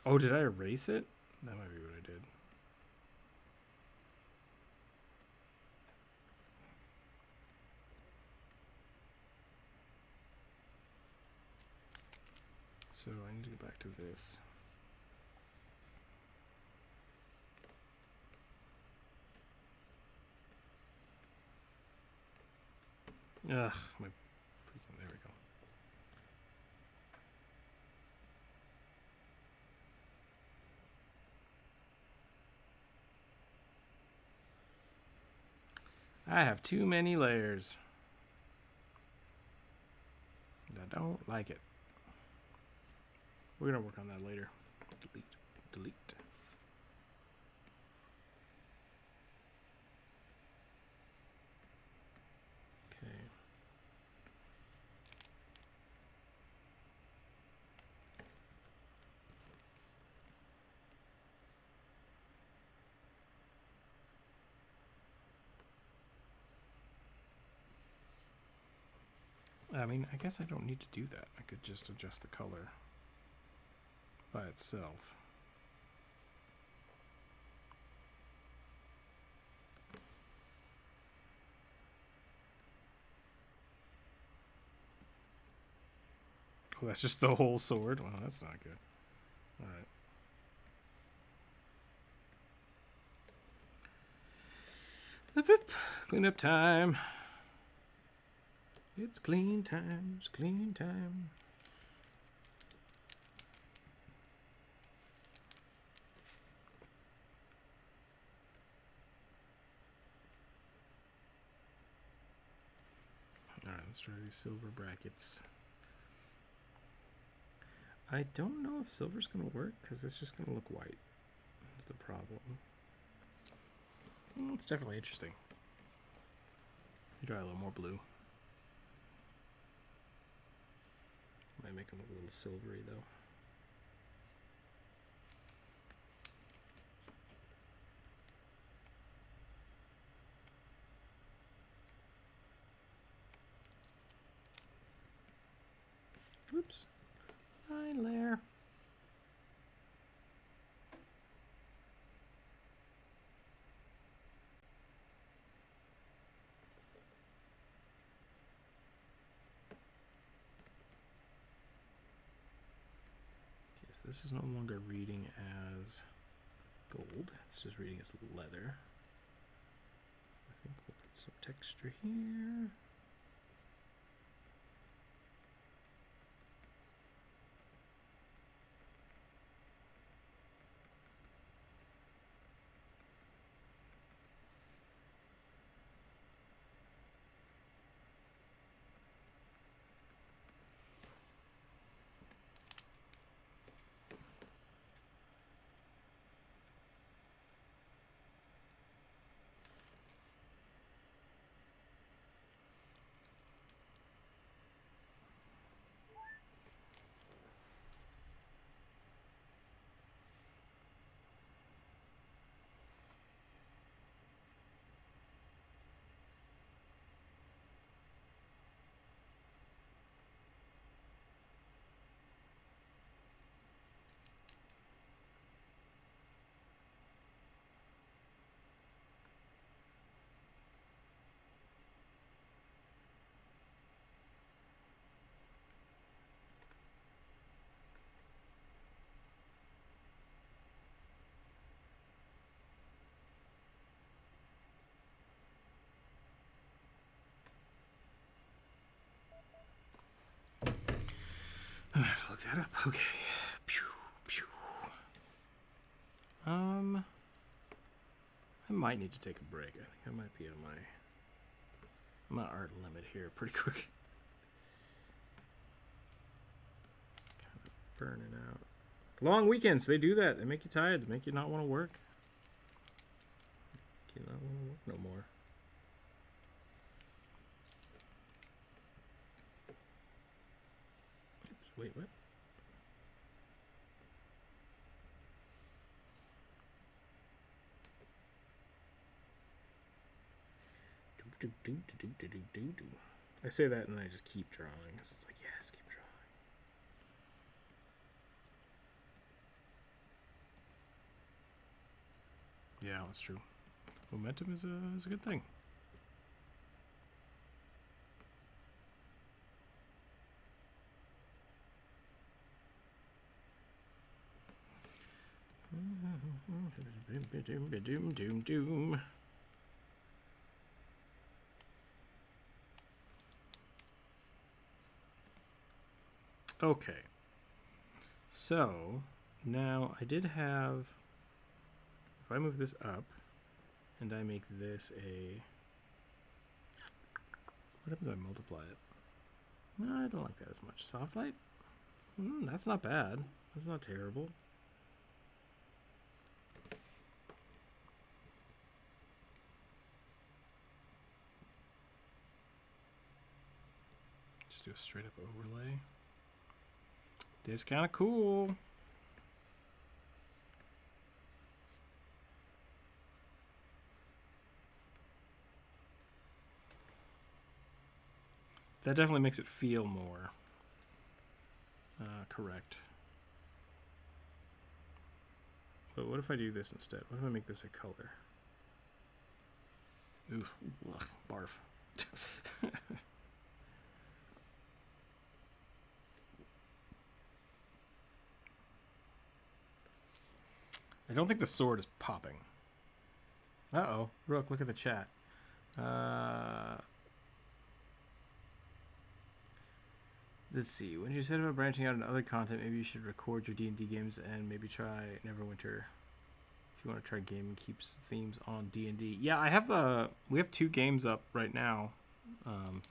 Oh, did I erase it? That might be what I did. So I need to go back to this. Ugh, my freaking, there we go. I have too many layers. I don't like it. We're gonna work on that later. Delete, delete. Okay. I mean, I guess I don't need to do that. I could just adjust the color by itself. Oh, that's just the whole sword? Well, that's not good. Alright. Clean up time. It's clean time. It's clean time. Alright, let's try these silver brackets. I don't know if silver's going to work because it's just going to look white. That's the problem. It's definitely interesting. Try a little more blue. Might make them a little silvery though. Oops. Hi, Lair. Yes, this is no longer reading as gold. It's just reading as leather. I think we'll put some texture here. I have to look that up. Okay. Pew, pew. I might need to take a break. I think I might be at my art limit here pretty quick. burning out. Long weekends, they do that. They make you tired. They make you not want to work. Make you not want to work no more. Oops, wait, what? I say that and then I just keep drawing. It's like, yes, keep drawing. Yeah, that's true. Momentum is a good thing. Doom. Okay. So now I did have. If I move this up, and I make this a. What happens if I multiply it? No, I don't like that as much. Soft light? That's not bad. That's not terrible. Just do a straight up overlay. This kind of cool. That definitely makes it feel more correct. But what if I do this instead? What if I make this a color? Oof, ugh, barf. I don't think the sword is popping. Uh-oh. Rook, look at the chat. Let's see. When you said about branching out into other content, maybe you should record your D&D games and maybe try Neverwinter. If you want to try gaming, keeps themes on D&D. Yeah, I have we have 2 games up right now on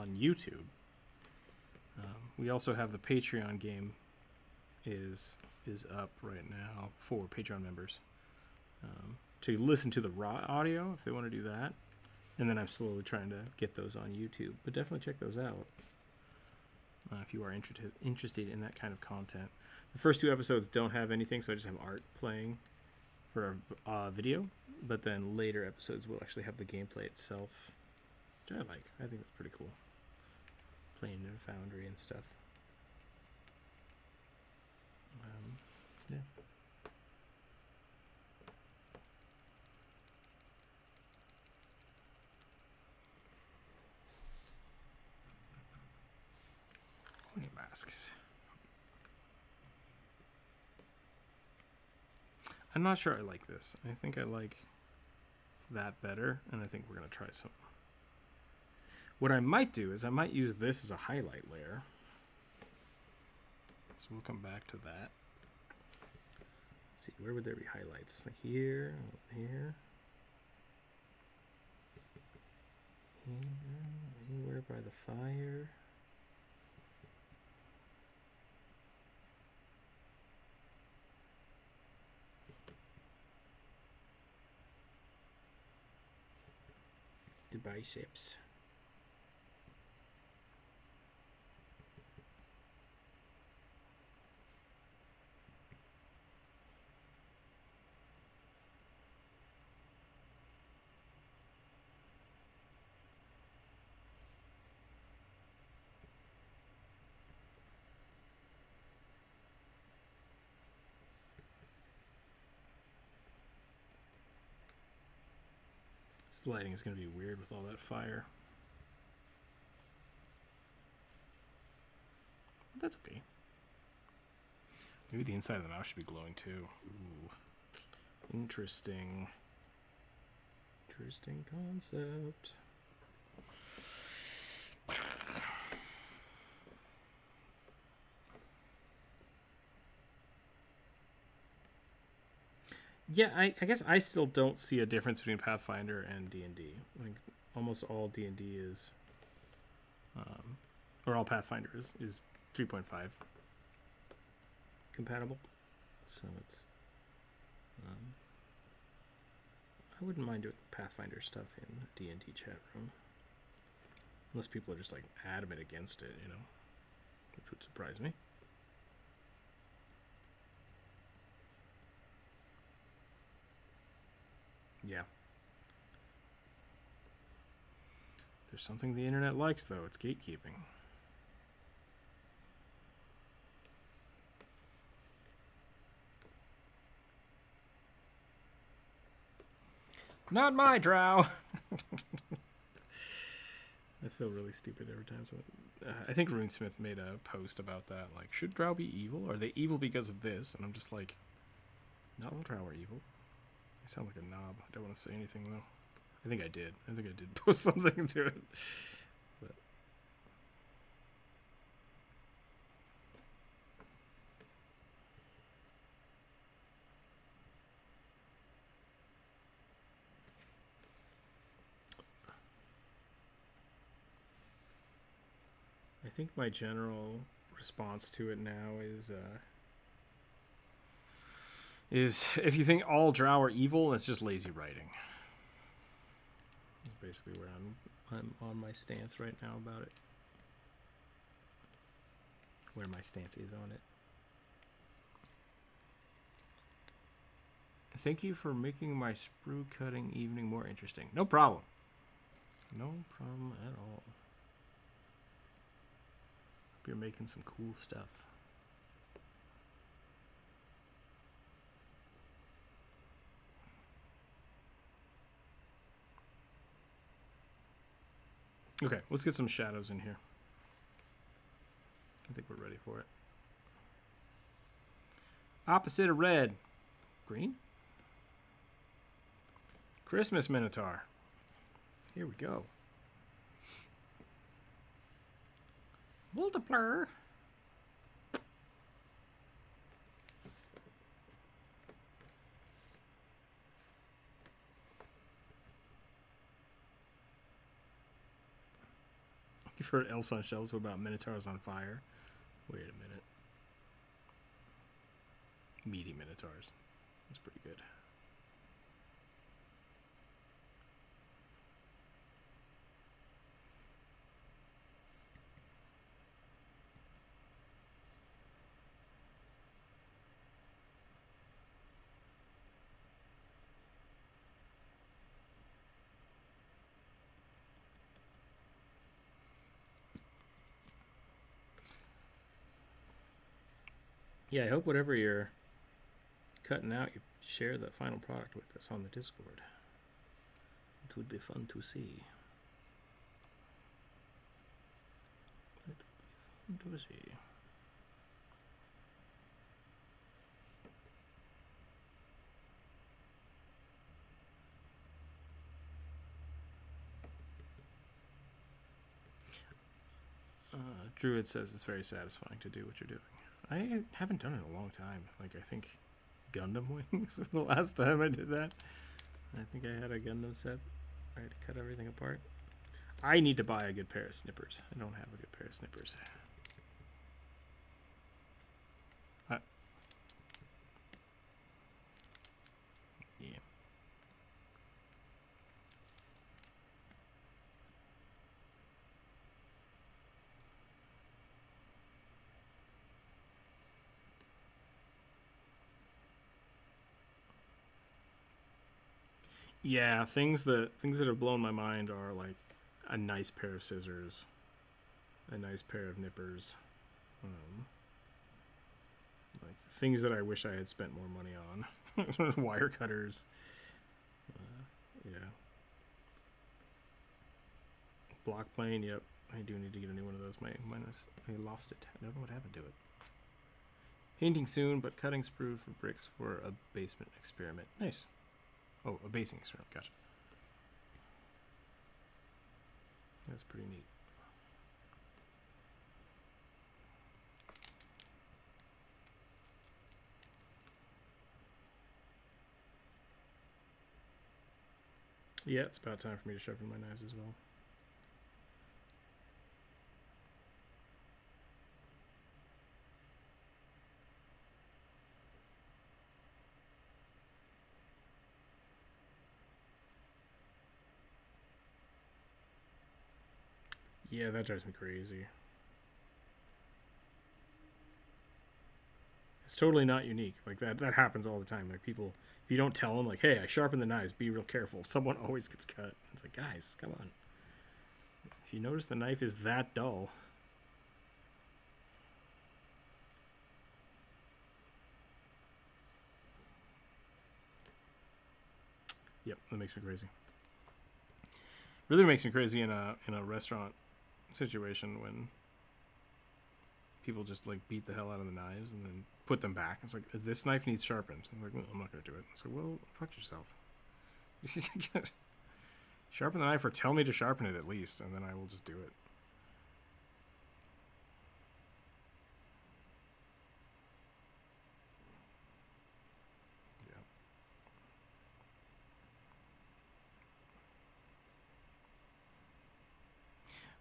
YouTube. We also have the Patreon game is up right now for Patreon members to listen to the raw audio if they want to do that. And then I'm slowly trying to get those on YouTube. But definitely check those out if you are interested in that kind of content. The first 2 episodes don't have anything, so I just have art playing for a video. But then later episodes will actually have the gameplay itself, which I like. I think it's pretty cool. Playing in a foundry and stuff. Yeah. Any masks? I'm not sure I like this. I think I like that better, and I think we're going to try some. What I might do is I might use this as a highlight layer. So we'll come back to that. Let's see, where would there be highlights? Like here, here, anywhere by the fire. The biceps. This lighting is going to be weird with all that fire. But that's okay. Maybe the inside of the mouse should be glowing too. Ooh. Interesting. Interesting concept. Yeah, I guess I still don't see a difference between Pathfinder and D&D. Like, almost all D&D is, or all Pathfinder is 3.5. compatible, so it's. I wouldn't mind doing Pathfinder stuff in the D&D chat room, unless people are just like adamant against it, you know, which would surprise me. Yeah. There's something the internet likes, though. It's gatekeeping. Not my drow. I feel really stupid every time. So, I think RuneSmith made a post about that. Like, should drow be evil? Are they evil because of this? And I'm just like, not all drow are evil. I sound like a knob. I don't want to say anything, though. I think I did. I think I did post something to it. But. I think my general response to it now is if you think all drow are evil, it's just lazy writing. That's basically where I'm on my stance right now about it. Where my stance is on it. Thank you for making my sprue cutting evening more interesting. No problem. No problem at all. Hope you're making some cool stuff. Okay, let's get some shadows in here. I think we're ready for it. Opposite of red. Green? Christmas Minotaur. Here we go. Multiplier. You've heard Elves on Shelves about Minotaurs on fire. Wait a minute. Meaty Minotaurs. That's pretty good. Yeah, I hope whatever you're cutting out, you share the final product with us on the Discord. It would be fun to see. It would be fun to see. Druid says it's very satisfying to do what you're doing. I haven't done it in a long time. Like, I think Gundam Wings was the last time I did that. I think I had a Gundam set. I had to cut everything apart. I need to buy a good pair of snippers. I don't have a good pair of snippers. Yeah. Yeah, things that have blown my mind are like a nice pair of scissors, a nice pair of nippers, like things that I wish I had spent more money on. Wire cutters. Yeah. Block plane. Yep, I do need to get a new one of those. I lost it. I don't know what happened to it. Painting soon, but cutting sprue for bricks for a basement experiment. Nice. Oh, a basing experiment. Gotcha. That's pretty neat. Yeah, it's about time for me to sharpen my knives as well. Yeah, that drives me crazy. It's totally not unique. Like that happens all the time. Like people, if you don't tell them, like, hey, I sharpen the knives, be real careful. Someone always gets cut. It's like, guys, come on. If you notice the knife is that dull. Yep, that makes me crazy. Really makes me crazy in a restaurant situation when people just like beat the hell out of the knives and then put them back. It's like, this knife needs sharpened. I'm like, well, I'm not gonna do it. It's like, well, fuck yourself. Sharpen the knife, or tell me to sharpen it at least, and then I will just do it.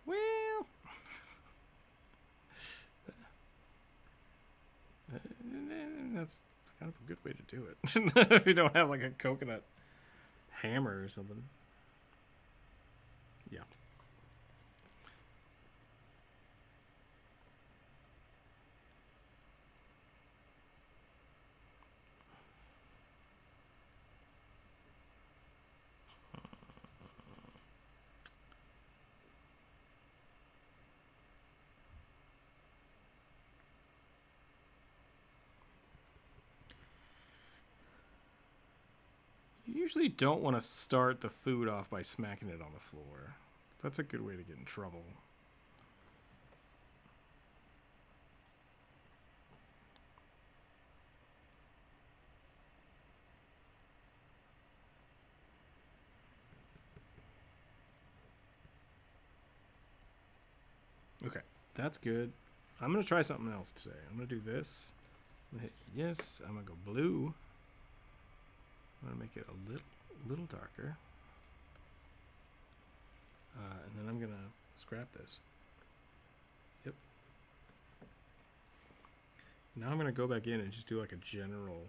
Well, that's kind of a good way to do it. If you don't have like a coconut hammer or something. Yeah. You usually don't want to start the food off by smacking it on the floor. That's a good way to get in trouble. Okay, that's good. I'm going to try something else today. I'm going to do this. I'm going to hit yes. I'm going to go blue. I'm going to make it a little darker. And then I'm going to scrap this. Yep. Now I'm going to go back in and just do like a general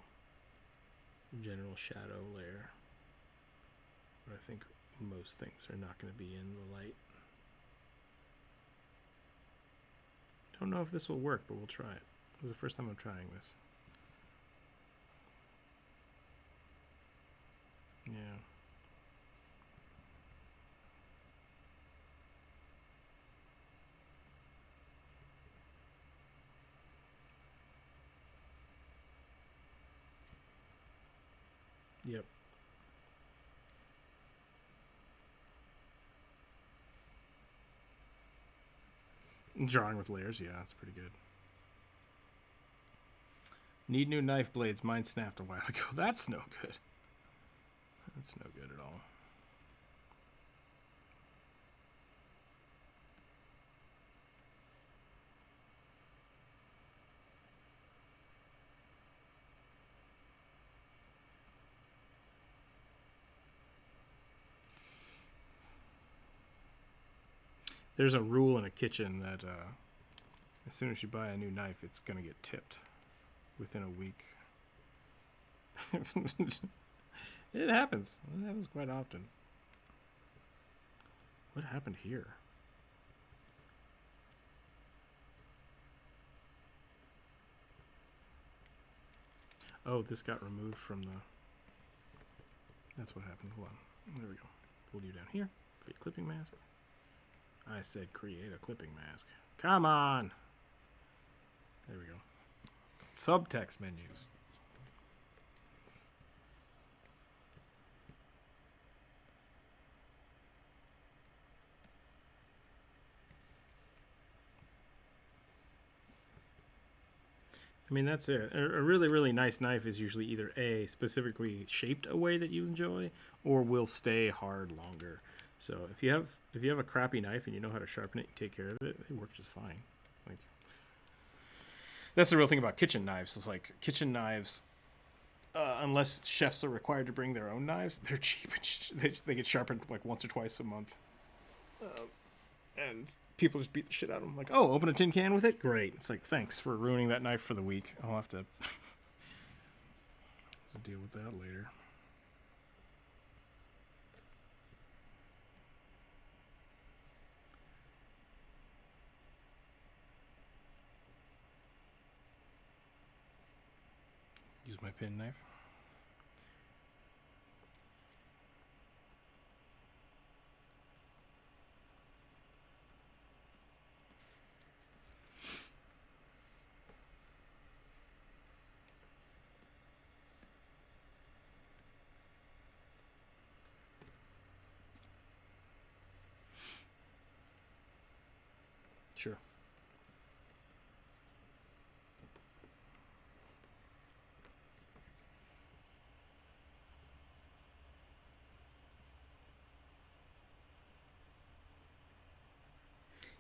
shadow layer. But I think most things are not going to be in the light. Don't know if this will work, but we'll try it. This is the first time I'm trying this. Yeah. Yep. Drawing with layers, yeah, that's pretty good. Need new knife blades. Mine snapped a while ago. That's no good. That's no good at all. There's a rule in a kitchen that as soon as you buy a new knife, it's going to get tipped within a week. It happens. It happens quite often. What happened here? Oh, this got removed from the... That's what happened. Hold on. There we go. Pulled you down here. Create clipping mask. I said create a clipping mask. Come on! There we go. Subtext menus. I mean, that's it. A really, really nice knife is usually either A, specifically shaped a way that you enjoy, or will stay hard longer. So if you have a crappy knife and you know how to sharpen it and take care of it, it works just fine. Like, that's the real thing about kitchen knives. It's like kitchen knives, unless chefs are required to bring their own knives, they're cheap. They get sharpened like once or twice a month. And people just beat the shit out of them. Like, oh, open a tin can with it? Great. It's like, thanks for ruining that knife for the week. I'll have to deal with that later. penknife. Sure.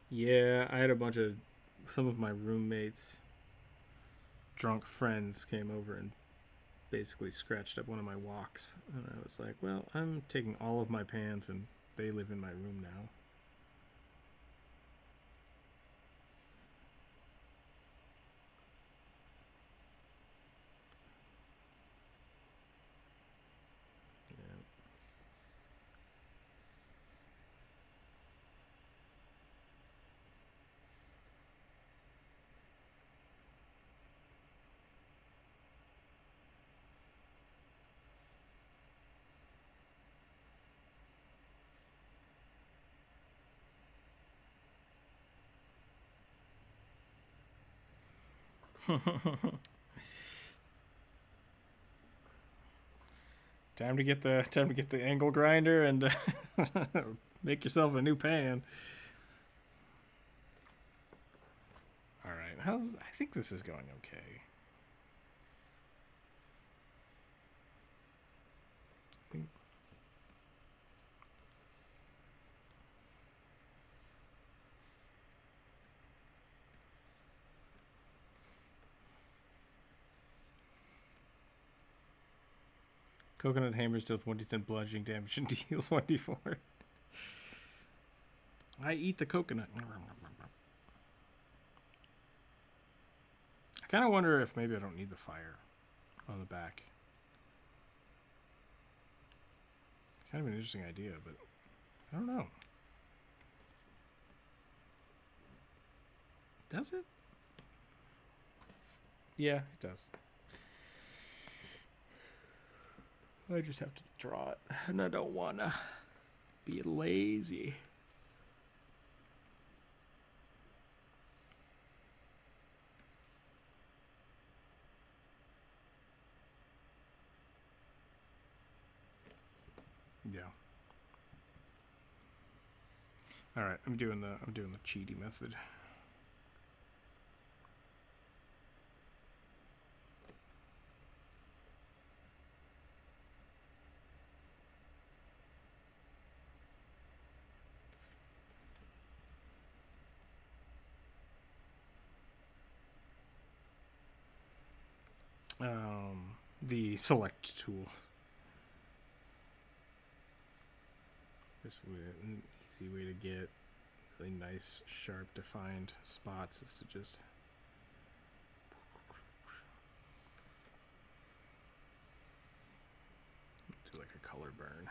Yeah, I had some of my roommates, drunk friends, came over and basically scratched up one of my walks. And I was like, well, I'm taking all of my pans and they live in my room now. Time to get the angle grinder and make yourself a new pan. All right, I think this is going okay. Coconut hammers deals 1d10 bludgeoning damage and deals 1d4. I eat the coconut. I kind of wonder if maybe I don't need the fire on the back. Kind of an interesting idea, but I don't know. Does it? Yeah, it does. I just have to draw it, and I don't want to be lazy. Yeah. All right, I'm doing the cheaty method. The select tool. This is an easy way to get really nice, sharp, defined spots is to just do like a color burn.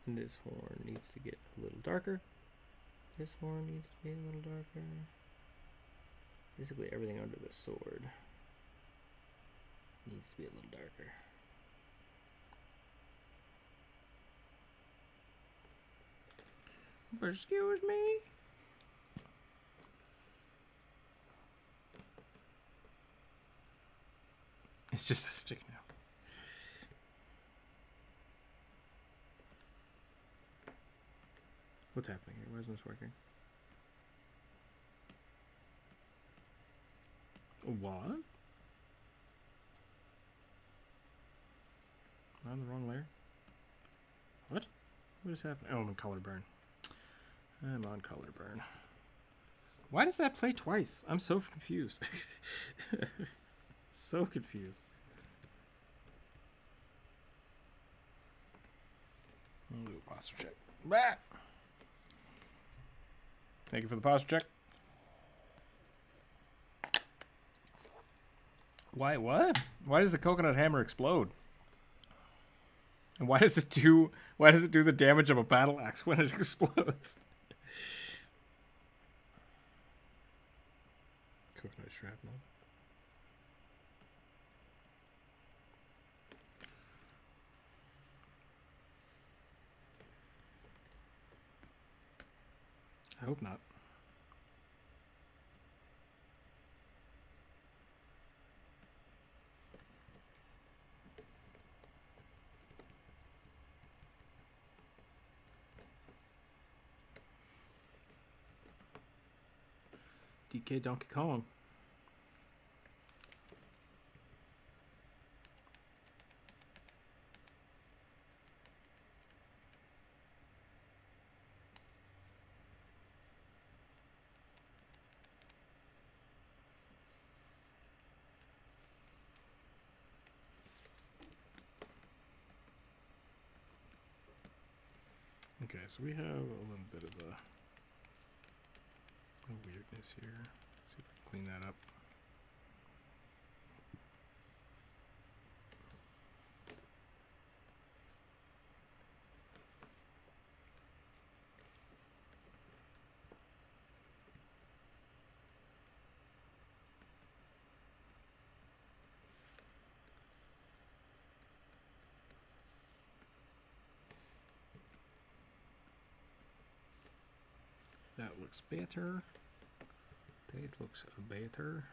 This horn needs to get a little darker. This horn needs to be a little darker. Basically everything under the sword needs to be a little darker. Excuse me? It's just a stick now. What's happening here? Why isn't this working? What? Am I on the wrong layer? What? What is happening? Oh, I'm on color burn. I'm on color burn. Why does that play twice? I'm so confused. So confused. I'll do a posture check. Bah! Thank you for the posture check. Why? What? Why does the coconut hammer explode? And why does it do? Why does it do the damage of a battle axe when it explodes? Coconut shrapnel. I hope not. DK Donkey Kong. Okay, so we have a little bit of a weirdness here. See if I can clean that up. That looks better. That looks better.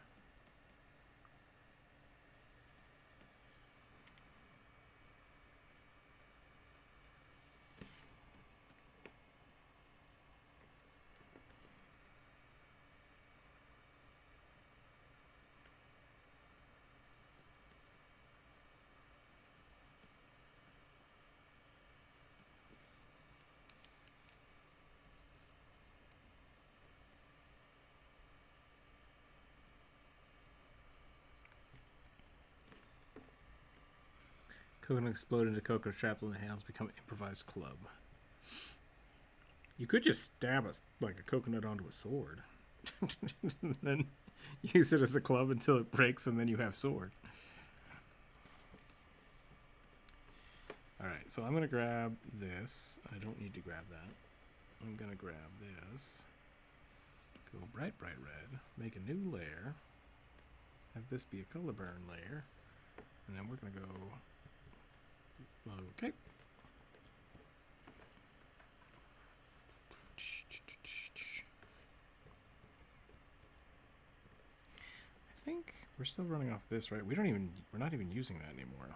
Coconut explode into coconut shrapnel and the hands become improvised club. You could just stab like a coconut onto a sword. And then use it as a club until it breaks and then you have sword. Alright, so I'm going to grab this. I don't need to grab that. I'm going to grab this. Go bright, bright red. Make a new layer. Have this be a color burn layer. And then we're going to go... Okay. I think we're still running off this, right? We're not even using that anymore.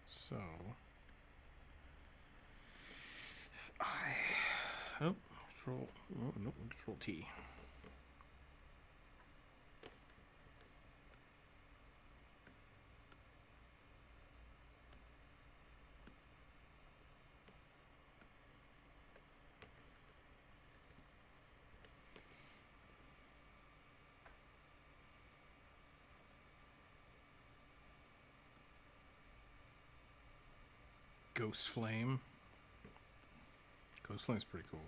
So Control T. Ghost Flame. Ghost Flame's pretty cool.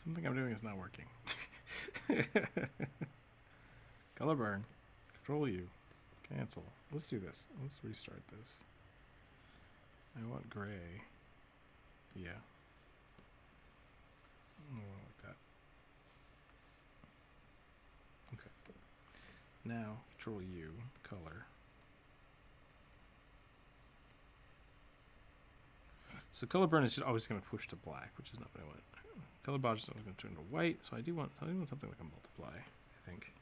Something I'm doing is not working. Color burn. Control U. Cancel. Let's do this. Let's restart this. I want gray. Yeah. I want like that. Okay. Now, Control U. Color. So color burn is just always going to push to black, which is not what I want. Color bar is always going to turn to white, so I do want something like a multiply, I think.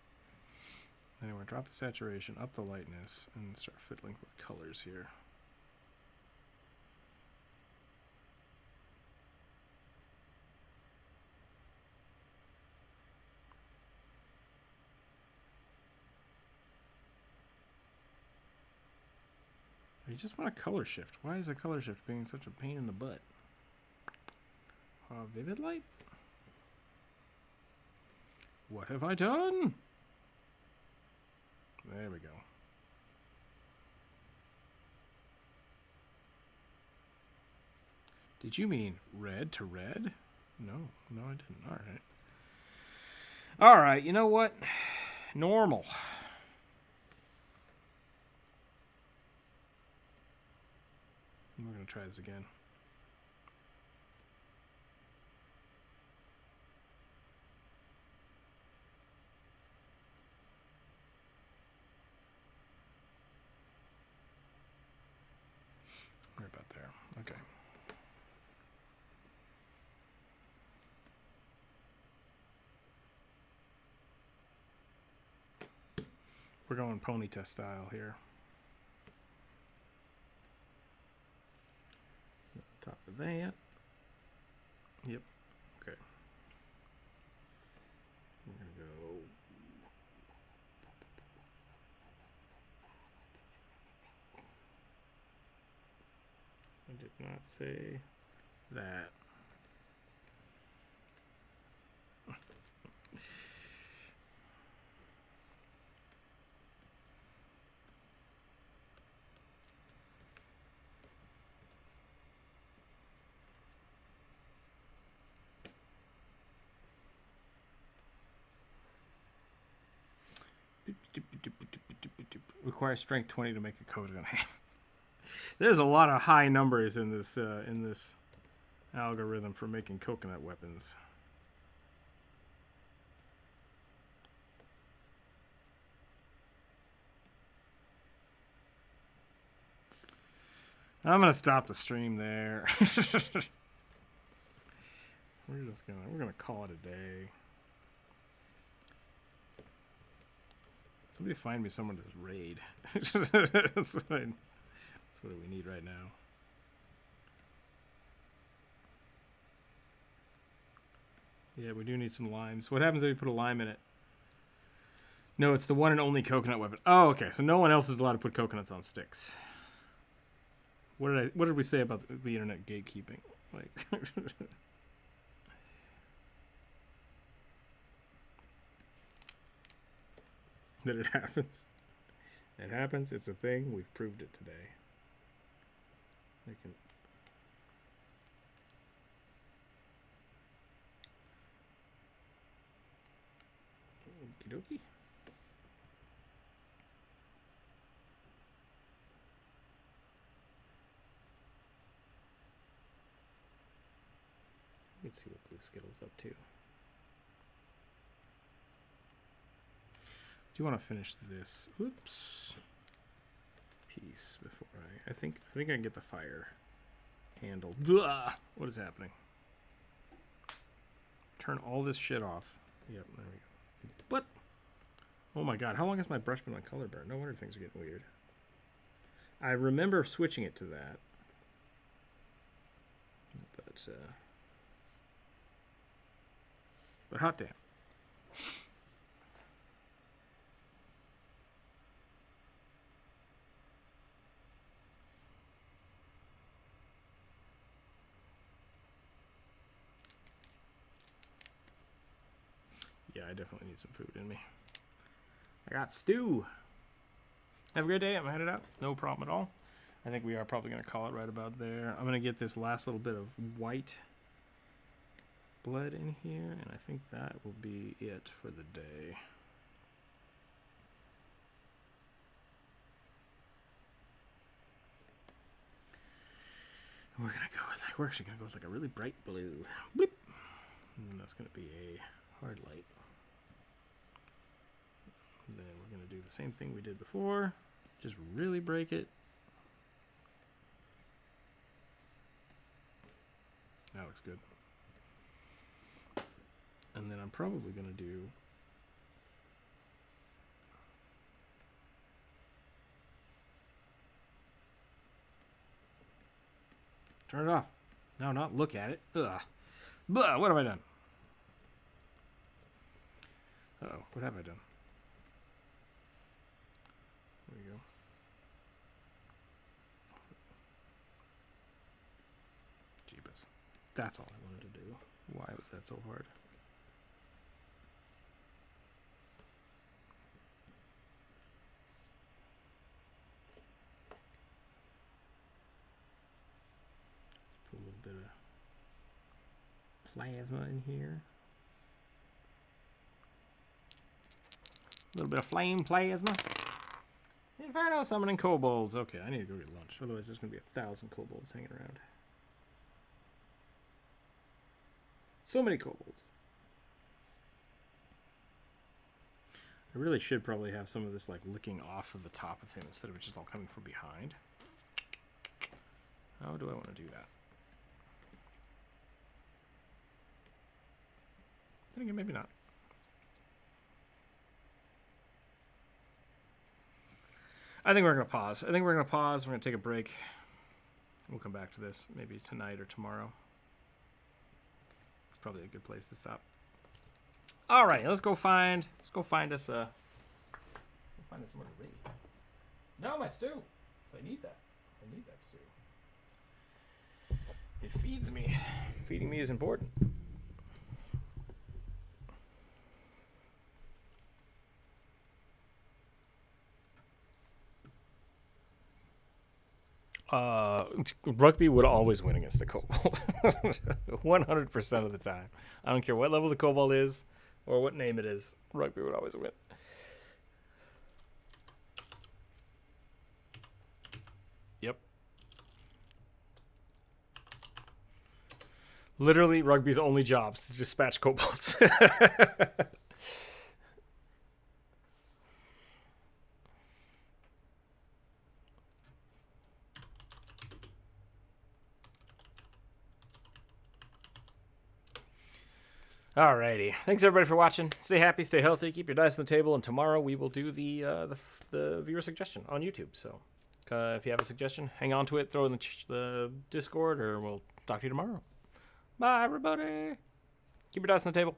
Anyway, drop the saturation, up the lightness, and start fiddling with colors here. You just want a color shift. Why is a color shift being such a pain in the butt? Vivid light? What have I done? There we go. Did you mean red to red? No, I didn't. All right. All right, you know what? Normal. We're going to try this again. We're about there. Okay. We're going ponyta style here. Top of that. Yep. Okay. We're going to go. I did not say that. Requires strength 20 to make a coconut. There's a lot of high numbers in this algorithm for making coconut weapons. I'm gonna stop the stream there. We're gonna call it a day. Somebody find me someone to raid. That's what we need right now. Yeah, we do need some limes. What happens if we put a lime in it? No, it's the one and only coconut weapon. Oh, okay. So no one else is allowed to put coconuts on sticks. What did we say about the internet gatekeeping? Like that it happens. It happens. It's a thing. We've proved it today. I can. Okie dokie. Let's see what Blue Skittle's up to. Do you want to finish this? Oops. Piece before I think I can get the fire handled. Blah! What is happening? Turn all this shit off. Yep, there we go. What? Oh my god, how long has my brush been on color burn? No wonder things are getting weird. I remember switching it to that. But hot damn. Yeah, I definitely need some food in me. I got stew. Have a great day. I'm headed out. No problem at all. I think we are probably going to call it right about there. I'm going to get this last little bit of white blood in here, and I think that will be it for the day. We're gonna go with, we're actually gonna go with like a really bright blue. Boop. And that's gonna be a hard light. And then we're gonna do the same thing we did before, just really break it. That looks good. And then I'm probably gonna do turn it off. No, not look at it. Ugh. Blah, what have I done? Uh-oh, what have I done? There we go. Jeebus. That's all I wanted to do. Why was that so hard? Let's put a little bit of plasma in here. A little bit of flame plasma. Inferno summoning kobolds. Okay, I need to go get lunch. Otherwise, there's going to be 1,000 kobolds hanging around. So many kobolds. I really should probably have some of this like licking off of the top of him instead of it just all coming from behind. How do I want to do that? I think maybe not. I think we're going to pause. We're going to take a break. We'll come back to this maybe tonight or tomorrow. It's probably a good place to stop. All right, let's go find us somewhere to read. No, my stew. I need that. I need that stew. It feeds me. Feeding me is important. Rugby would always win against the kobold. 100% of the time. I don't care what level the kobold is or what name it is. Rugby would always win. Yep. Literally, Rugby's only job is to dispatch kobolds. Alrighty. Thanks everybody for watching. Stay happy, stay healthy, keep your dice on the table, and tomorrow we will do the viewer suggestion on YouTube. So if you have a suggestion, hang on to it, throw it in the Discord, or we'll talk to you tomorrow. Bye, everybody. Keep your dice on the table.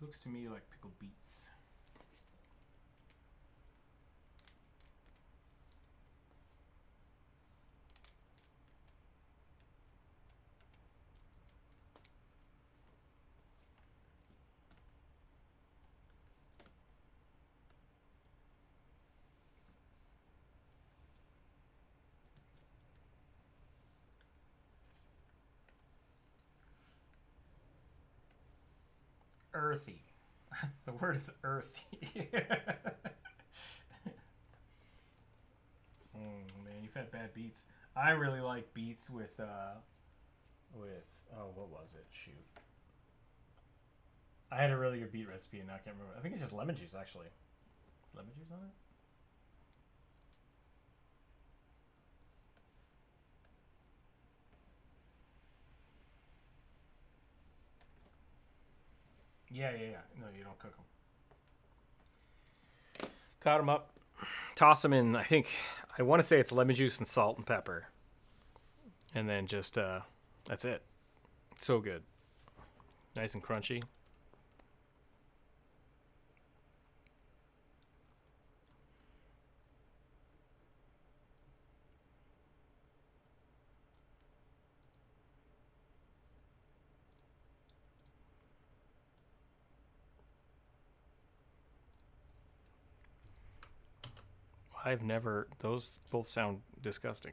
Looks to me like pickled beets. Earthy. The word is earthy. Man, you've had bad beats. I really like beets with oh, what was it? Shoot. I had a really good beet recipe and now I can't remember. I think it's just lemon juice actually. Lemon juice on it? Yeah. No, you don't cook them. Cut them up. Toss them in, I want to say it's lemon juice and salt and pepper. And then just, that's it. So good. Nice and crunchy. I've never, those both sound disgusting.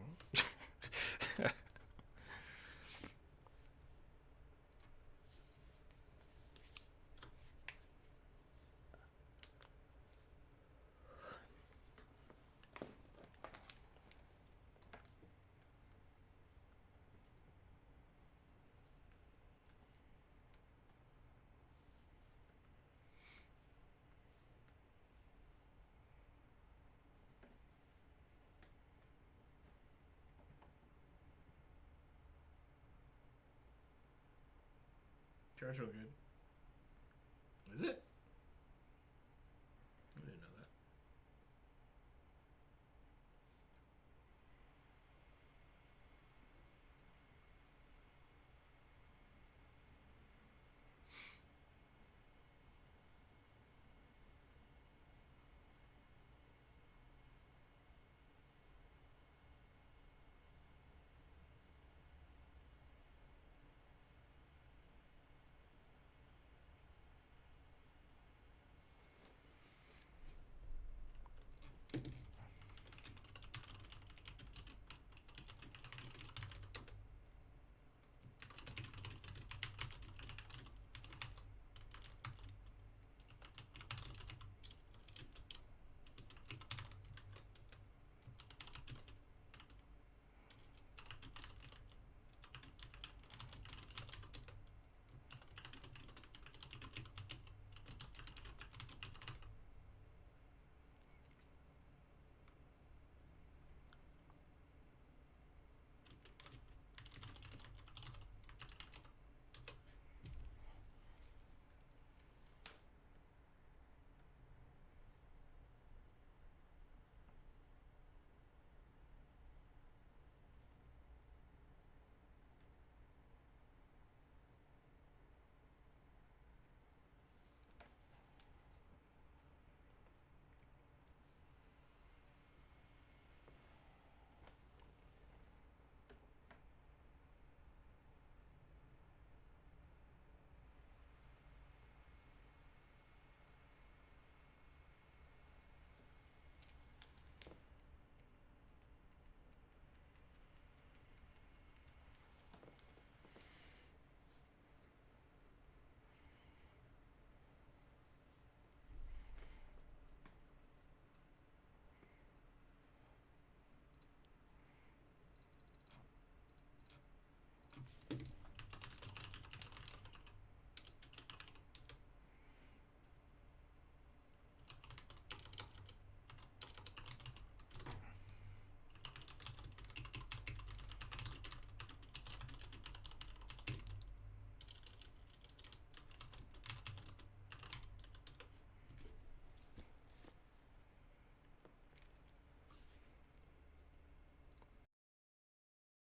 Trash real good. Is it?